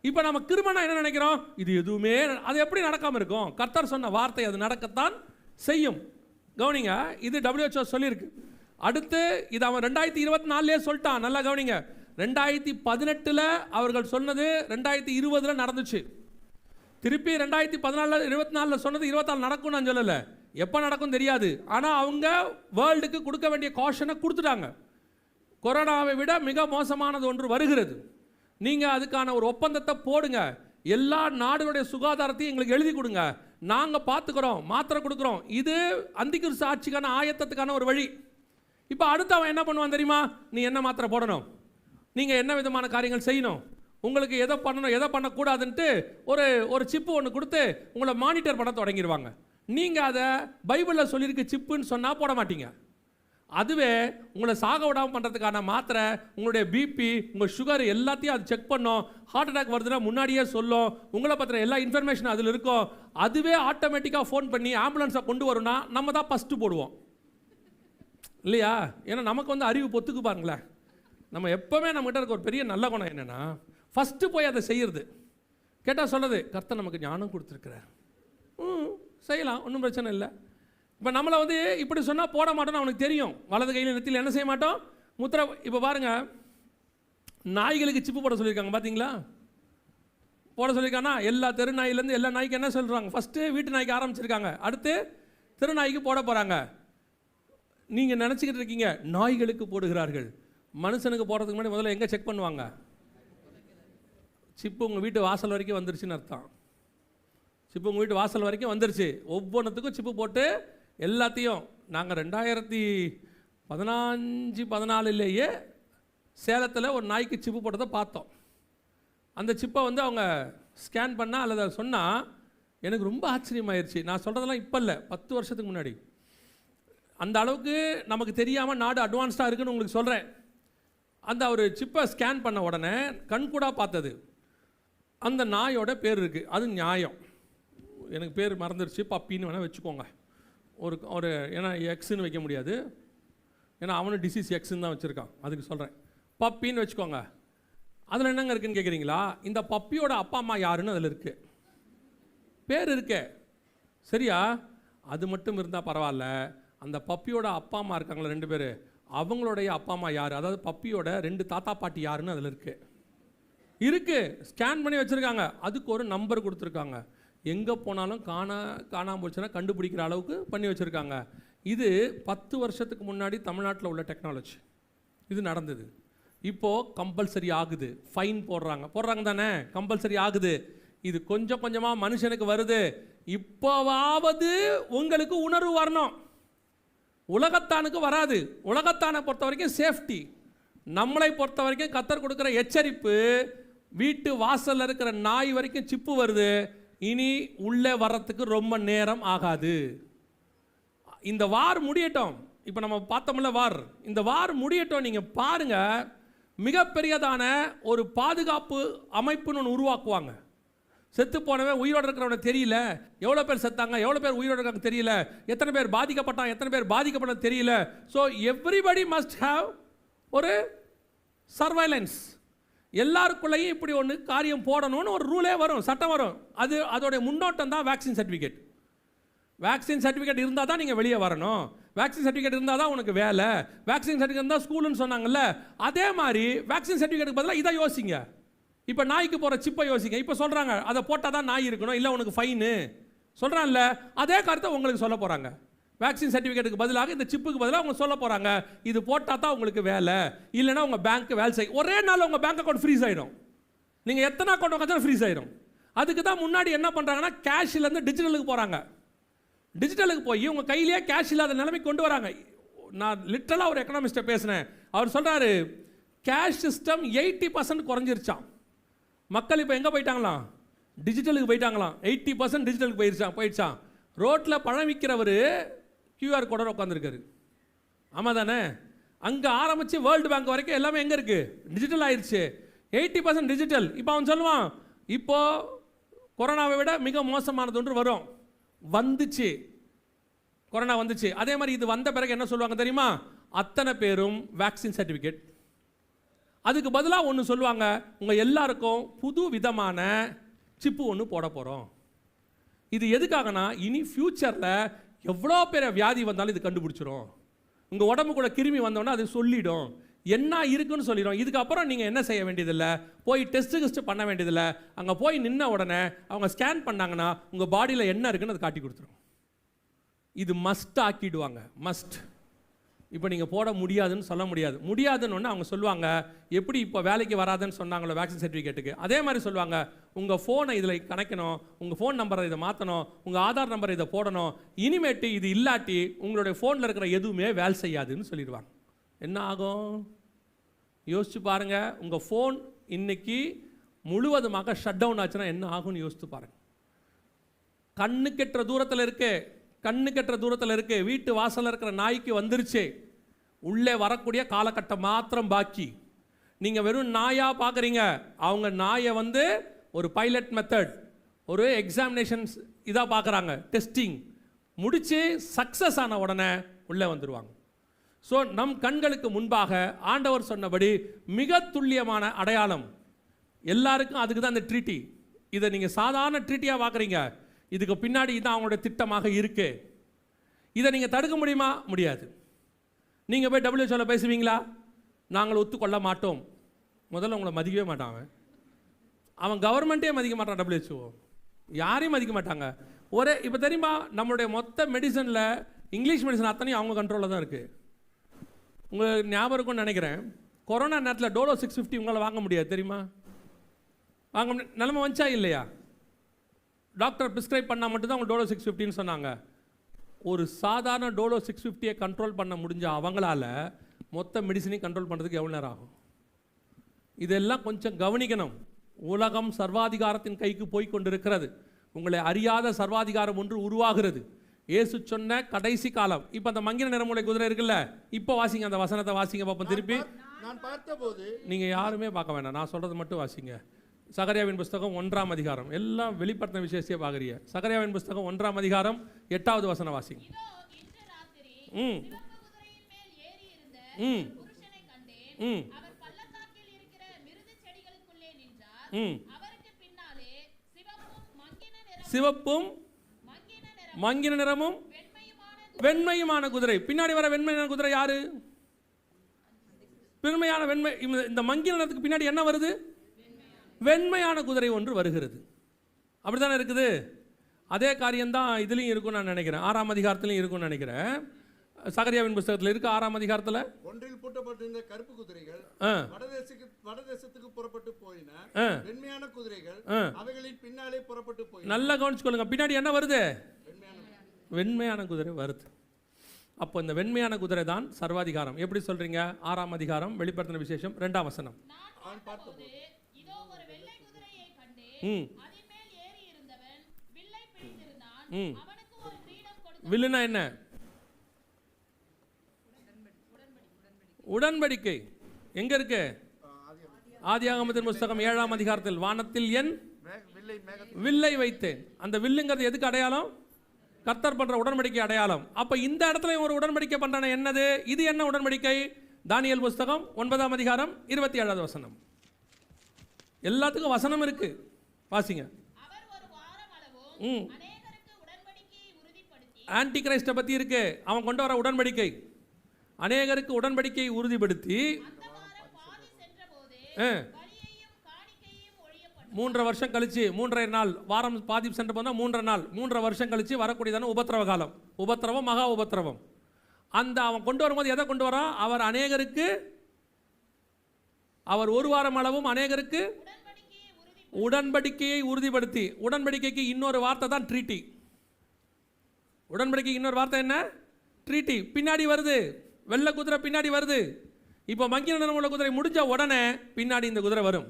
இப்போ நம்ம கிருபைனா என்ன நினைக்கிறோம்? இது எதுவுமே அது எப்படி நடக்காமல் இருக்கும்? கர்த்தர் சொன்ன வார்த்தை அது நடக்கத்தான் செய்யும். கவனிங்க, இது WHO சொல்லியிருக்கு. அடுத்து இது அவன் 2024 சொல்லிட்டான். நல்லா கவனிங்க, 2018 அவர்கள் சொன்னது 2020 நடந்துச்சு. திருப்பி 2014 24 சொன்னது 24 நடக்கும் நான் சொல்லலை. எப்போ நடக்கும் தெரியாது. ஆனால் அவங்க வேர்ல்டுக்கு கொடுக்க வேண்டிய காஷனை கொடுத்துட்டாங்க. கொரோனாவை விட மிக மோசமானது ஒன்று வருகிறது, நீங்கள் அதுக்கான ஒரு ஒப்பந்தத்தை போடுங்க, எல்லா நாடுகளுடைய சுகாதாரத்தையும் எங்களுக்கு எழுதி கொடுங்க, நாங்கள் பார்த்துக்கிறோம், மாத்திரை கொடுக்குறோம். இது அந்திகிறிஸ்து ஆட்சிக்கான ஆயத்தத்துக்கான ஒரு வழி. இப்போ அடுத்து அவன் என்ன பண்ணுவான் தெரியுமா? நீ என்ன மாத்திரை போடணும், நீங்கள் என்ன விதமான காரியங்கள் செய்யணும், உங்களுக்கு எதை பண்ணணும் எதை பண்ணக்கூடாதுன்ட்டு ஒரு சிப்பு ஒன்று கொடுத்து உங்களை மானிட்டர் பண்ண தொடங்கிடுவாங்க. நீங்கள் அதை பைபிளில் சொல்லியிருக்கு சிப்புன்னு சொன்னால் போட மாட்டீங்க. அதுவே உங்களை சாக விடாமல் பண்ணுறதுக்கான மாத்திரை, உங்களுடைய பிபி, உங்கள் சுகர் எல்லாத்தையும் அது செக் பண்ணும். ஹார்ட் அட்டாக் வருதுன்னா முன்னாடியே சொல்லும். உங்களை பற்றின எல்லா இன்ஃபர்மேஷன் அதில் இருக்கும். அதுவே ஆட்டோமேட்டிக்காக ஃபோன் பண்ணி ஆம்புலன்ஸை கொண்டு வரும்னா நம்ம தான் ஃபஸ்ட்டு போடுவோம் இல்லையா? ஏன்னா நமக்கு வந்து அறிவு பொத்துக்கு பாருங்களேன். நம்ம எப்போவுமே நம்மகிட்ட இருக்க ஒரு பெரிய நல்ல குணம் என்னென்னா, ஃபஸ்ட்டு போய் அதை செய்கிறது. கேட்டால் சொல்கிறது, கர்த்தர் நமக்கு ஞானம் கொடுத்துருக்குறார், செய்யலாம், ஒன்றும் பிரச்சனை இல்லை. இப்போ நம்மளை வந்து இப்படி சொன்னால் போட மாட்டோம்னு அவனுக்கு தெரியும். வலது கையில் நெத்தியில் என்ன செய்ய மாட்டோம், முத்திரை. இப்போ பாருங்கள், நாய்களுக்கு சிப்பு போட சொல்லியிருக்காங்க பார்த்தீங்களா? போட சொல்லியிருக்காங்கன்னா எல்லா தெரு நாயிலேருந்து எல்லா நாய்க்கு என்ன சொல்கிறாங்க, ஃபஸ்ட்டு வீட்டு நாய்க்கு ஆரம்பிச்சிருக்காங்க, அடுத்து தெரு நாய்க்கு போட போகிறாங்க. நீங்கள் நினச்சிக்கிட்டு இருக்கீங்க நாய்களுக்கு போடுகிறார்கள். மனுஷனுக்கு போடுறதுக்கு முன்னாடி முதல்ல எங்கே செக் பண்ணுவாங்க? சிப்பு உங்கள் வீட்டு வாசல் வரைக்கும் வந்துருச்சுன்னு அர்த்தம். சிப்பு உங்கள் வீட்டு வாசல் வரைக்கும் வந்துருச்சு. ஒவ்வொன்றுத்துக்கும் சிப்பு போட்டு எல்லாத்தையும் நாங்கள் 2015-14 சேலத்தில் ஒரு நாய்க்கு சிப்பு போட்டதை பார்த்தோம். அந்த சிப்பை வந்து அவங்க ஸ்கேன் பண்ணால் அல்லது சொன்னால் எனக்கு ரொம்ப ஆச்சரியமாயிருச்சு. நான் சொல்கிறதெல்லாம் இப்போ இல்லை, 10 வருஷத்துக்கு முன்னாடி. அந்த அளவுக்கு நமக்கு தெரியாமல் நாடு அட்வான்ஸ்டாக இருக்குன்னு உங்களுக்கு சொல்கிறேன். அந்த ஒரு சிப்பை ஸ்கேன் பண்ண உடனே கண்கூடாக பார்த்தது, அந்த நாயோட பேர் இருக்குது. அது நியாயம், எனக்கு பேர் மறந்துடுச்சு, பப்பின்னு வேணால் வச்சுக்கோங்க. ஒரு ஏன்னா எக்ஸுன்னு வைக்க முடியாது, ஏன்னா அவனும் டிசீஸ் எக்ஸுன்னு தான் வச்சுருக்கான், அதுக்கு சொல்கிறேன். பப்பின்னு வச்சுக்கோங்க. அதில் என்னங்க இருக்குதுன்னு கேட்குறீங்களா? இந்த பப்பியோட அப்பா அம்மா யாருன்னு அதில் இருக்குது, பேர் இருக்கே, சரியா? அது மட்டும் இருந்தால் பரவாயில்ல. அந்த பப்பியோட அப்பா அம்மா இருக்காங்களா 2 பேர், அவங்களுடைய அப்பா அம்மா யார், அதாவது பப்பியோட 2 தாத்தா பாட்டி யாருன்னு அதில் இருக்குது. ஸ்கேன் பண்ணி வச்சுருக்காங்க. அதுக்கு ஒரு நம்பர் கொடுத்துருக்காங்க. எங்கே போனாலும் காணாமல் போச்சுன்னா கண்டுபிடிக்கிற அளவுக்கு பண்ணி வச்சுருக்காங்க. இது 10 வருஷத்துக்கு முன்னாடி தமிழ்நாட்டில் உள்ள டெக்னாலஜி. இது நடந்தது. இப்போது கம்பல்சரி ஆகுது, ஃபைன் போடுறாங்க தானே, கம்பல்சரி ஆகுது. இது கொஞ்சம் கொஞ்சமாக மனுஷனுக்கு வருது. இப்போவாவது உங்களுக்கு உணர்வு வரணும். உலகத்தானுக்கு வராது. உலகத்தானை பொறுத்த வரைக்கும் சேஃப்டி. நம்மளை பொறுத்த வரைக்கும் கர்த்தர் கொடுக்குற எச்சரிப்பு, வீட்டு வாசலில் இருக்கிற நாய் வரைக்கும் சிப்பு வருது, இனி உள்ளே வர்றதுக்கு ரொம்ப நேரம் ஆகாது. இந்த வார் முடியட்டும். இப்போ நம்ம பார்த்தோம்ல வார், இந்த வார் முடியட்டும். நீங்கள் பாருங்கள், மிகப்பெரியதான ஒரு பாதுகாப்பு அமைப்புன்னு ஒன்று உருவாக்குவாங்க. செத்து போனவன் உயிரோடு இருக்கிறவனை தெரியல, எவ்வளோ பேர் செத்தாங்க, எவ்வளோ பேர் உயிரோடு இருக்காங்க தெரியல, எத்தனை பேர் பாதிக்கப்பட்டாங்க, எத்தனை பேர் பாதிக்கப்பட தெரியல. ஸோ எவ்ரிபடி மஸ்ட் ஹாவ் ஒரு சர்வைலன்ஸ். எல்லாருக்குள்ளேயும் இப்படி ஒன்று காரியம் போடணும்னு ஒரு ரூலே வரும், சட்டம் வரும். அதோடைய முன்னோட்டம் தான் வேக்சின் சர்டிஃபிகேட். வேக்சின் சர்டிஃபிகேட் இருந்தால் தான் நீங்கள் வெளியே வரணும். வேக்சின் சர்டிஃபிகேட் இருந்தால் தான் உனக்கு வேலை. வேக்சின் சர்டிஃபிகேட் இருந்தால் ஸ்கூலுன்னு சொன்னாங்கல்ல, அதே மாதிரி வேக்சின் சர்டிஃபிகேட்டுக்கு பதிலாக இதை யோசிங்க. இப்போ நாய்க்கு போகிற சிப்பை யோசிங்க. இப்போ சொல்கிறாங்க அதை போட்டால் தான் நாய் இருக்கணும், இல்லை உனக்கு ஃபைனு சொல்கிறான்ல, அதே கருத்தை உங்களுக்கு சொல்ல போகிறாங்க. வேக்சின் சர்டிஃபிகேட்டுக்கு பதிலாக இந்த சிப்புக்கு பதிலாக அவங்க சொல்ல போகிறாங்க, இது போட்டால் தான் உங்களுக்கு வேலை, இல்லைனா உங்கள் பேங்க்கு வேலை செய்யும். ஒரே நாள் உங்கள் பேங்க் அக்கௌண்ட் ஃப்ரீஸ் ஆகிடும். நீங்கள் எத்தனை அக்கௌண்ட் வச்சாலும் ஃப்ரீஸ் ஆகிடும். அதுக்கு தான் முன்னாடி என்ன பண்ணுறாங்கன்னா கேஷ்லேருந்து டிஜிட்டலுக்கு போகிறாங்க. டிஜிட்டலுக்கு போய் உங்கள் கையிலேயே கேஷ் இல்லாத நிலைமைக்கு கொண்டு வராங்க. நான் லிட்டரலாக ஒரு எக்கனாமிஸ்ட்டை பேசினேன். அவர் சொல்கிறாரு, கேஷ் சிஸ்டம் 80% குறைஞ்சிருச்சான். மக்கள் இப்போ எங்கே போயிட்டாங்களாம், டிஜிட்டலுக்கு போயிட்டாங்களாம். 80% டிஜிட்டலுக்கு போயிடுச்சான். ரோட்டில் பழம் விற்கிறவர் QR கோடோட உட்காந்துருக்காரு. ஆமாம் தானே? அங்கே ஆரம்பித்து வேர்ல்டு பேங்க் வரைக்கும் எல்லாமே எங்கே இருக்குது, டிஜிட்டல் ஆயிடுச்சு. 80% டிஜிட்டல். இப்போ அவன் சொல்லுவான், இப்போது கொரோனாவை விட மிக மோசமானது ஒன்று வரும், வந்துச்சு, கொரோனா வந்துச்சு. அதே மாதிரி இது வந்த பிறகு என்ன சொல்லுவாங்க தெரியுமா, அத்தனை பேரும் வேக்சின் சர்டிஃபிகேட். அதுக்கு பதிலாக ஒன்று சொல்லுவாங்க, உங்கள் எல்லாருக்கும் புது விதமான சிப்பு ஒன்று போட போகிறோம். இது எதுக்காகனா, இனி ஃப்யூச்சரில் எவ்வளோ பேர் வியாதி வந்தாலும் இது கண்டுபிடிச்சிரும். உங்கள் உடம்புக்குள்ள கிருமி வந்தோன்னா அது சொல்லிடும், என்ன இருக்குன்னு சொல்லிடும். இதுக்கப்புறம் நீங்கள் என்ன செய்ய வேண்டியதில்லை, போய் டெஸ்ட்டு பண்ண வேண்டியதில்லை. அங்கே போய் நின்ன உடனே அவங்க ஸ்கேன் பண்ணாங்கன்னா உங்கள் பாடியில் என்ன இருக்குன்னு அது காட்டி கொடுத்துரும். இது மஸ்ட் ஆக்கிடுவாங்க, மஸ்ட். இப்போ நீங்கள் போட முடியாதுன்னு சொல்ல முடியாதுன்னு ஒன்று அவங்க சொல்லுவாங்க. எப்படி இப்போ வேலைக்கு வராதுன்னு சொன்னாங்களோ வேக்சின் சர்டிஃபிகேட்டுக்கு, அதே மாதிரி சொல்லுவாங்க, உங்கள் ஃபோனை இதில் கணக்கணும், உங்கள் ஃபோன் நம்பரை இதை மாற்றணும், உங்கள் ஆதார் நம்பரை இதை போடணும், இனிமேட்டு இது இல்லாட்டி உங்களுடைய ஃபோனில் இருக்கிற எதுவுமே வேலை செய்யாதுன்னு சொல்லிடுவாங்க. என்ன ஆகும் யோசிச்சு பாருங்கள். உங்கள் ஃபோன் இன்னைக்கு முழுவதுமாக ஷட் டவுன் ஆச்சுன்னா என்ன ஆகும்னு யோசித்து பாருங்கள். கண்ணுக்கெட்டுற தூரத்தில் இருக்கு, வீட்டு வாசலில் இருக்கிற நாய்க்கு வந்துருச்சு. உள்ளே வரக்கூடிய காலகட்டம் மாத்திரம் பாக்கி. நீங்கள் வெறும் நாயாக பார்க்குறீங்க, அவங்க நாயை வந்து ஒரு பைலட் மெத்தட், ஒரு எக்ஸாமினேஷன்ஸ் இதாக பார்க்குறாங்க, டெஸ்டிங் முடித்து சக்ஸஸ் ஆன உடனே உள்ளே வந்துடுவாங்க. ஸோ நம் கண்களுக்கு முன்பாக ஆண்டவர் சொன்னபடி மிக துல்லியமான அடையாளம் எல்லாருக்கும். அதுக்கு தான் இந்த ட்ரீட்டி. இதை நீங்கள் சாதாரண ட்ரீட்டியாக பார்க்குறீங்க, இதுக்கு பின்னாடி இதுதான் அவங்களுடைய திட்டமாக இருக்கு. இதை நீங்கள் தடுக்க முடியுமா? முடியாது. நீங்கள் போய் WHO பேசுவீங்களா? நாங்கள் ஒத்துக்கொள்ள மாட்டோம். முதல்ல உங்களை மதிக்கவே மாட்டாங்க. அவன் கவர்மெண்ட்டே மதிக்க மாட்டான், WHO யாரையும் மதிக்க மாட்டாங்க. ஒரே இப்போ தெரியுமா, நம்மளுடைய மொத்த மெடிசனில் இங்கிலீஷ் மெடிசன் அத்தனையும் அவங்க கண்ட்ரோலில் தான் இருக்குது. உங்களுக்கு ஞாபகம் இருக்கும்னு நினைக்கிறேன், கொரோனா நேரத்தில் டோலோ 650 உங்களால் வாங்க முடியாது தெரியுமா? வாங்க நிலைமை வந்துச்சா இல்லையா? டாக்டர் ப்ரிஸ்கிரைப் பண்ணால் மட்டும்தான் அவங்க டோலோ 650ன்னு சொன்னாங்க. ஒரு சாதாரண டோலோ 650 கண்ட்ரோல் பண்ண முடிஞ்ச அவங்களால மொத்த மெடிசனையும் கண்ட்ரோல் பண்ணுறதுக்கு எவ்வளோ நேரம் ஆகும்? இதெல்லாம் கொஞ்சம் கவனிக்கணும். உலகம் சர்வாதிகாரத்தின் கைக்கு போய் கொண்டிருக்கிறது. உங்களை அறியாத சர்வாதிகாரம் ஒன்று உருவாகிறது. இயேசு சொன்ன கடைசி காலம். இப்போ அந்த மங்கின நிறமுலை குதிரை இருக்குல்ல, இப்போ வாசிங்க, அந்த வசனத்தை வாசிங்க பார்ப்போம். திருப்பி நான் பார்த்தபோது, நீங்கள் யாருமே பார்க்க வேண்டாம், நான் சொல்கிறது மட்டும் வாசிங்க. சகரியாவின் புஸ்தகம் 1ஆம் அதிகாரம், எல்லாம் வெளிப்படுத்தின விசேஷத்தையே பார்க்குறீங்க. சகரியாவின் புஸ்தகம் 1ஆம் அதிகாரம் 8வது வசனம் வாசிங்க. ம் ம் ம் ம் சிவப்பும் மங்கின நிறமும் வெண்மையுமான குதிரை. பின்னாடி வர வெண்மையான குதிரை யாரு? பெருமையான வெண்மை. இந்த மங்கின நிறத்துக்கு பின்னாடி என்ன வருது? வெண்மையான குதிரை ஒன்று வருகிறது. அப்படித்தானே இருக்குது. அதே காரியம்தான் இதுலையும் இருக்கும்னு நான் நினைக்கிறேன். 6ஆம் அதிகாரத்திலையும் இருக்கும்னு நினைக்கிறேன். சகரியாவின் புஸ்தகத்தில் இருக்கு 6ஆம் அதிகாரத்தில். ஒன்றில் பூட்டப்பட்டிருந்த கருப்பு குதிரைகள் வடதேசத்துக்கு புறப்பட்டு போயின. வெண்மையான குதிரைகள் அவைகளின் பின்னாலே புறப்பட்டு போயின. நல்லா கவனிச்சுக்கொள்ளுங்க, பின்னாடி என்ன வருது? வெண்மையான குதிரை வருது. அப்போ இந்த வெண்மையான குதிரை தான் சர்வாதிகாரம். எப்படி சொல்றீங்க? 6ஆம் அதிகாரம் வெளிப்படுத்தின விசேஷம் 2ஆம் வசனம். வில்லுனா என்ன? உடன்படிக்கை. எங்க இருக்கு? ஆதியாகமத்தின் புஸ்தகம் 7ஆம் அதிகாரத்தில், வானத்தில் என் வில்லை வைத்தேன். அந்த வில்லுங்கிறது எதுக்கு அடையாளம்? கர்த்தர் பண்ற உடன்படிக்கை அடையாளம். அப்ப இந்த இடத்துல ஒரு உடன்படிக்கை பண்றானே, என்னது இது? என்ன உடன்படிக்கை? தானியேல் புஸ்தகம் 9ஆம் அதிகாரம் 27வது வசனம். எல்லாத்துக்கும் வசனம் இருக்கு, வாசிங்க. ஆன்டி கிரைஸ்ட பத்தி இருக்கு. அவன் கொண்டு வர உடன்படிக்கை, அநேகருக்கு உடன்படிக்கையை உறுதிப்படுத்தி 3 வருஷம் கழிச்சு, 3.5 நாள், வாரம் பாதி சென்ற போனால் 3 நாள், 3 வருஷம் கழிச்சு வரக்கூடியதான உபத்திரவ காலம். உபத்திரவம், மகா உபத்திரவம். அந்த அவன் கொண்டு வரும்போது எதை கொண்டு வரான்? அவர் அநேகருக்கு, அவர் 1 வாரம் அளவும் அநேகருக்கு உடன்படிக்கையை உறுதிப்படுத்தி. உடன்படிக்கைக்கு இன்னொரு வார்த்தை தான் ட்ரீட்டி. உடன்படிக்கைக்கு இன்னொரு வார்த்தை என்ன? ட்ரீட்டி. பின்னாடி வருது வெள்ளை குதிரை, பின்னாடி வருது. இப்போ மங்கின நிறமுள்ள குதிரை முடிஞ்ச உடனே பின்னாடி இந்த குதிரை வரும்.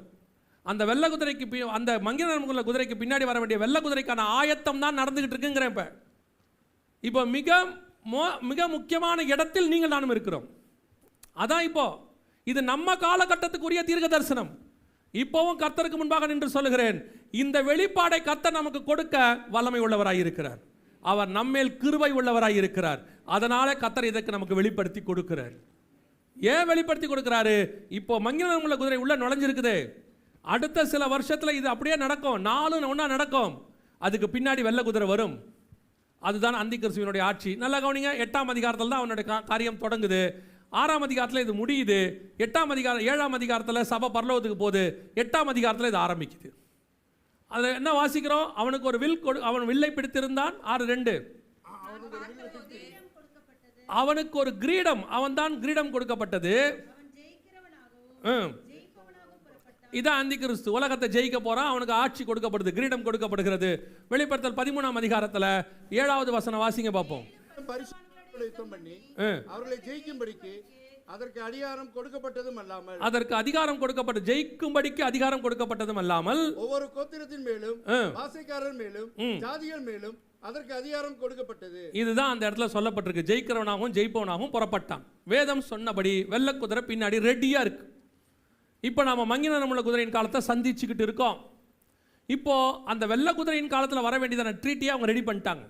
அந்த வெள்ளை குதிரைக்கு, அந்த மங்கின நிறமுள்ள குதிரைக்கு பின்னாடி வர வேண்டிய வெள்ளை குதிரைக்கான ஆயத்தம் தான் நடந்துகிட்டு இருக்குங்கிறேன். இப்போ மிக முக்கியமான இடத்தில் நீங்கள் நானும் இருக்கிறோம். அதான் இப்போ இது நம்ம காலகட்டத்துக்குரிய தீர்க்க தரிசனம். இப்போவும் கர்த்தருக்கு முன்பாக நின்று சொல்லுகிறேன், இந்த வெளிப்பாடை கர்த்தர் நமக்கு கொடுக்க வல்லமை உள்ளவராய் இருக்கிறார். அவர் நம்மேல் கிருபை உள்ளவராய் இருக்கிறார். அதனால கர்த்தர் இதற்கு நமக்கு வெளிப்படுத்தி கொடுக்கிறார். ஏன் வெளிப்படுத்தி கொடுக்கிறாரு? இப்போ மங்கின நிறமுள்ள குதிரை உள்ள நுழைஞ்சிருக்குது. அடுத்த சில வருஷத்துல இது அப்படியே நடக்கும், 4 ஒண்ணா நடக்கும். அதுக்கு பின்னாடி வெள்ளை குதிரை வரும். அதுதான் அந்தி கிறிஸ்துவினுடைய ஆட்சி. நல்லா கவனிங்க. 8ஆம் அதிகாரத்தில் தான் அவனுடைய காரியம் தொடங்குது. 6ஆம் அதிகாரத்தில் இது முடியுது. 7ஆம் அதிகாரத்தில் சபை பரலோகத்துக்கு போகுது. 8ஆம் அதிகாரத்தில் இது ஆரம்பிக்குது. அது என்ன வாசிக்கிறோம்? அவனுக்கு ஒரு அவன் வில்லை பிடித்திருந்தான். 6:2. அவனுக்கு ஒரு கிரீடம், அவன் தான் கிரீடம் கொடுக்கப்பட்டது. இதான் அந்தி கிறிஸ்து. உலகத்தை ஜெயிக்க போறான், அவனுக்கு ஆட்சி கொடுக்கப்படுது, கிரீடம் கொடுக்கப்படுகிறது. வெளிப்படுத்தல் 13ஆம் அதிகாரத்தில் 7வது வசனம் வாசிங்க பார்ப்போம். அவர்களை ஜெயிக்கும்படிக்கு அதற்கு அதிகாரம் கொடுக்கப்பட்டதும் அல்லாமல், அதற்கு அதிகாரம் கொடுக்கப்பட்ட, ஜெயிக்கும்படிக்கு அதிகாரம் கொடுக்கப்பட்டதும் அல்லாமல், ஒவ்வொரு கோத்திரத்தின் மேலும், வாசைக்காரர் மேலும், ஜாதிகள் மேலும், அதற்கு அதிகாரம் கொடுக்கப்பட்டது. இதுதான் அந்த இடத்துல சொல்லப்பட்டிருக்கு. ஜெயிக்கிறவனாகவும் ஜெயிப்பவனாகவும் புறப்பட்டான். வேதம் சொன்னபடி வெள்ளை குதிரை பின்னாடி ரெடியா இருக்கு. இப்போ நாம மங்கின நம்மள குதிரையின் காலத்தை சந்திச்சுக்கிட்டு இருக்கோம். இப்போ அந்த வெள்ளை குதிரையின் காலத்தில் வர வேண்டியதான ட்ரீட்டியை அவங்க ரெடி பண்ணிட்டாங்க.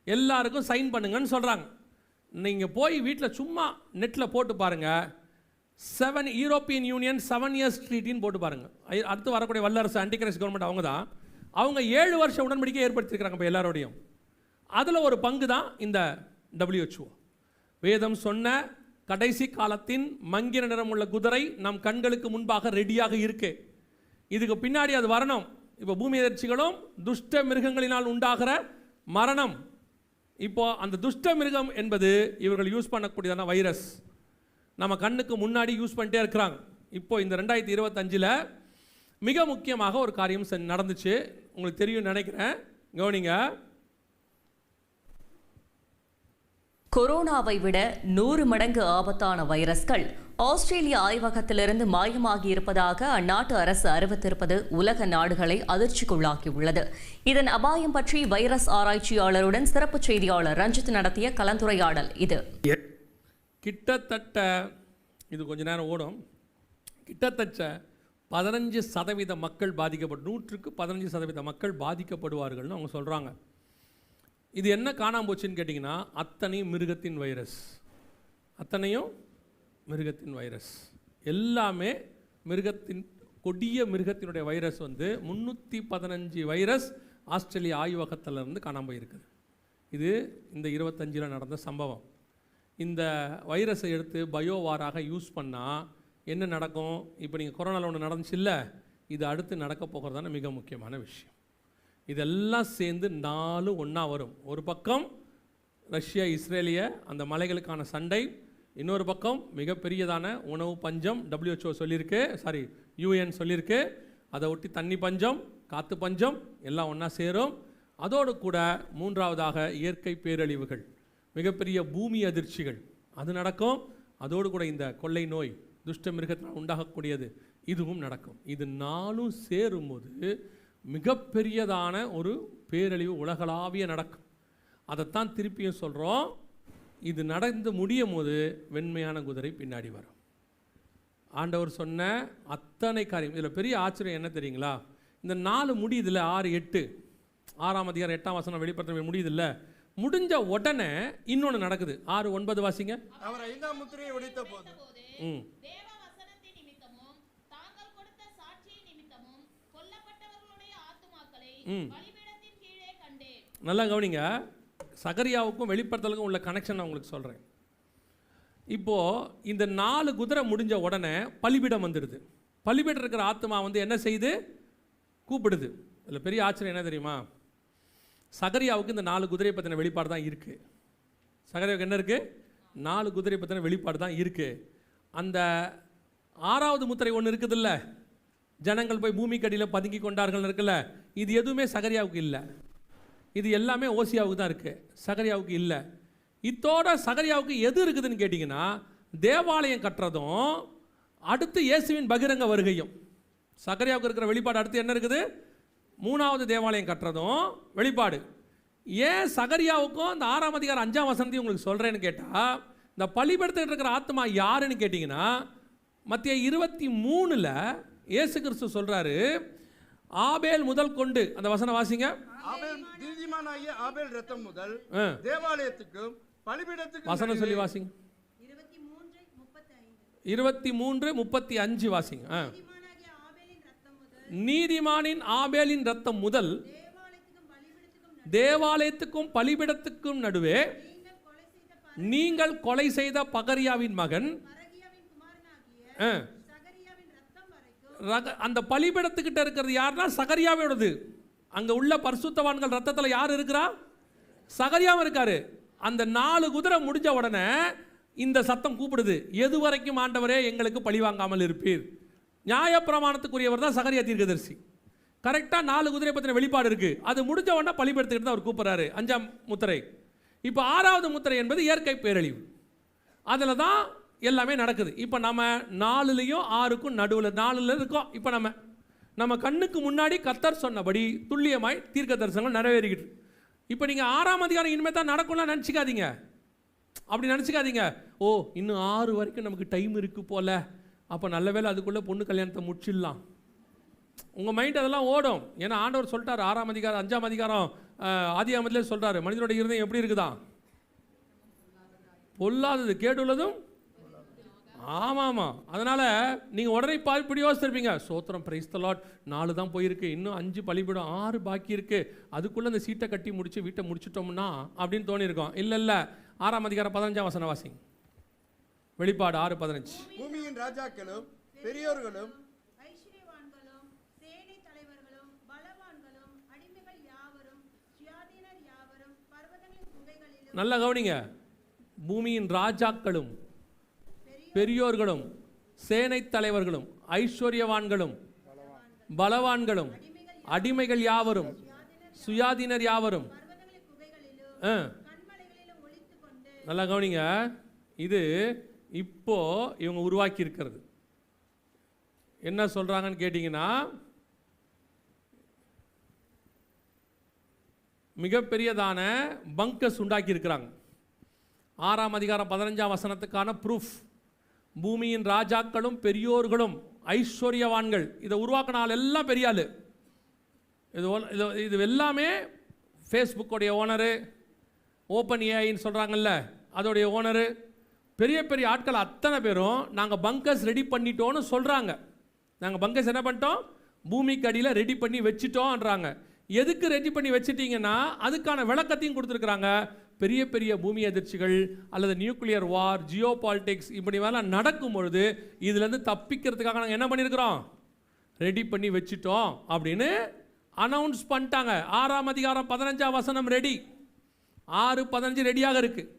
எல்லாருக்கும் சைன் பண்ணுங்கன்னு சொல்றாங்க. நீங்கள் போய் வீட்டில் சும்மா நெட்டில் போட்டு பாருங்கள், 7 யூரோப்பியன் யூனியன் 7 இயர்ஸ் ட்ரீட்டின்னு போட்டு பாருங்கள். அடுத்து வரக்கூடிய வல்லரசு ஆன்டிகிரைஸ்ட் கவர்மெண்ட் அவங்க தான். அவங்க 7 வருஷ உடன்படிக்கை ஏற்படுத்தியிருக்கிறாங்க இப்போ எல்லாரோடையும். அதில் ஒரு பங்கு தான் இந்த WHO. வேதம் சொன்ன கடைசி காலத்தின் மங்கின நிறமுள்ள குதிரை நம் கண்களுக்கு முன்பாக ரெடியாக இருக்கு. இதுக்கு பின்னாடி அது வரணும். இப்போ பூமி எதிர்ச்சிகளும் துஷ்ட மிருகங்களினால் உண்டாகிற மரணம். இப்போ அந்த துஷ்ட மிருகம் என்பது இவர்கள் யூஸ் பண்ணக்கூடியதான வைரஸ் நம்ம கண்ணுக்கு முன்னாடி யூஸ் பண்ணிட்டே இருக்கிறாங்க. இப்போ இந்த 2025 மிக முக்கியமாக ஒரு காரியம் நடந்துச்சு. உங்களுக்கு தெரியும் நினைக்கிறேன், கவனிங்க. கொரோனாவை விட 100 மடங்கு ஆபத்தான வைரஸ்கள் ஆஸ்திரேலிய ஆய்வகத்திலிருந்து மாயமாகி இருப்பதாக அந்நாட்டு அரசு அறிவித்திருப்பது உலக நாடுகளை அதிர்ச்சிக்குள்ளாக்கியுள்ளது. இதன் அபாயம் பற்றி வைரஸ் ஆராய்ச்சியாளருடன் சிறப்பு செய்தியாளர் ரஞ்சித் நடத்திய கலந்துரையாடல் இது. கிட்டத்தட்ட இது கொஞ்ச நேரம் ஓடும். கிட்டத்தட்ட 15% மக்கள் 100க்கு 15% மக்கள் பாதிக்கப்படுவார்கள்னு அவங்க சொல்கிறாங்க. இது என்ன காணாமல் போச்சுன்னு கேட்டிங்கன்னா, அத்தனையும் மிருகத்தின் வைரஸ். அத்தனையும் மிருகத்தின் வைரஸ். எல்லாமே மிருகத்தின் கொடிய மிருகத்தினுடைய வைரஸ் 315 வைரஸ் ஆஸ்திரேலியா ஆய்வகத்திலிருந்து காணாமல் போயிருக்குது. இது இந்த 25 நடந்த சம்பவம். இந்த வைரஸை எடுத்து பயோவாராக யூஸ் பண்ணால் என்ன நடக்கும்? இப்போ நீங்கள் கொரோனாவில் ஒன்று நடந்துச்சு இல்லை, இது அடுத்து நடக்க போகிறதான மிக முக்கியமான விஷயம். இதெல்லாம் சேர்ந்து 4 ஒன்றா வரும். ஒரு பக்கம் ரஷ்யா இஸ்ரேலிய அந்த மலைகளுக்கான சண்டை, இன்னொரு பக்கம் மிகப்பெரியதான உணவு பஞ்சம் WHO சொல்லியிருக்கு, UN சொல்லியிருக்கு. அதை ஒட்டி தண்ணி பஞ்சம், காற்று பஞ்சம் எல்லாம் ஒன்றா சேரும். அதோடு கூட 3வதாக இயற்கை பேரழிவுகள், மிகப்பெரிய பூமி அதிர்ச்சிகள் அது நடக்கும். அதோடு கூட இந்த கொள்ளை நோய் துஷ்ட மிருகத்தினால் உண்டாகக்கூடியது இதுவும் நடக்கும். இது 4ம் சேரும்போது மிகப்பெரியதான ஒரு பேரழிவு உலகளாவிய நடக்கும். அதைத்தான் திருப்பியும் சொல்கிறோம். இது நடந்து முடியும் போது வெண்மையான குதிரை பின்னாடி வரும். ஆண்டவர் சொன்ன அத்தனை காரியம். இதில் பெரிய ஆச்சரியம் என்ன தெரியுங்களா? இந்த 4 முடியுதில்ல, 6, 8, 6ஆம் அதிகாரம் 8ஆம் வசனம் வெளிப்படுத்த முடியுதில்ல, முடிஞ்ச உடனே இன்னொன்று நடக்குது. 6, 9 வாசிங்க. அவர் 5ஆம் முத்திரையை உடைத்த போது நல்லா கவனிங்க. சகரியாவுக்கும் வெளிப்படுத்தலுக்கும் உள்ள கனெக்ஷன் நான் உங்களுக்கு சொல்கிறேன். இப்போது இந்த 4 குதிரை முடிஞ்ச உடனே பலிபீடம் வந்துடுது. பலிபீடம் இருக்கிற ஆத்மா என்ன செய்யுது? கூப்பிடுது. இதில் பெரிய ஆச்சரியம் என்ன தெரியுமா? சகரியாவுக்கு இந்த 4 குதிரையை பற்றின வெளிப்பாடு தான் இருக்குது. சகரியாவுக்கு என்ன இருக்குது? 4 குதிரையை பற்றின வெளிப்பாடு தான் இருக்குது. அந்த 6வது முத்திரை ஒன்று இருக்குதுல்ல, ஜனங்கள் போய் பூமிக்கடியில் பதுங்கி கொண்டார்கள் இருக்குல்ல, இது எதுவுமே சகரியாவுக்கு இல்லை. இது எல்லாமே ஓசியாவுக்கு தான் இருக்குது, சகரியாவுக்கு இல்லை. இத்தோட சகரியாவுக்கு எது இருக்குதுன்னு கேட்டிங்கன்னா, தேவாலயம் கட்டுறதும் அடுத்து இயேசுவின் பகிரங்க வருகையும். சகரியாவுக்கு இருக்கிற வெளிப்பாடு அடுத்து என்ன இருக்குது? 3வது தேவாலயம் கட்டுறதும் வெளிப்பாடு. ஏன் சகரியாவுக்கும் இந்த 6ஆம் அதிகாரம் 5ஆம் வசனத்தையும் உங்களுக்கு சொல்கிறேன்னு கேட்டால், இந்த பலிபீடத்தில் இருக்கிற ஆத்மா யாருன்னு கேட்டிங்கன்னா, மத்திய 23 இயேசு கிறிஸ்து சொல்கிறாரு, ஆபேல் முதல் கொண்டு, அந்த வசனம் வாசிங்க. ஆபேல் நீதிமானாகிய ஆபேல் இரத்தம் முதல் தேவாலயத்துக்கும் பலிபீடத்துக்கும் வசனம் சொல்லி வாசிங்க. 23:35 வாசிங்க. நீதிமானின் ஆபேலின் இரத்தம் முதல் தேவாலயத்துக்கும் பலிபீடத்துக்கும் நடுவே நீங்கள் கொலை செய்த பகரியாவின் மகன் அந்த பலிபீடத்துக்கிட்ட இருக்கிறது யாருன்னா சகரியாவோடது. அங்கே உள்ள பரிசுத்தவான்கள் ரத்தத்தில் யார் இருக்கிறா? சகரியாவும் இருக்காரு. அந்த 4 குதிரை முடிஞ்ச உடனே இந்த சத்தம் கூப்பிடுது, எது வரைக்கும் ஆண்டவரே எங்களுக்கு பழி வாங்காமல் இருப்பீர்? நியாயப்பிரமாணத்துக்குரியவர் தான் சகரியா தீர்க்கதரிசி. கரெக்டாக 4 குதிரை பற்றின வெளிப்பாடு இருக்குது. அது முடிஞ்ச உடனே பலிபீடத்துக்கிட்ட தான் அவர் கூப்பிட்றாரு. 5ஆம் முத்திரை. இப்போ 6வது முத்திரை என்பது இயற்கை பேரழிவு. அதில் தான் எல்லாமே நடக்குது. இப்போ நம்ம 4லையும் 6க்கும் நடுவில் 4ல் இருக்கோம். இப்போ நம்ம கண்ணுக்கு முன்னாடி கர்த்தர் சொன்னபடி துல்லியமாய் தீர்க்க தரிசனங்கள் நிறைவேறிக்கிட்டு. இப்போ நீங்கள் 6ஆம் அதிகாரம் இனிமேல் தான் நடக்கும்லாம் நினச்சிக்காதீங்க. அப்படி நினச்சிக்காதீங்க. ஓ இன்னும் 6 வரைக்கும் நமக்கு டைம் இருக்குது போல், அப்போ நல்ல வேளை அதுக்குள்ளே பொண்ணு கல்யாணத்தை முடிச்சிடலாம். உங்கள் மைண்ட் அதெல்லாம் ஓடும். ஏன்னா ஆண்டவர் சொல்லிட்டார் 6ஆம் அதிகாரம் 5ஆம் அதிகாரம் ஆதியாகமத்திலே சொல்கிறாரு, மனிதனோட இருதயம் எப்படி இருக்குதான்? பொல்லாதது கேடுள்ளதும். ஆமாம். அதனால் நீங்கள் உடனே இப்படி யோசிச்சிருப்பீங்க, சோத்திரம் பிரைஸ் தி லார்ட் 4 தான் போயிருக்கு, இன்னும் 5 பலிபீடம் 6 பாக்கி இருக்குது, அதுக்குள்ளே அந்த சீட்டை கட்டி முடிச்சு வீட்டை முடிச்சிட்டோம்னா அப்படின்னு தோணியிருக்கோம். இல்லை 6ஆம் அதிகாரம் 15ஆம் வசனம் வாசிங்க. வெளிப்பாடு 6:15. பூமியின் ராஜாக்களும் பெரியோர்களும் ஐஸ்வர்யவான்களும் சேனை தலைவர்களும் பலவான்களும் அடிமைகள் யாவரும் சுயாதீனர் யாவரும் பர்வதங்களின் குகைகளிலும். நல்லா கவனிங்க. பூமியின் ராஜாக்களும் பெரியோர்களும் சேனை தலைவர்களும் ஐஸ்வர்யவான்களும் பலவான்களும் அடிமைகள் யாவரும் சுயாதீனர் யாவரும். நல்லா கவனிங்க. இது இப்போ இவங்க உருவாக்கி இருக்கிறது. என்ன சொல்றாங்கன்னு கேட்டீங்கன்னா, மிகப்பெரியதான பங்கர்ஸ் உண்டாக்கி இருக்கிறாங்க. 6ஆம் அதிகாரம் 15ஆம் வசனத்துக்கான ப்ரூஃப். பூமியின் ராஜாக்களும் பெரியோர்களும் ஐஸ்வர்யவான்கள். இதை உருவாக்கின ஆள் எல்லாம் பெரிய ஆள். இது எல்லாமே ஃபேஸ்புக்கோடைய ஓனரு, ஓப்பன் ஏஐன்னு சொல்கிறாங்கல்ல அதோடைய ஓனரு, பெரிய பெரிய ஆட்கள் அத்தனை பேரும் நாங்கள் பங்கர்ஸ் ரெடி பண்ணிட்டோன்னு சொல்கிறாங்க. நாங்கள் பங்கர்ஸ் என்ன பண்ணிட்டோம்? பூமிக்கு அடியில் ரெடி பண்ணி வச்சுட்டோன்றாங்க. எதுக்கு ரெடி பண்ணி வச்சுட்டீங்கன்னா அதுக்கான விளக்கத்தையும் கொடுத்துருக்குறாங்க. பெரிய பெரிய பூமி அதிர்ச்சிகள் அல்லது நியூக்ளியர் வார், ஜியோ பாலிட்டிக்ஸ் இப்படி வேலை நடக்கும் பொழுது இதுலேருந்து தப்பிக்கிறதுக்காக நாங்கள் என்ன பண்ணியிருக்கிறோம்? ரெடி பண்ணி வச்சுட்டோம் அப்படின்னு அனௌன்ஸ் பண்ணிட்டாங்க. 6ஆம் அதிகாரம் 15ஆம் வசனம் ரெடி, 6:15 ரெடியாக இருக்குது.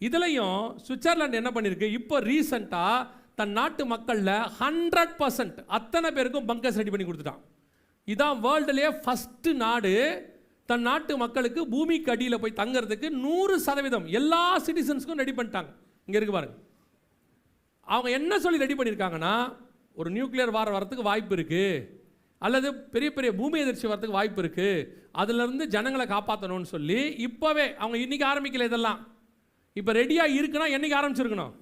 இதுலையும் சுவிட்சர்லாந்து என்ன பண்ணியிருக்கு, இப்போ ரீசெண்டாக தன் நாட்டு மக்களில் 100% அத்தனை பேருக்கும் பங்கர்ஸ் ரெடி பண்ணி கொடுத்துட்டான். இதான் வேர்ல்டுலேயே ஃபஸ்ட்டு நாடு தன் நாட்டு மக்களுக்கு பூமிக்கு அடியில் போய் தங்கிறதுக்கு 100% எல்லா சிட்டிசன்ஸுக்கும் ரெடி பண்ணிட்டாங்க. இங்கே இருக்கு பாருங்க. அவங்க என்ன சொல்லி ரெடி பண்ணியிருக்காங்கன்னா, ஒரு நியூக்ளியர் வார் வரத்துக்கு வாய்ப்பு இருக்குது, அல்லது பெரிய பெரிய பூமி எதிர்ச்சி வரத்துக்கு வாய்ப்பு இருக்குது, அதிலிருந்து ஜனங்களை காப்பாற்றணும்னு சொல்லி இப்போவே அவங்க இன்றைக்கி ஆரம்பிக்கல. இதெல்லாம் இப்போ ரெடியாக இருக்குன்னா என்றைக்கு ஆரம்பிச்சிருக்கணும்?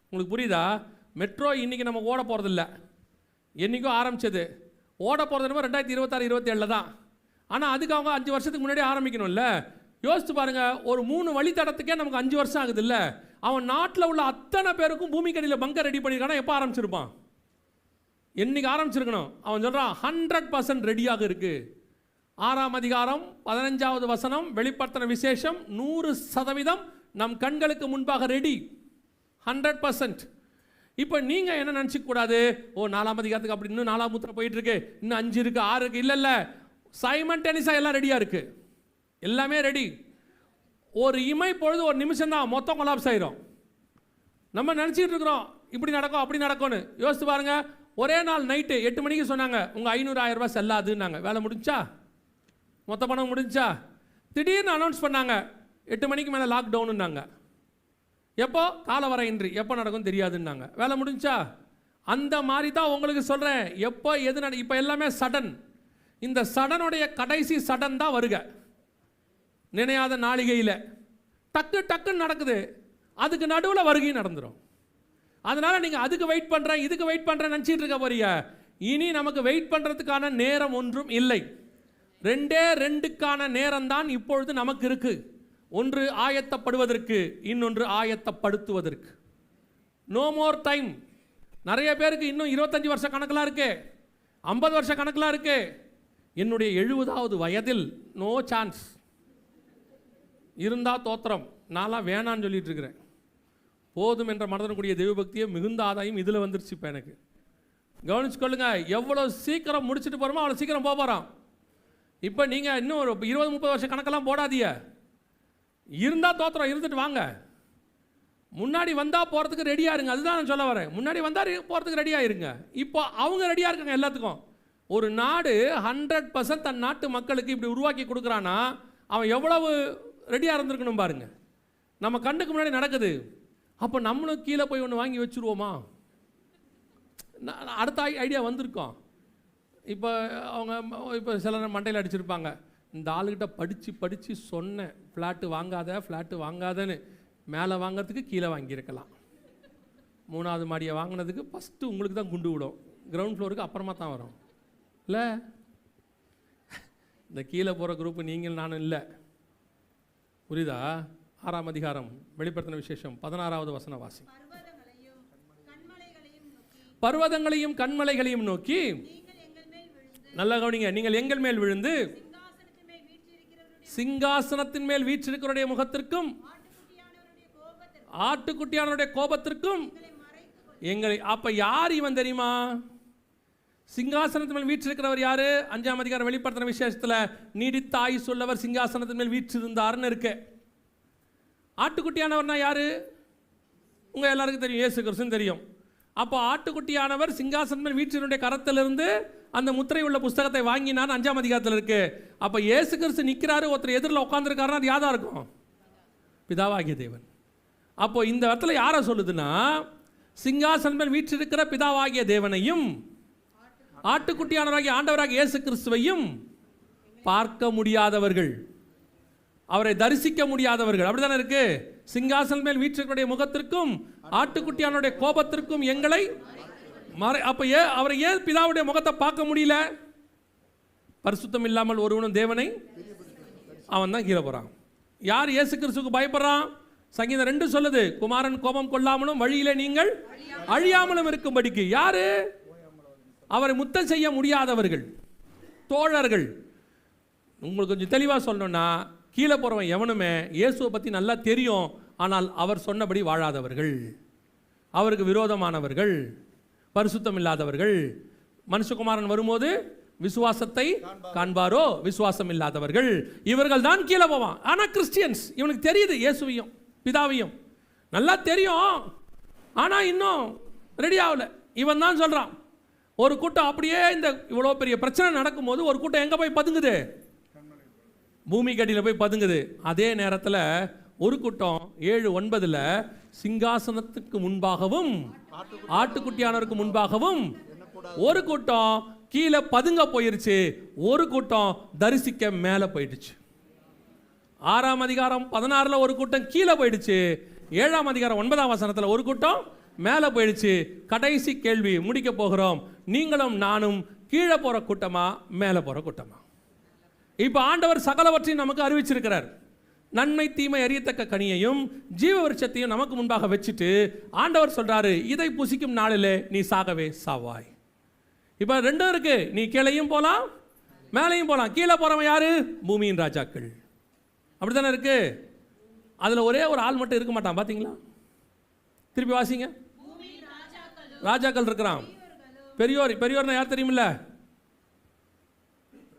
உங்களுக்கு புரியுதா? மெட்ரோ இன்றைக்கி நம்ம ஓட போகிறதில்ல, என்றைக்கும் ஆரம்பித்தது. ஓட போகிறது என்னமோ 2026-27 தான். ஆனால் அதுக்கு அவங்க 5 வருஷத்துக்கு முன்னாடி ஆரம்பிக்கணும்ல. யோசிச்சு பாருங்கள், ஒரு 3 வழித்தடத்துக்கே நமக்கு 5 வருஷம் ஆகுது இல்லை? அவன் நாட்டில் உள்ள அத்தனை பேருக்கும் பூமிக்கடியில் பங்கர் ரெடி பண்ணியிருக்கானா எப்போ ஆரம்பிச்சிருப்பான்? என்னைக்கு ஆரம்பிச்சிருக்கணும்? அவன் சொல்கிறான் 100% ரெடியாக இருக்குது. 6ஆம் அதிகாரம் 15ஆவது வசனம் வெளிப்படுத்தின விசேஷம் 100% நம் கண்களுக்கு முன்பாக ரெடி, 100%. இப்போ நீங்கள் என்ன நினச்சிக்கூடாது, ஓ 4ஆம் அதிகாரத்துக்கு அப்படி இன்னும் 4ஆம் முத்திரை போயிட்டு இருக்கு, இன்னும் 5 இருக்குது 6 இருக்குது. இல்லை சைமல்டேனியஸாக எல்லாம் ரெடியாக இருக்குது, எல்லாமே ரெடி. ஒரு இமை பொழுது ஒரு நிமிஷம் தான் மொத்தம் கொலாப்ஸ் ஆயிரும். நம்ம நினச்சிக்கிட்டு இருக்கிறோம் இப்படி நடக்கும் அப்படி நடக்கும்னு. யோசித்து பாருங்கள், ஒரே நாள் நைட்டு 8 மணிக்கு சொன்னாங்க உங்கள் 500,000 ரூபாய் செல்லாதுன்னாங்க. வேலை முடிஞ்சா? மொத்த பணம் முடிஞ்சா? திடீர்னு அனௌன்ஸ் பண்ணாங்க 8 மணிக்கு மேலே லாக்டவுனுன்னாங்க. எப்போ? காலவரையின்றி, எப்போ நடக்கும் தெரியாதுன்னாங்க. வேலை முடிஞ்சா? அந்த மாதிரி தான் உங்களுக்கு சொல்கிறேன். எப்போ எது இப்போ எல்லாமே சடன். இந்த சடனுடைய கடைசி சடன் தான் வருக. நினையாத நாளிகையில் டக்குன்னு நடக்குது, அதுக்கு நடுவில் வருகையும் நடந்துடும். அதனால் நீங்கள் அதுக்கு வெயிட் பண்ணுறேன் இதுக்கு வெயிட் பண்ணுறேன் நினச்சிட்டு இருக்க போறீங்க. இனி நமக்கு வெயிட் பண்ணுறதுக்கான நேரம் ஒன்றும் இல்லை. 2க்கான நேரம் தான் இப்பொழுது நமக்கு இருக்குது. ஒன்று ஆயத்தப்படுவதற்கு, இன்னொன்று ஆயத்தப்படுத்துவதற்கு. No more time. நிறைய பேருக்கு இன்னும் 25 வருஷ கணக்கெலாம் இருக்கு, 50 வருஷ கணக்கெலாம் இருக்கு. என்னுடைய 70வது வயதில் நோ சான்ஸ். இருந்தால் தோத்திரம், நான்லாம் வேணான்னு சொல்லிட்டு இருக்கிறேன். போதும் என்ற மனதனுடைய தெய்வபக்தியை மிகுந்த ஆதாயம் இதில் வந்துருச்சு. இப்போ எனக்கு கவனிச்சுக்கொள்ளுங்க, எவ்வளோ சீக்கிரம் முடிச்சுட்டு போகிறோமோ அவ்வளோ சீக்கிரம் போகிறோம். இப்போ நீங்கள் இன்னும் ஒரு 20-30 வருஷம் கணக்கெல்லாம் போடாதீங்க. இருந்தால் தோத்திரம், இருந்துட்டு வாங்க. முன்னாடி வந்தால் போகிறதுக்கு ரெடியாக இருங்க. அதுதான் நான் சொல்ல வரேன். முன்னாடி வந்தால் போகிறதுக்கு ரெடியாக இருங்க. இப்போ அவங்க ரெடியாக இருக்காங்க எல்லாத்துக்கும். ஒரு நாடு 100% தன் நாட்டு மக்களுக்கு இப்படி உருவாக்கி கொடுக்குறான்னா அவன் எவ்வளவு ரெடியாக இருந்திருக்கணும் பாருங்க. நம்ம கண்ணுக்கு முன்னாடி நடக்குது. அப்போ நம்மளும் கீழே போய் ஒன்று வாங்கி வச்சுருவோமா? அடுத்த ஐடியா வந்திருக்கோம். இப்போ அவங்க இப்போ சில மண்டையில் அடிச்சிருப்பாங்க, இந்த ஆளுகிட்ட படித்து சொன்னேன், ஃப்ளாட்டு வாங்காதன்னு. மேலே வாங்கிறதுக்கு கீழே வாங்கியிருக்கலாம். 3வது மாடியை வாங்கினதுக்கு ஃபஸ்ட்டு உங்களுக்கு தான் குண்டு விடும், கிரவுண்ட் ஃப்ளோருக்கு அப்புறமா தான் வரும் இல்லை? இந்த கீழே போகிற குரூப்பு நீங்கள் நானும் இல்லை, புரியுதா? 6ஆம் அதிகாரம் வெளிப்படுத்தின விசேஷம் 16வது வசன வாசி. பர்வதங்களையும் கண்மலைகளையும் நோக்கி நல்ல கவனிங்க, நீங்கள் எங்கள் மேல் விழுந்து சிங்காசனத்தின் மேல் வீற்றிருக்கிறவருடைய முகத்திற்கும் ஆட்டுக்குட்டியானவருடைய கோபத்திற்கும் எங்களை. அப்ப யார் இவன் தெரியுமா? சிங்காசனத்தின் மேல் வீற்றிருக்கிறவர் யாரு? 5ஆம் அதிகாரம் வெளிப்படுத்தின விசேஷத்துல நீடித்த ஆயுசு உள்ளவர் சிங்காசனத்தின் மேல் வீற்றிருந்தார்னு இருக்கு. ஆட்டுக்குட்டியானவர்னா யாரு? உங்க எல்லாருக்கும் தெரியும், இயேசு கிறிஸ்துன்னு தெரியும். அப்போ ஆட்டுக்குட்டியானவர் சிங்காசனத்தின் மேல் வீற்றினுடைய கரத்திலிருந்து அந்த முத்திரை உள்ள புஸ்தகத்தை வாங்கினார். 5ஆம் அதிகாரத்தில் இருக்கு. அப்போ இயேசு கிறிஸ்து நிற்கிறாரு, ஒருத்தர் எதிரில் உட்காந்துருக்காருன்னா அது யாரா இருக்கும்? பிதாவாகிய தேவன். அப்போ இந்த இடத்துல யாரை சொல்லுதுன்னா, சிங்காசனம் மேல் வீற்றிருக்கிற பிதாவாகிய தேவனையும் ஆட்டுக்குட்டியானவராகிய ஆண்டவராகிய இயேசு கிறிஸ்துவையும் பார்க்க முடியாதவர்கள், அவரை தரிசிக்க முடியாதவர்கள், அப்படித்தானே இருக்கு. சிங்காசனம் மேல் வீற்றிருக்கிற முகத்திற்கும் ஆட்டுக்குட்டியானுடைய கோபத்திற்கும் எங்களை அப்ப அவரை ஏன் பிதாவுடைய முகத்தை பார்க்க முடியல? பரிசுத்தம் இல்லாமல் ஒருவனும் தேவனை அவன் தான் கீழே போறான். யார் இயேசு கிறிஸ்துவுக்கு பயப்படுறான்? சங்கீதம் 2 சொல்லுது, குமாரன் கோபம் கொள்ளாமலும் வழியிலே நீங்கள் அழியாமலும் இருக்கும்படிக்கு. யாரு? அவரை முத்தம் செய்ய முடியாதவர்கள், தோழர்கள். உங்களுக்கு கொஞ்சம் தெளிவாக சொல்லணும்னா, கீழே போகிறவன் எவனுமே இயேசுவை பற்றி நல்லா தெரியும், ஆனால் அவர் சொன்னபடி வாழாதவர்கள், அவருக்கு விரோதமானவர்கள், பரிசுத்தம் இல்லாதவர்கள். மனுஷகுமாரன் வரும்போது விசுவாசத்தை காண்பாரோ? விசுவாசம் இல்லாதவர்கள், இவர்கள் தான் கீழே போவான். ஆனால் கிறிஸ்டியன்ஸ், இவனுக்கு தெரியுது இயேசுவையும் பிதாவையும் நல்லா தெரியும், ஆனால் இன்னும் ரெடி ஆகல. இவன் தான் சொல்கிறான். ஒரு கூட்டம் அப்படியே இந்த இவ்வளோ பெரிய பிரச்சனை நடக்கும்போது ஒரு கூட்டம் எங்கே போய் பதுங்குது? பூமி கடியில் போய் பதுங்குது. அதே நேரத்தில் ஒரு கூட்டம் 7:9 சிங்காசனத்துக்கு முன்பாகவும் ஆட்டுக்குட்டியானவருக்கு முன்பாகவும் ஒரு கூட்டம் கீழே பதுங்க போயிருச்சு, ஒரு கூட்டம் தரிசிக்க மேலே போயிடுச்சு. 6ஆம் அதிகாரம் 16 ஒரு கூட்டம் கீழே போயிடுச்சு, 7ஆம் அதிகாரம் 9ஆம் வசனத்தில் ஒரு கூட்டம் மேலே போயிடுச்சு. கடைசி கேள்வி முடிக்க போகிறோம், நீங்களும் நானும் கீழே போகிற கூட்டமா மேலே போகிற கூட்டமா? இப்போ ஆண்டவர் சகலவற்றையும் நமக்கு அறிவிச்சிருக்கிறார். நன்மை தீமை அறியத்தக்க கனியையும் ஜீவ விருட்சத்தையும் நமக்கு முன்பாக வச்சுட்டு ஆண்டவர் சொல்றாரு, இதை புசிக்கும் நாளிலே நீ சாகவே சாவாய். இப்போ 2 இருக்கு, நீ கீழையும் போலாம் மேலையும் போலாம். கீழே போறவன் யாரு? பூமியின் ராஜாக்கள், அப்படித்தானே இருக்கு. அதில் ஒரே ஒரு ஆள் மட்டும் இருக்க மாட்டான், பார்த்தீங்களா? திருப்பி வாசிங்க. ராஜாக்கள் இருக்கிறான். பெரியோர்னா யார் தெரியுமில்ல?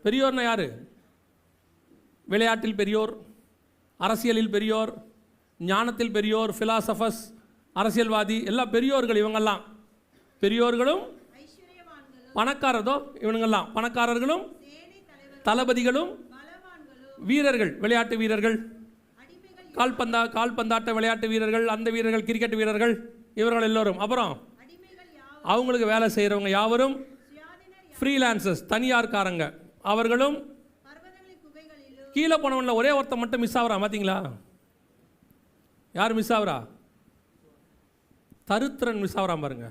பெரியோர்னா யாரு? விளையாட்டில் பெரியோர், அரசியலில் பெரியோர், ஞானத்தில் பெரியோர், பிலாசபர்ஸ், அரசியல்வாதி, எல்லாம் பெரியோர்கள். இவங்கெல்லாம் பெரியோர்களும் பணக்காரதோ, இவனுங்கெல்லாம் பணக்காரர்களும் தளபதிகளும் வீரர்கள், விளையாட்டு வீரர்கள், கால்பந்தாட்ட விளையாட்டு வீரர்கள், அந்த வீரர்கள், கிரிக்கெட் வீரர்கள், இவர்கள் எல்லோரும். அப்புறம் அவங்களுக்கு வேலை செய்கிறவங்க யாவரும் ஃப்ரீலான்சர்ஸ், தனியார்காரங்க, அவர்களும். கீழே போனவன்ல ஒரே ஒருத்தன் மட்டும் மிஸ் ஆகுறான், பார்த்தீங்களா? யார் மிஸ் ஆகுறா? தரித்திரன் மிஸ் ஆகுறான் பாருங்க.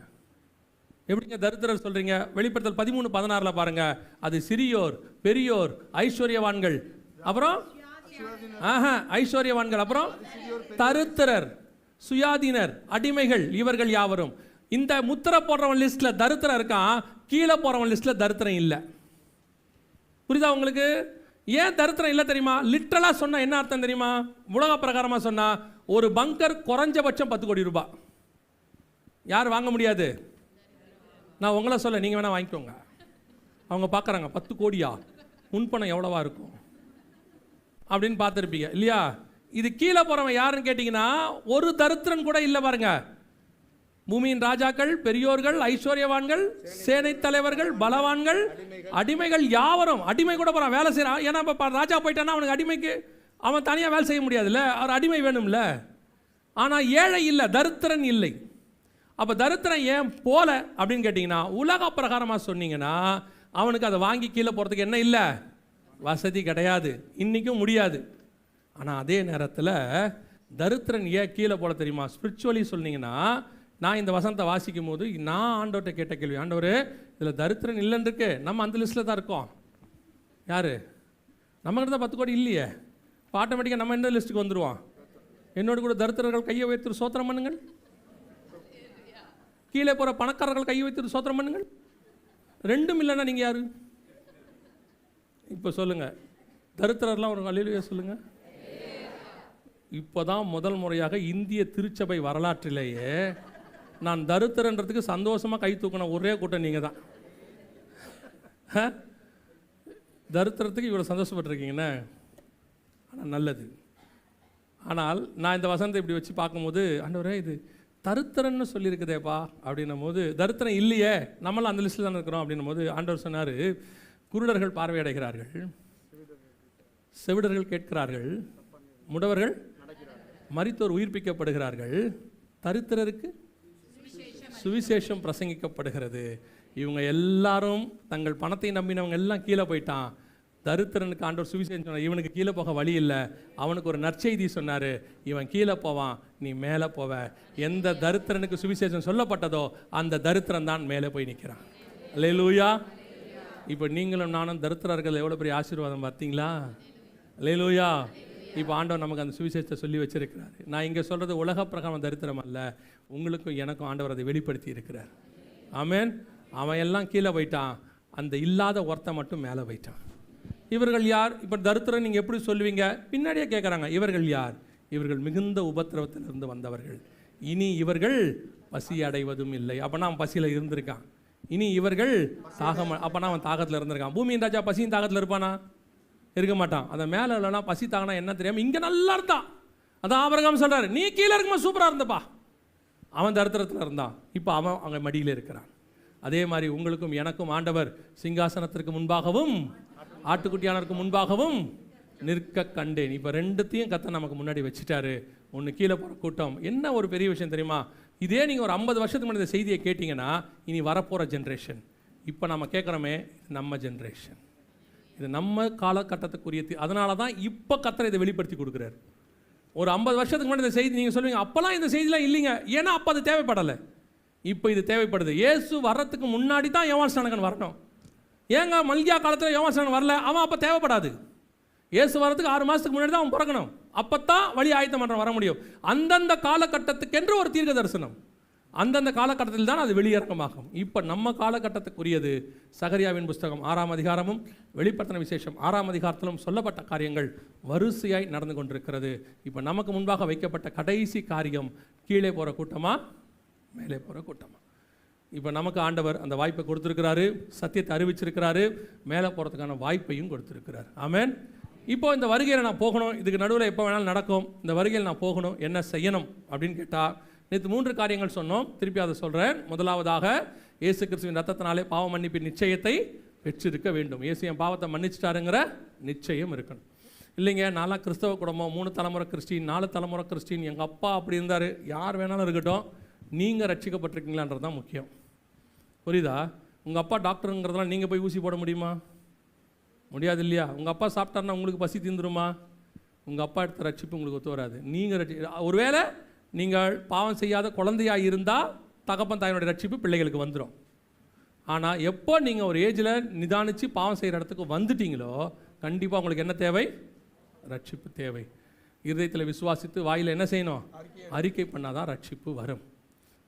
எப்படிங்க தரித்திரர் சொல்றீங்க? வெளிப்படுத்தல் 13:16 பாருங்க. அது சிறியோர், பெரியோர், ஐஸ்வர்யவான்கள், அப்புறம் ஐஸ்வர்யவான்கள், அப்புறம் தரித்திரர், சுயாதீனர், அடிமைகள், இவர்கள் யாவரும். இந்த முத்திரை போடுறவன் லிஸ்ட்ல தரித்திரம் இருக்கான், கீழே போறவன் லிஸ்ட்ல தரித்திரம் இல்லை. புரியுதா உங்களுக்கு? ஏன் தரித்திரம் இல்லை தெரியுமா? லிட்டரலா சொன்னா என்ன அர்த்தம் தெரியுமா? உலக பிரகாரமா சொன்னா ஒரு பங்கர் குறைஞ்சபட்சம் 10 கோடி ரூபாய். யார் வாங்க முடியாது? நான் உங்களை சொல்ல, நீங்க வேணா வாங்கிக்கோங்க. அவங்க பார்க்குறாங்க 10 கோடியா, முன்பணம் எவ்வளவா இருக்கும் அப்படின்னு பார்த்துருப்பீங்க இல்லையா? இது கீழே போறவன் யாருன்னு கேட்டீங்கன்னா ஒரு தரித்திரன் கூட இல்லை பாருங்க. பூமியின் ராஜாக்கள், பெரியோர்கள், ஐஸ்வர்யவான்கள், சேனை தலைவர்கள், பலவான்கள், அடிமைகள் யாவரும். அடிமை கூட போறான், வேலை செய்யறான். ஏன்னா இப்போ ராஜா போயிட்டான்னா அவனுக்கு அடிமைக்கு அவன் தனியாக வேலை செய்ய முடியாதுல்ல, அவர் அடிமை வேணும்ல. ஆனால் ஏழை இல்லை, தரித்திரன் இல்லை. அப்போ தரித்திரன் ஏன் போல அப்படின்னு கேட்டிங்கன்னா, உலக பிரகாரமாக சொன்னீங்கன்னா அவனுக்கு அதை வாங்கி கீழே போகிறதுக்கு என்ன இல்லை? வசதி கிடையாது, இன்றைக்கும் முடியாது. ஆனால் அதே நேரத்தில் தரித்திரன் ஏன் கீழே போல தெரியுமா? ஸ்பிரிச்சுவலி சொன்னீங்கன்னா, நான் இந்த வசனத்தை வாசிக்கும் போது நான் ஆண்டவர்கிட்ட கேட்ட கேள்வி, ஆண்டவர் இதில் தரித்திரன் இல்லைன்னு இருக்கு, நம்ம அந்த லிஸ்ட்டில் தான் இருக்கோம். யார்? நம்மகிட்ட தான் 10 கோடி இல்லையே, இப்போ ஆட்டோமேட்டிக்காக நம்ம என்ன லிஸ்ட்டுக்கு வந்துடுவோம்? என்னோட கூட தரித்திரர்கள் கையை வைத்து சோத்திரம் பண்ணுங்கள், கீழே போகிற பணக்காரர்கள் கையை வைத்து சோத்திரம் பண்ணுங்கள். ரெண்டும் இல்லைன்னா நீங்கள் யார்? இப்போ சொல்லுங்கள், தரித்திரர்லாம் ஒரு அல்லேலூயா சொல்லுங்கள். இப்போ தான் முதல் முறையாக இந்திய திருச்சபை வரலாற்றிலேயே நான் தரித்திரன்றதுக்கு சந்தோஷமாக கை தூக்கின ஒரே கூட்டம் நீங்கள் தான். தரித்திரத்துக்கு இவ்வளோ சந்தோஷப்பட்டிருக்கீங்கண்ணே, ஆனால் நல்லது. ஆனால் நான் இந்த வசனத்தை இப்படி வச்சு பார்க்கும்போது, ஆண்டவரே இது தரித்திரன்னு சொல்லியிருக்குதேப்பா அப்படின்னும் போது, தரித்திரம் இல்லையே, நம்மளாம் அந்த லிஸ்ட்டில் தானே இருக்கிறோம் அப்படின்னும் போது ஆண்டவர் சொன்னார், குருடர்கள் பார்வையடைகிறார்கள், செவிடர்கள் கேட்கிறார்கள், முடவர்கள் மரித்தோர் உயிர்ப்பிக்கப்படுகிறார்கள், தரித்திரருக்கு சுவிசேஷம் பிரசங்கிக்கப்படுகிறது. இவங்க எல்லாரும் தங்கள் பணத்தை நம்பினவங்க எல்லாம் கீழே போயிட்டான். தரித்திரனுக்கு ஆண்டவர் சுவிசேஷம் சொன்னார், இவனுக்கு கீழே போக வழி இல்லை, அவனுக்கு ஒரு நற்செய்தி சொன்னார், இவன் கீழே போவான், நீ மேலே போவ. எந்த தரித்திரனுக்கு சுவிசேஷம் சொல்லப்பட்டதோ அந்த தரித்திரன் தான் மேலே போய் நிற்கிறான். அல்லேலூயா. இப்போ நீங்களும் நானும் தரித்திரர்கள் எவ்வளோ பெரிய ஆசீர்வாதம் பார்த்தீங்களா? அல்லேலூயா. இப்போ ஆண்டவர் நமக்கு அந்த சுவிசேஷத்தை சொல்லி வச்சிருக்கிறாரு. நான் இங்கே சொல்கிறது உலக பிரகாரம் தரித்திரம் அல்ல, உங்களுக்கும் எனக்கும் ஆண்டவர் அதை வெளிப்படுத்தி இருக்கிறார். ஆமென். அவன் எல்லாம் கீழே போயிட்டான், அந்த இல்லாத ஒருத்த மட்டும் மேலே போயிட்டான். இவர்கள் யார்? இப்போ தரித்திரம் நீங்கள் எப்படி சொல்லுவீங்க? பின்னாடியே கேட்குறாங்க, இவர்கள் யார்? இவர்கள் மிகுந்த உபத்திரவத்திலிருந்து வந்தவர்கள், இனி இவர்கள் பசி அடைவதும் இல்லை. அப்போனா அவன் பசியில் இருந்திருக்கான். இனி இவர்கள் தாகம், அப்போனா அவன் தாகத்தில் இருந்திருக்கான். பூமியின் ராஜா பசியின் தாகத்தில் இருப்பானா? இருக்க மாட்டான். அதை மேலே இல்லைனா பசி தாகனா என்ன தெரியாமல் இங்கே நல்லா இருந்தான். அதான் ஆபிரகாம் சொல்கிறார், நீ கீழே இருக்கும்போது சூப்பராக இருந்தப்பா. அவன் தரித்திரத்தில் இருந்தான், இப்போ அவன் அங்கே மடியில் இருக்கிறான். அதே மாதிரி உங்களுக்கும் எனக்கும் ஆண்டவர் சிங்காசனத்திற்கு முன்பாகவும் ஆட்டுக்குட்டியானருக்கு முன்பாகவும் நிற்க கண்டேன். இப்போ ரெண்டுத்தையும் கத்த நமக்கு முன்னாடி வச்சுட்டாரு. ஒன்று கீழே போகிற கூட்டம். என்ன ஒரு பெரிய விஷயம் தெரியுமா? இதே நீங்கள் ஒரு 50 வருஷத்துக்கு முன்னாடி இந்த செய்தியை கேட்டிங்கன்னா, இனி வரப்போகிற ஜென்ரேஷன், இப்போ நம்ம கேட்குறோமே, நம்ம ஜென்ரேஷன், இது நம்ம காலகட்டத்துக்குரிய. அதனால தான் இப்போ கத்தரை இதை வெளிப்படுத்தி கொடுக்குறாரு. ஒரு 50 வருஷத்துக்கு முன்னாடி இந்த செய்தி நீங்கள் சொல்லுவீங்க, அப்போல்லாம் இந்த செய்திலாம் இல்லைங்க, ஏன்னா அப்போ அது தேவைப்படலை. இப்போ இது தேவைப்படுது. இயேசு வர்றதுக்கு முன்னாடி தான் யோவான் ஸ்நானகன் வரணும். ஏங்க மல்கியா காலத்தில் யோவான் ஸ்நானகன் வரல? அவன் அப்போ தேவைப்படாது. இயேசு வர்றதுக்கு 6 மாதத்துக்கு முன்னாடி தான் அவன் பிறக்கணும். அப்போ தான் வழி ஆயத்தம் பண்ணுற வர முடியும். அந்தந்த காலகட்டத்துக்கென்று ஒரு தீர்க்க தரிசனம், அந்தந்த காலகட்டத்தில் தான் அது வெளியிறக்கமாகும். இப்போ நம்ம காலகட்டத்துக்குரியது சகரியாவின் புஸ்தகம் 6ஆம் அதிகாரமும் வெளிப்படுத்தின விசேஷம் 6ஆம் அதிகாரத்திலும் சொல்லப்பட்ட காரியங்கள் வரிசையாய் நடந்து கொண்டிருக்கிறது. இப்போ நமக்கு முன்பாக வைக்கப்பட்ட கடைசி காரியம், கீழே போகிற கூட்டமா மேலே போகிற கூட்டமா? இப்போ நமக்கு ஆண்டவர் அந்த வாய்ப்பை கொடுத்துருக்கிறாரு, சத்தியத்தை அறிவிச்சிருக்கிறாரு, மேலே போகிறதுக்கான வாய்ப்பையும் கொடுத்துருக்கிறார். ஆமென். இப்போ இந்த வருகையில் நான் போகணும், இதுக்கு நடுவில் எப்போ வேணாலும் நடக்கும், இந்த வருகையில் நான் போகணும், என்ன செய்யணும் அப்படின்னு கேட்டால், நேற்று 3 காரியங்கள் சொன்னோம், திருப்பி அதை சொல்கிறேன். முதலாவதாக, இயேசு கிறிஸ்துவின் ரத்தத்தினாலே பாவ மன்னிப்பின் நிச்சயத்தை பெற்றிருக்க வேண்டும். இயேசு என் பாவத்தை மன்னிச்சிட்டாருங்கிற நிச்சயம் இருக்கணும். இல்லைங்க, நான்லாம் கிறிஸ்தவ குடும்பம், 3 தலைமுறை கிறிஸ்டின், 4 தலைமுறை கிறிஸ்டின், எங்கள் அப்பா அப்படி இருந்தார், யார் வேணாலும் இருக்கட்டும், நீங்கள் ரட்சிக்கப்பட்டிருக்கீங்களான்றது தான் முக்கியம். புரியுதா? உங்கள் அப்பா டாக்டருங்கிறதுலாம் நீங்கள் போய் ஊசி போட முடியுமா? முடியாது இல்லையா? உங்கள் அப்பா சாப்பிட்டாருன்னா உங்களுக்கு பசி தீந்துருமா? உங்கள் அப்பா எடுத்த ரட்சிப்பு உங்களுக்கு ஒத்து வராது. நீங்கள் ஒருவேளை நீங்கள் பாவம் செய்யாத குழந்தையாக இருந்தால் தகப்பன் தாயினுடைய ரட்சிப்பு பிள்ளைகளுக்கு வந்துடும். ஆனால் எப்போ நீங்கள் ஒரு ஏஜில் நிதானித்து பாவம் செய்கிற இடத்துக்கு வந்துட்டீங்களோ, கண்டிப்பாக உங்களுக்கு என்ன தேவை? ரட்சிப்பு தேவை. இருதயத்தில் விசுவாசித்து வாயில் என்ன செய்யணும்? அறிக்கை பண்ணால் தான் ரட்சிப்பு வரும்.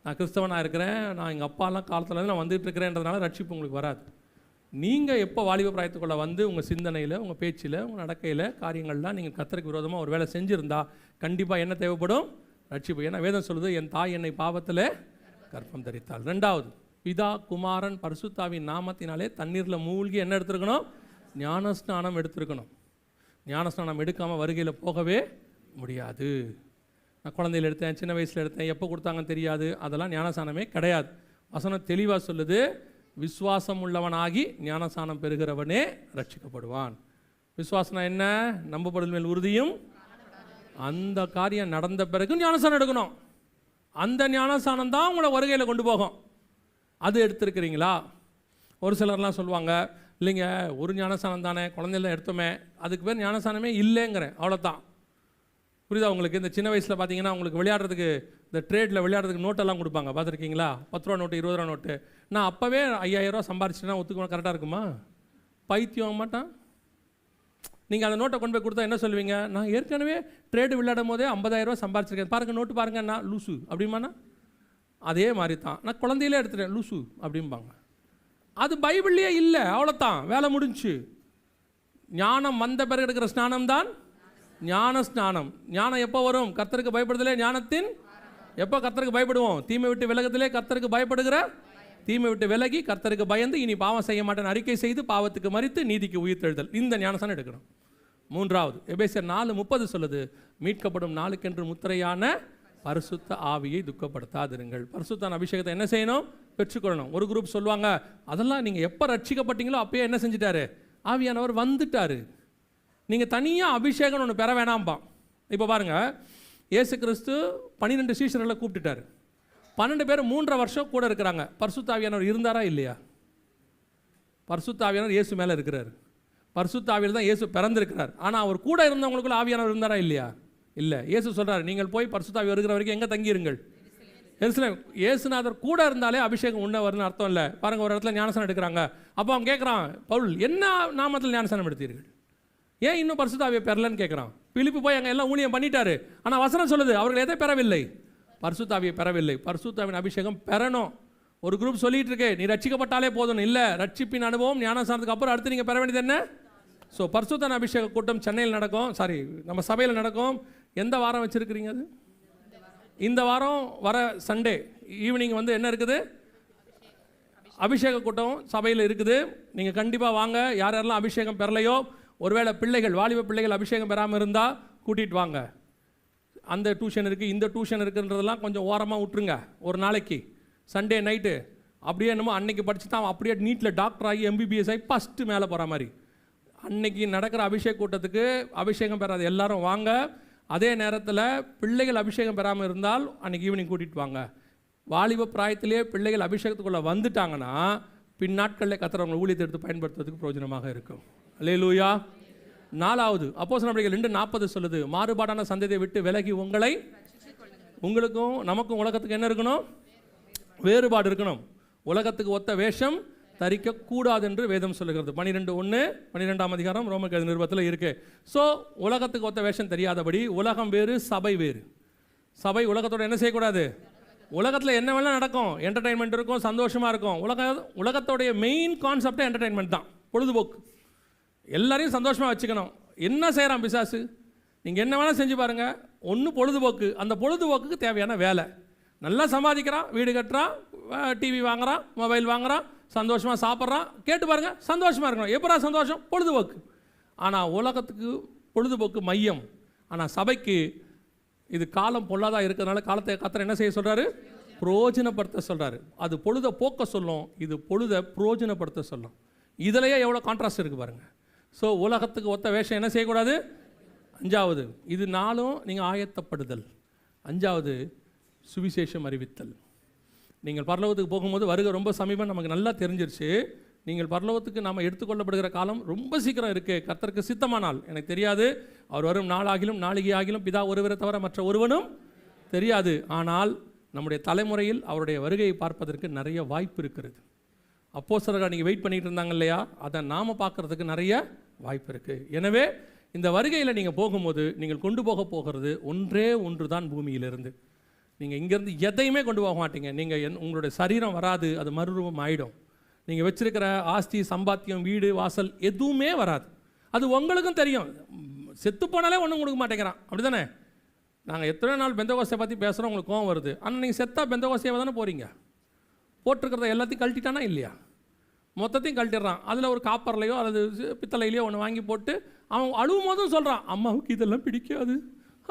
நான் கிறிஸ்தவனாக இருக்கிறேன், நான் எங்கள் அப்பாலாம் காலத்தில் நான் வந்துட்டு இருக்கிறேன்றதுனால ரட்சிப்பு உங்களுக்கு வராது. நீங்கள் எப்போ வாலிப பிராயத்துக்குள்ளே வந்து உங்கள் சிந்தனையில், உங்கள் பேச்சில், உங்கள் நடக்கையில் காரியங்கள்லாம் நீங்கள் கர்த்தருக்கு விரோதமாக ஒரு வேலை செஞ்சுருந்தா கண்டிப்பாக என்ன தேவைப்படும்? ரட்சிப்பு. ஏன்னா வேதம் சொல்லுது, என் தாய் என்னை பாவத்தில் கர்ப்பம் தரித்தாள். 2வது, பிதா குமாரன் பரிசுத்தாவின் நாமத்தினாலே தண்ணீரில் மூழ்கி என்ன எடுத்துருக்கணும்? ஞானஸ்நானம் எடுத்துருக்கணும். ஞானஸ்நானம் எடுக்காமல் வருகையில் போகவே முடியாது. நான் குழந்தையில் எடுத்தேன், சின்ன வயசில் எடுத்தேன், எப்போ கொடுத்தாங்கன்னு தெரியாது, அதெல்லாம் ஞானஸ்நானமே கிடையாது. வசனம் தெளிவாக சொல்லுது, விசுவாசம் உள்ளவனாகி ஞானஸ்நானம் பெறுகிறவனே ரட்சிக்கப்படுவான். விசுவாசம் என்ன? நம்பப்படுதல் மேல் உறுதியும். அந்த காரியம் நடந்த பிறகு ஞானஸ்நானம் எடுக்கணும். அந்த ஞானஸ்நானம் தான் உங்களை வருகையில் கொண்டு போகும். அது எடுத்துருக்கிறீங்களா? ஒரு சிலர்லாம் சொல்லுவாங்க, இல்லைங்க ஒரு ஞானஸ்தானம் தானே, குழந்தையில எடுத்தோமே, அதுக்கு பேர் ஞானஸ்தானமே இல்லைங்கிறேன், அவ்வளோதான். புரியுதா உங்களுக்கு? இந்த சின்ன வயசில் பார்த்தீங்கன்னா உங்களுக்கு விளையாடுறதுக்கு இந்த ட்ரேடில் விளையாடுறதுக்கு நோட்டெல்லாம் கொடுப்பாங்க, பார்த்துருக்கீங்களா? 10 ரூபா நோட்டு, 20 ரூபா நோட்டு. நான் அப்போவே 5000 ரூபா சம்பாரிச்சிட்டேன்னா ஒத்துக்கணும், கரெக்டாக இருக்குமா? பைத்தியம் மாட்டான். நீங்கள் அந்த நோட்டை கொண்டு போய் கொடுத்தா என்ன சொல்லுவீங்க? நான் ஏற்கனவே ட்ரேடு விளையாடும் போதே 50,000 ரூபா சம்பாரிச்சிருக்கேன், பாருங்கள் நோட்டு பாருங்க, நான் லூசு அப்படிமாண்ணா. அதே மாதிரி தான் நான் குழந்தையிலே எடுத்துட்டேன், லூசு அப்படிம்பாங்க. அது பைபிள்லேயே இல்லை, அவ்வளோதான், வேலை முடிஞ்சு. ஞானம் வந்த பிறகு எடுக்கிற ஸ்நானம் தான் ஞான ஸ்நானம். ஞானம் எப்போ வரும்? கர்த்தருக்கு பயப்படுதலே ஞானத்தின். எப்போ கர்த்தருக்கு பயப்படுவோம்? தீமை விட்டு விலகத்திலே கர்த்தருக்கு பயப்படுகிற, தீமை விட்டு விலகி கர்த்தருக்கு பயந்து இனி பாவம் செய்ய மாட்டேன் அறிக்கை செய்து பாவத்துக்கு மரித்து நீதிக்கு உயிர்த்தெழுதல். இந்த ஞானஸ்தானம் எடுக்கணும். மூன்றாவது எபேசியர் 4:30 சொல்லுது, மீட்கப்படும் நாளுக்கென்று முத்திரையான பரிசுத்த ஆவியை துக்கப்படுத்தாதிருங்கள். பரிசுத்தான அபிஷேகத்தை என்ன செய்யணும்? பெற்றுக்கொள்ளணும். ஒரு குரூப் சொல்லுவாங்க, அதெல்லாம் நீங்கள் எப்போ ரட்சிக்கப்பட்டீங்களோ அப்பயே என்ன செஞ்சிட்டாரு? ஆவியானவர் வந்துட்டாரு. நீங்கள் தனியாக அபிஷேகம் ஒன்று பெற வேணாம்பான். இப்போ பாருங்கள், இயேசு கிறிஸ்து 12 சீஷர்களை கூப்பிட்டுட்டாரு. 12 பேர் 3.5 வருஷம் கூட இருக்கிறாங்க. பரிசுத்த ஆவியானவர் இருந்தாரா இல்லையா? பரிசுத்த ஆவியானவர் இயேசு மேலே இருக்கிறார். பரிசுத்த ஆவியில் தான் இயேசு பிறந்திருக்கிறார். ஆனால் அவர் கூட இருந்தவங்களுக்குள்ள ஆவியானவர் இருந்தாரா இல்லையா? இல்லை. இயேசு சொல்கிறார், நீங்கள் போய் பரிசுத்த ஆவி வருகிற வரைக்கும் எங்கே தங்கியிருங்கள்? எருசலேம். இயேசுநாதர் கூட இருந்தாலே அபிஷேகம் உண்ண வரும்னு அர்த்தம் இல்லை. பாருங்கள், ஒரு இடத்துல ஞானஸ்தானம் எடுக்கிறாங்க. அப்போ அவன் கேட்குறான், பவுல் என்ன நாமத்தில் ஞானஸ்தானம் எடுத்தீர்கள், ஏன் இன்னும் பரிசுத்த ஆவியை பெறலன்னு கேட்குறான். பிலிப்பு போய் அங்கே எல்லாம் ஊழியம் பண்ணிட்டாரு. ஆனால் வசனம் சொல்லுது, அவர்கள் எதை பெறவில்லை? பரிசுத்த ஆவியை பெறவில்லை. பரிசுத்த ஆவியின் அபிஷேகம் பெறணும். ஒரு குரூப் சொல்லிட்டு இருக்கே, நீ ரட்சிக்கப்பட்டாலே போதும். இல்லை, ரட்சிப்பின் அனுபவம் ஞானஸ்தானத்துக்கு அப்புறம் அடுத்து நீங்கள் பெற வேண்டியது என்ன? ஸோ பரிசுத்த அபிஷேக கூட்டம் சென்னையில் நடக்கும், நம்ம சபையில் நடக்கும். எந்த வாரம் வச்சுருக்கிறீங்க? அது இந்த வாரம் வர சண்டே ஈவினிங் என்ன இருக்குது? அபிஷேக கூட்டம் சபையில் இருக்குது. நீங்கள் கண்டிப்பாக வாங்க. யார் யாரெல்லாம் அபிஷேகம் பெறலையோ, ஒருவேளை பிள்ளைகள், வாலிப பிள்ளைகள் அபிஷேகம் பெறாமல் இருந்தால் கூட்டிகிட்டு வாங்க. அந்த டியூஷன் இருக்குது, இந்த டியூஷன் இருக்குன்றதெல்லாம் கொஞ்சம் ஓரமாக விட்டுருங்க. ஒரு நாளைக்கு சண்டே நைட்டு அப்படியே என்னமோ அன்னைக்கு படித்து தான் அப்படியே நீட்டில் டாக்டர் ஆகி எம்பிபிஎஸ் ஆகி ஃபஸ்ட்டு மேலே போகிற மாதிரி. அன்னைக்கு நடக்கிற அபிஷேக கூட்டத்துக்கு அபிஷேகம் பெறாத எல்லாரும் வாங்க. அதே நேரத்தில் பிள்ளைகள் அபிஷேகம் பெறாமல் இருந்தால் அன்றைக்கி ஈவினிங் கூட்டிகிட்டு வாங்க. வாலிப பிராயத்திலே பிள்ளைகள் அபிஷேகத்துக்குள்ளே வந்துட்டாங்கன்னா பின்னாட்களில் கர்த்தர் ஊழியத்தை எடுத்து பயன்படுத்துறதுக்கு பிரயோஜனமாக இருக்கும். அல்லேலூயா. 4வது அப்போஸ்தலர் நடவடிக்கைகள் 2:40 சொல்லுது, மாறுபாடான சந்ததியை விட்டு விலகி உங்களுக்கும் நமக்கும் உலகத்துக்கு என்ன இருக்கணும்? வேறுபாடு இருக்கணும். உலகத்துக்கு ஒத்த வேஷம் தரிக்கக்கூடாது என்று வேதம் சொல்லுகிறது. 12:1 12ஆம் அதிகாரம் ரோமர் எழுதின நிருபத்தில் இருக்கு. ஸோ உலகத்துக்கு ஒத்த வேஷம் தெரியாதபடி, உலகம் வேறு சபை வேறு. சபை உலகத்தோட என்ன செய்யக்கூடாது? உலகத்தில் என்ன வேணால் நடக்கும், என்டர்டைன்மெண்ட் இருக்கும், சந்தோஷமாக இருக்கும். உலகத்தோடைய மெயின் கான்செப்டே என்டர்டைன்மெண்ட் தான், பொழுதுபோக்கு. எல்லாரையும் சந்தோஷமாக வச்சுக்கணும். என்ன செய்கிறான் பிசாசு? நீங்கள் என்ன வேணால் செஞ்சு பாருங்கள், ஒன்று பொழுதுபோக்கு. அந்த பொழுதுபோக்குக்கு தேவையான வேலை. நல்லா சம்பாதிக்கிறான், வீடு கட்டுறான், டிவி வாங்குறான், மொபைல் வாங்குறான், சந்தோஷமாக சாப்பிட்றான். கேட்டு பாருங்கள், சந்தோஷமாக இருக்கணும். எப்படா சந்தோஷம்? பொழுதுபோக்கு. ஆனால் உலகத்துக்கு பொழுதுபோக்கு மையம். ஆனால் சபைக்கு இது காலம் பொல்லாதாக இருக்கிறதுனால காலத்தை கர்த்தர் என்ன செய்ய சொல்கிறாரு? புரோஜனப்படுத்த சொல்கிறாரு. அது பொழுதை போக்க சொல்லும், இது பொழுதை புரோஜனப்படுத்த சொல்லும். இதிலேயே எவ்வளோ கான்ட்ராஸ்ட் இருக்குது பாருங்கள். ஸோ உலகத்துக்கு ஒத்த வேஷம் என்ன செய்யக்கூடாது? 5வது இது 4ம் நீங்கள் ஆயத்தப்படுதல். 5வது சுவிசேஷம் அறிவித்தல். நீங்கள் பரலோகத்துக்கு போகும்போது வருகை ரொம்ப சமீபம் நமக்கு நல்லா தெரிஞ்சிருச்சு. நீங்கள் பரலோகத்துக்கு நாம் எடுத்துக்கொள்ளப்படுகிற காலம் ரொம்ப சீக்கிரம் இருக்குது. கர்த்தருக்கு சித்தமானால், எனக்கு தெரியாது அவர் வரும் நாளாகிலும் நாளிகை ஆகிலும் பிதா ஒருவரை தவிர மற்ற ஒருவனும் தெரியாது. ஆனால் நம்முடைய தலைமுறையில் அவருடைய வருகையை பார்ப்பதற்கு நிறைய வாய்ப்பு இருக்கிறது. அப்போஸ்தலர்கள் நீங்கள் வெயிட் பண்ணிகிட்டு இருந்தாங்க இல்லையா, அதை நாம் பார்க்குறதுக்கு நிறைய வாய்ப்பு இருக்குது. எனவே இந்த வருகையில் நீங்கள் போகும்போது நீங்கள் கொண்டு போகிறது ஒன்று தான் பூமியிலிருந்து. நீங்கள் இங்கேருந்து எதையுமே கொண்டு போக மாட்டீங்க. நீங்கள் உங்களுடைய சரீரம் வராது, அது மறுரூபம் ஆகிடும். நீங்கள் வச்சிருக்கிற ஆஸ்தி, சம்பாத்தியம், வீடு, வாசல் எதுவுமே வராது. அது உங்களுக்கும் தெரியும். செத்து போனாலே ஒன்றும் கொடுக்க மாட்டேங்கிறான், அப்படி தானே? நாங்கள் எத்தனை நாள் பெந்தகோஸ்தையை பற்றி பேசுகிறோம், உங்களுக்கு கோவம் வருது. ஆனால் நீங்கள் செத்தா பெந்தகோஸ்தையை தானே போகிறீங்க. போட்டிருக்கிறத எல்லாத்தையும் கழட்டிட்டானா இல்லையா? மொத்தத்தையும் கழட்டிடுறான். அதில் ஒரு காப்பர்லையோ அல்லது பித்தளையிலையோ ஒன்று வாங்கி போட்டு அவன் அழுவும் போதும் சொல்கிறான், அம்மாவுக்கு இதெல்லாம் பிடிக்காது,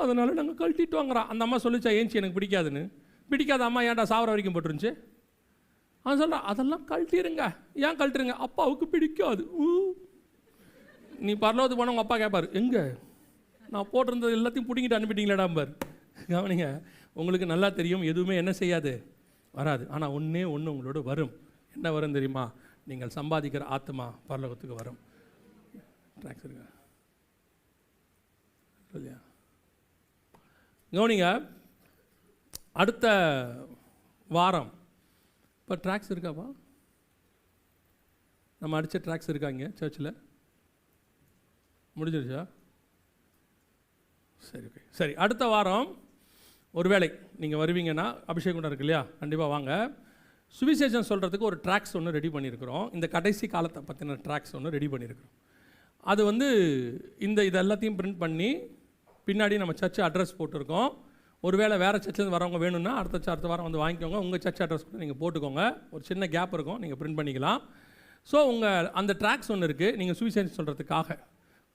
அதனால் நாங்கள் கழட்டிட்டு வாங்குறான். அந்த அம்மா சொல்லிச்சா ஏஞ்சி எனக்கு பிடிக்காதுன்னு? பிடிக்காத அம்மா ஏன்டா சாவர வரைக்கும் போட்டுருந்துச்சு? அவன் சொல்கிறான், அதெல்லாம் கழட்டிடுங்க. ஏன் கழட்டிருங்க? அப்பாவுக்கு பிடிக்காது. நீ பரலோகத்துக்கு போனால் உங்கள் அப்பா கேட்பார், எங்கே நான் போட்டிருந்தது எல்லாத்தையும் பிடிங்கிட்டு அனுப்பிட்டீங்களாடா பார். கவனிங்க, உங்களுக்கு நல்லா தெரியும் எதுவுமே என்ன செய்யாது, வராது. ஆனால் ஒன்று உங்களோட வரும். என்ன வரும் தெரியுமா? நீங்கள் சம்பாதிக்கிற ஆத்மா பரலோகத்துக்கு வரும். ட்ராக்ஸ் இருக்கா இல்லையா? கவனிங்க, அடுத்த வாரம் இப்போ ட்ராக்ஸ் இருக்காப்பா? நம்ம அடித்த ட்ராக்ஸ் இருக்கா இங்கே சர்ச்சில்? முடிஞ்சிருச்சா? சரி, ஓகே, சரி. அடுத்த வாரம் ஒருவேளை நீங்கள் வருவீங்கன்னா, அபிஷேகம் கூட இருக்கு இல்லையா, கண்டிப்பாக வாங்க. சுவிசேஷம் சொல்கிறதுக்கு ஒரு ட்ராக்ஸ் ஒன்று ரெடி பண்ணியிருக்கிறோம். இந்த கடைசி காலத்தை பற்றின ட்ராக்ஸ் ஒன்று ரெடி பண்ணியிருக்கிறோம். அது வந்து இது எல்லாத்தையும் பிரிண்ட் பண்ணி பின்னாடி நம்ம சர்ச் அட்ரஸ் போட்டிருக்கோம். ஒருவேளை வேறு சர்ச்சில் வரவங்க வேணும்னா அடுத்த வாரம் வந்து வாங்கிக்கோங்க. உங்கள் சர்ச் அட்ரஸ் கூட நீங்கள் போட்டுக்கோங்க. ஒரு சின்ன கேப் இருக்கும், நீங்கள் பிரிண்ட் பண்ணிக்கலாம். ஸோ அந்த ட்ராக்ஸ் ஒன்று இருக்குது. நீங்கள் சுவிசேஷம் சொல்கிறதுக்காக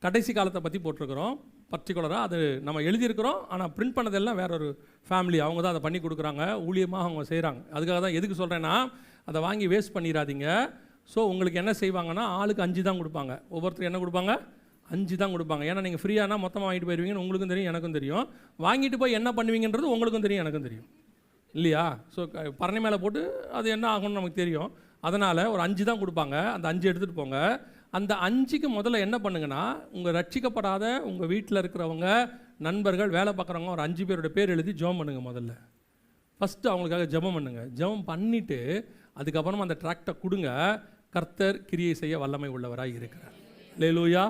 கடைசி காலத்தை பற்றி போட்டிருக்கிறோம். பர்டிகுலராக அது நம்ம எழுதியிருக்கிறோம். ஆனால் பிரிண்ட் பண்ணதெல்லாம் வேற ஒரு ஃபேமிலி, அவங்க தான் அதை பண்ணி கொடுக்குறாங்க, ஊழியமாக அவங்க செய்கிறாங்க. அதுக்காக தான் எதுக்கு சொல்கிறேன்னா, அதை வாங்கி வேஸ்ட் பண்ணிடாதீங்க. ஸோ உங்களுக்கு என்ன செய்வாங்கன்னா, ஆளுக்கு 5 தான் கொடுப்பாங்க. ஒவ்வொருத்தருக்கு என்ன கொடுப்பாங்க? 5 தான் கொடுப்பாங்க. ஏன்னா நீங்கள் ஃப்ரீயானா மொத்தமாக வாங்கிட்டு போயிடுவீங்கன்னு உங்களுக்கும் தெரியும், எனக்கும் தெரியும். வாங்கிட்டு போய் என்ன பண்ணுவீங்கன்றது உங்களுக்கும் தெரியும், எனக்கும் தெரியும் இல்லையா? ஸோ பரணி மேலே போட்டு அது என்ன ஆகும்னு நமக்கு தெரியும். அதனால் ஒரு 5 தான் கொடுப்பாங்க. அந்த 5 எடுத்துகிட்டு போங்க. அந்த 5க்கு முதல்ல என்ன பண்ணுங்கன்னா, உங்கள் ரட்சிக்கப்படாத உங்கள் வீட்டில் இருக்கிறவங்க, நண்பர்கள், வேலை பார்க்குறவங்க ஒரு 5 பேரோட பேர் எழுதி ஜெபம் பண்ணுங்கள். முதல்ல ஃபஸ்ட்டு அவங்களுக்காக ஜெபம் பண்ணுங்கள். ஜெபம் பண்ணிவிட்டு அதுக்கப்புறமா அந்த ட்ராக்டை கொடுங்க. கர்த்தர் கிரியை செய்ய வல்லமை உள்ளவராக இருக்கிறார். அல்லேலூயா.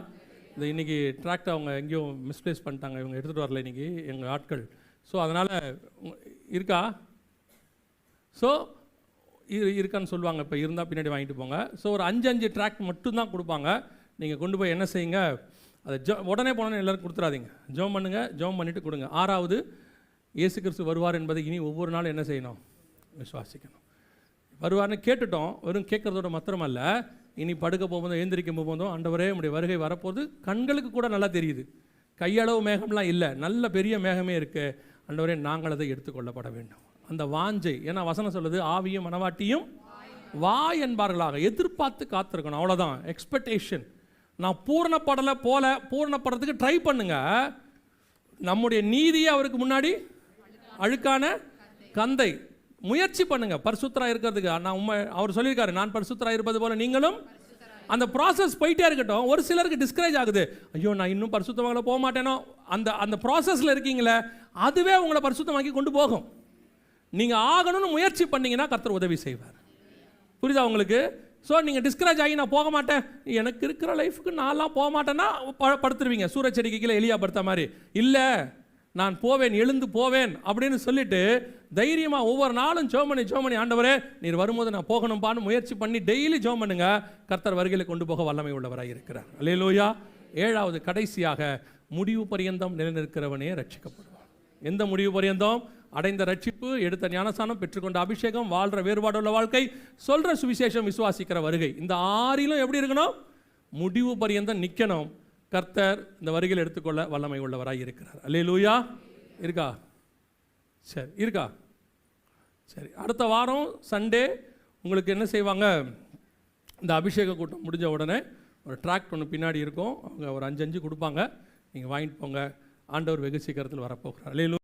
இந்த இன்றைக்கி ட்ராக்டை அவங்க எங்கேயோ மிஸ்பிளேஸ் பண்ணிட்டாங்க, இவங்க எடுத்துகிட்டு வரல இன்றைக்கி எங்கள் ஆட்கள். ஸோ அதனால் இருக்கா? ஸோ இருக்கான்னு சொல்லுவாங்க. இப்போ இருந்தால் பின்னாடி வாங்கிட்டு போங்க. ஸோ ஒரு 5 ட்ராக்ட் மட்டும்தான் கொடுப்பாங்க. நீங்கள் கொண்டு போய் என்ன செய்யுங்க, அதை உடனே போனோன்னு எல்லோரும் கொடுத்துடாதீங்க. ஜெபம் பண்ணுங்கள். ஜெபம் பண்ணிவிட்டு கொடுங்க. 6வது, இயேசு கிறிஸ்து வருவார் என்பதை இனி ஒவ்வொரு நாளும் என்ன செய்யணும்? விசுவாசிக்கணும். வருவார்னு கேட்டுட்டோம். வெறும் கேட்குறதோட மாத்திரமல்ல, இனி படுக்க போகும்போதும் எழுந்திரிக்கும் போகும்போதும் ஆண்டவரே உம்முடைய வருகை வரப்போது கண்களுக்கு கூட நல்லா தெரியுது. கையளவு மேகம்லாம் இல்லை, நல்ல பெரிய மேகமே இருக்குது. ஆண்டவரே நாங்கள் அதை எடுத்துக்கொள்ளப்பட வேண்டும். அந்த வாஞ்சை, ஏன்னா வசனம் சொல்லுது, ஆவியும் மனவாட்டியும் வாய் என்பார்களாக எதிர்பார்த்து காத்திருக்கணும். அவ்வளோதான் எக்ஸ்பெக்டேஷன். நான் பூரணப்படுறதுக்கு ட்ரை பண்ணுங்க. நம்முடைய நீதியை அவருக்கு முன்னாடி அழுக்கான கந்தை. முயற்சி பண்ணுங்க பரிசுத்தராக இருக்கிறதுக்கு. அவர் சொல்லியிருக்காரு, நான் பரிசுத்தராக இருப்பது போல நீங்களும். அந்த ப்ராசஸ் போயிட்டே இருக்கட்டும். ஒரு சிலருக்கு டிஸ்கரேஜ் ஆகுது, ஐயோ நான் இன்னும் பரிசுத்தமாக போக மாட்டேனோ. அந்த ப்ராசஸில் இருக்கீங்களே, அதுவே உங்களை பரிசுத்தமாக்கி கொண்டு போகும். நீங்கள் ஆகணும்னு முயற்சி பண்ணிங்கன்னா கர்த்தர் உதவி செய்வார். புரியுதா உங்களுக்கு? ஸோ நீங்கள் டிஸ்கரேஜ் ஆகி நான் போக மாட்டேன், எனக்கு இருக்கிற லைஃபுக்கு நான்லாம் போக மாட்டேன்னா படுத்துருவீங்க. சூரச்செடிக்கு கீழே எலியா படுத்த மாதிரி. இல்லை, நான் போவேன், எழுந்து போவேன் அப்படின்னு சொல்லிட்டு தைரியமாக ஒவ்வொரு நாளும் ஜெபம் பண்ணி ஆண்டவரே நீர் வரும்போது நான் போகணும்பான்னு முயற்சி பண்ணி டெய்லி ஜெபம் பண்ணுங்க. கர்த்தர் வருகையில் கொண்டு போக வல்லமை உள்ளவராக இருக்கிறார். அல்லேலூயா. 7வது, கடைசியாக, முடிவு பரியந்தம் நிலைநிற்கிறவனே ரட்சிக்கப்படுவான். எந்த முடிவு பரியந்தம்? அடைந்த ரட்சிப்பு, எடுத்த ஞானஸ்நானம், பெற்றுக்கொண்ட அபிஷேகம், வாழ்கிற வேறுபாடுள்ள வாழ்க்கை, சொல்கிற சுவிசேஷம், விசுவாசிக்கிற வருகை. இந்த 6லும் எப்படி இருக்கணும்? முடிவு பரியந்தம் நிற்கணும். கர்த்தர் இந்த வருகையில் எடுத்துக்கொள்ள வல்லமை உள்ளவராக இருக்கிறார். அல்லேலூயா. இருக்கா? சரி, இருக்கா? சரி. அடுத்த வாரம் சண்டே உங்களுக்கு என்ன செய்வாங்க? இந்த அபிஷேக கூட்டம் முடிஞ்ச உடனே ஒரு ட்ராக்ட் ஒன்று பின்னாடி இருக்கும். அவங்க ஒரு 5 கொடுப்பாங்க. நீங்கள் வாங்கிட்டு போங்க. ஆண்டவர் வெகு சீக்கிரத்தில் வரப்போகிறார். அல்லேலூயா.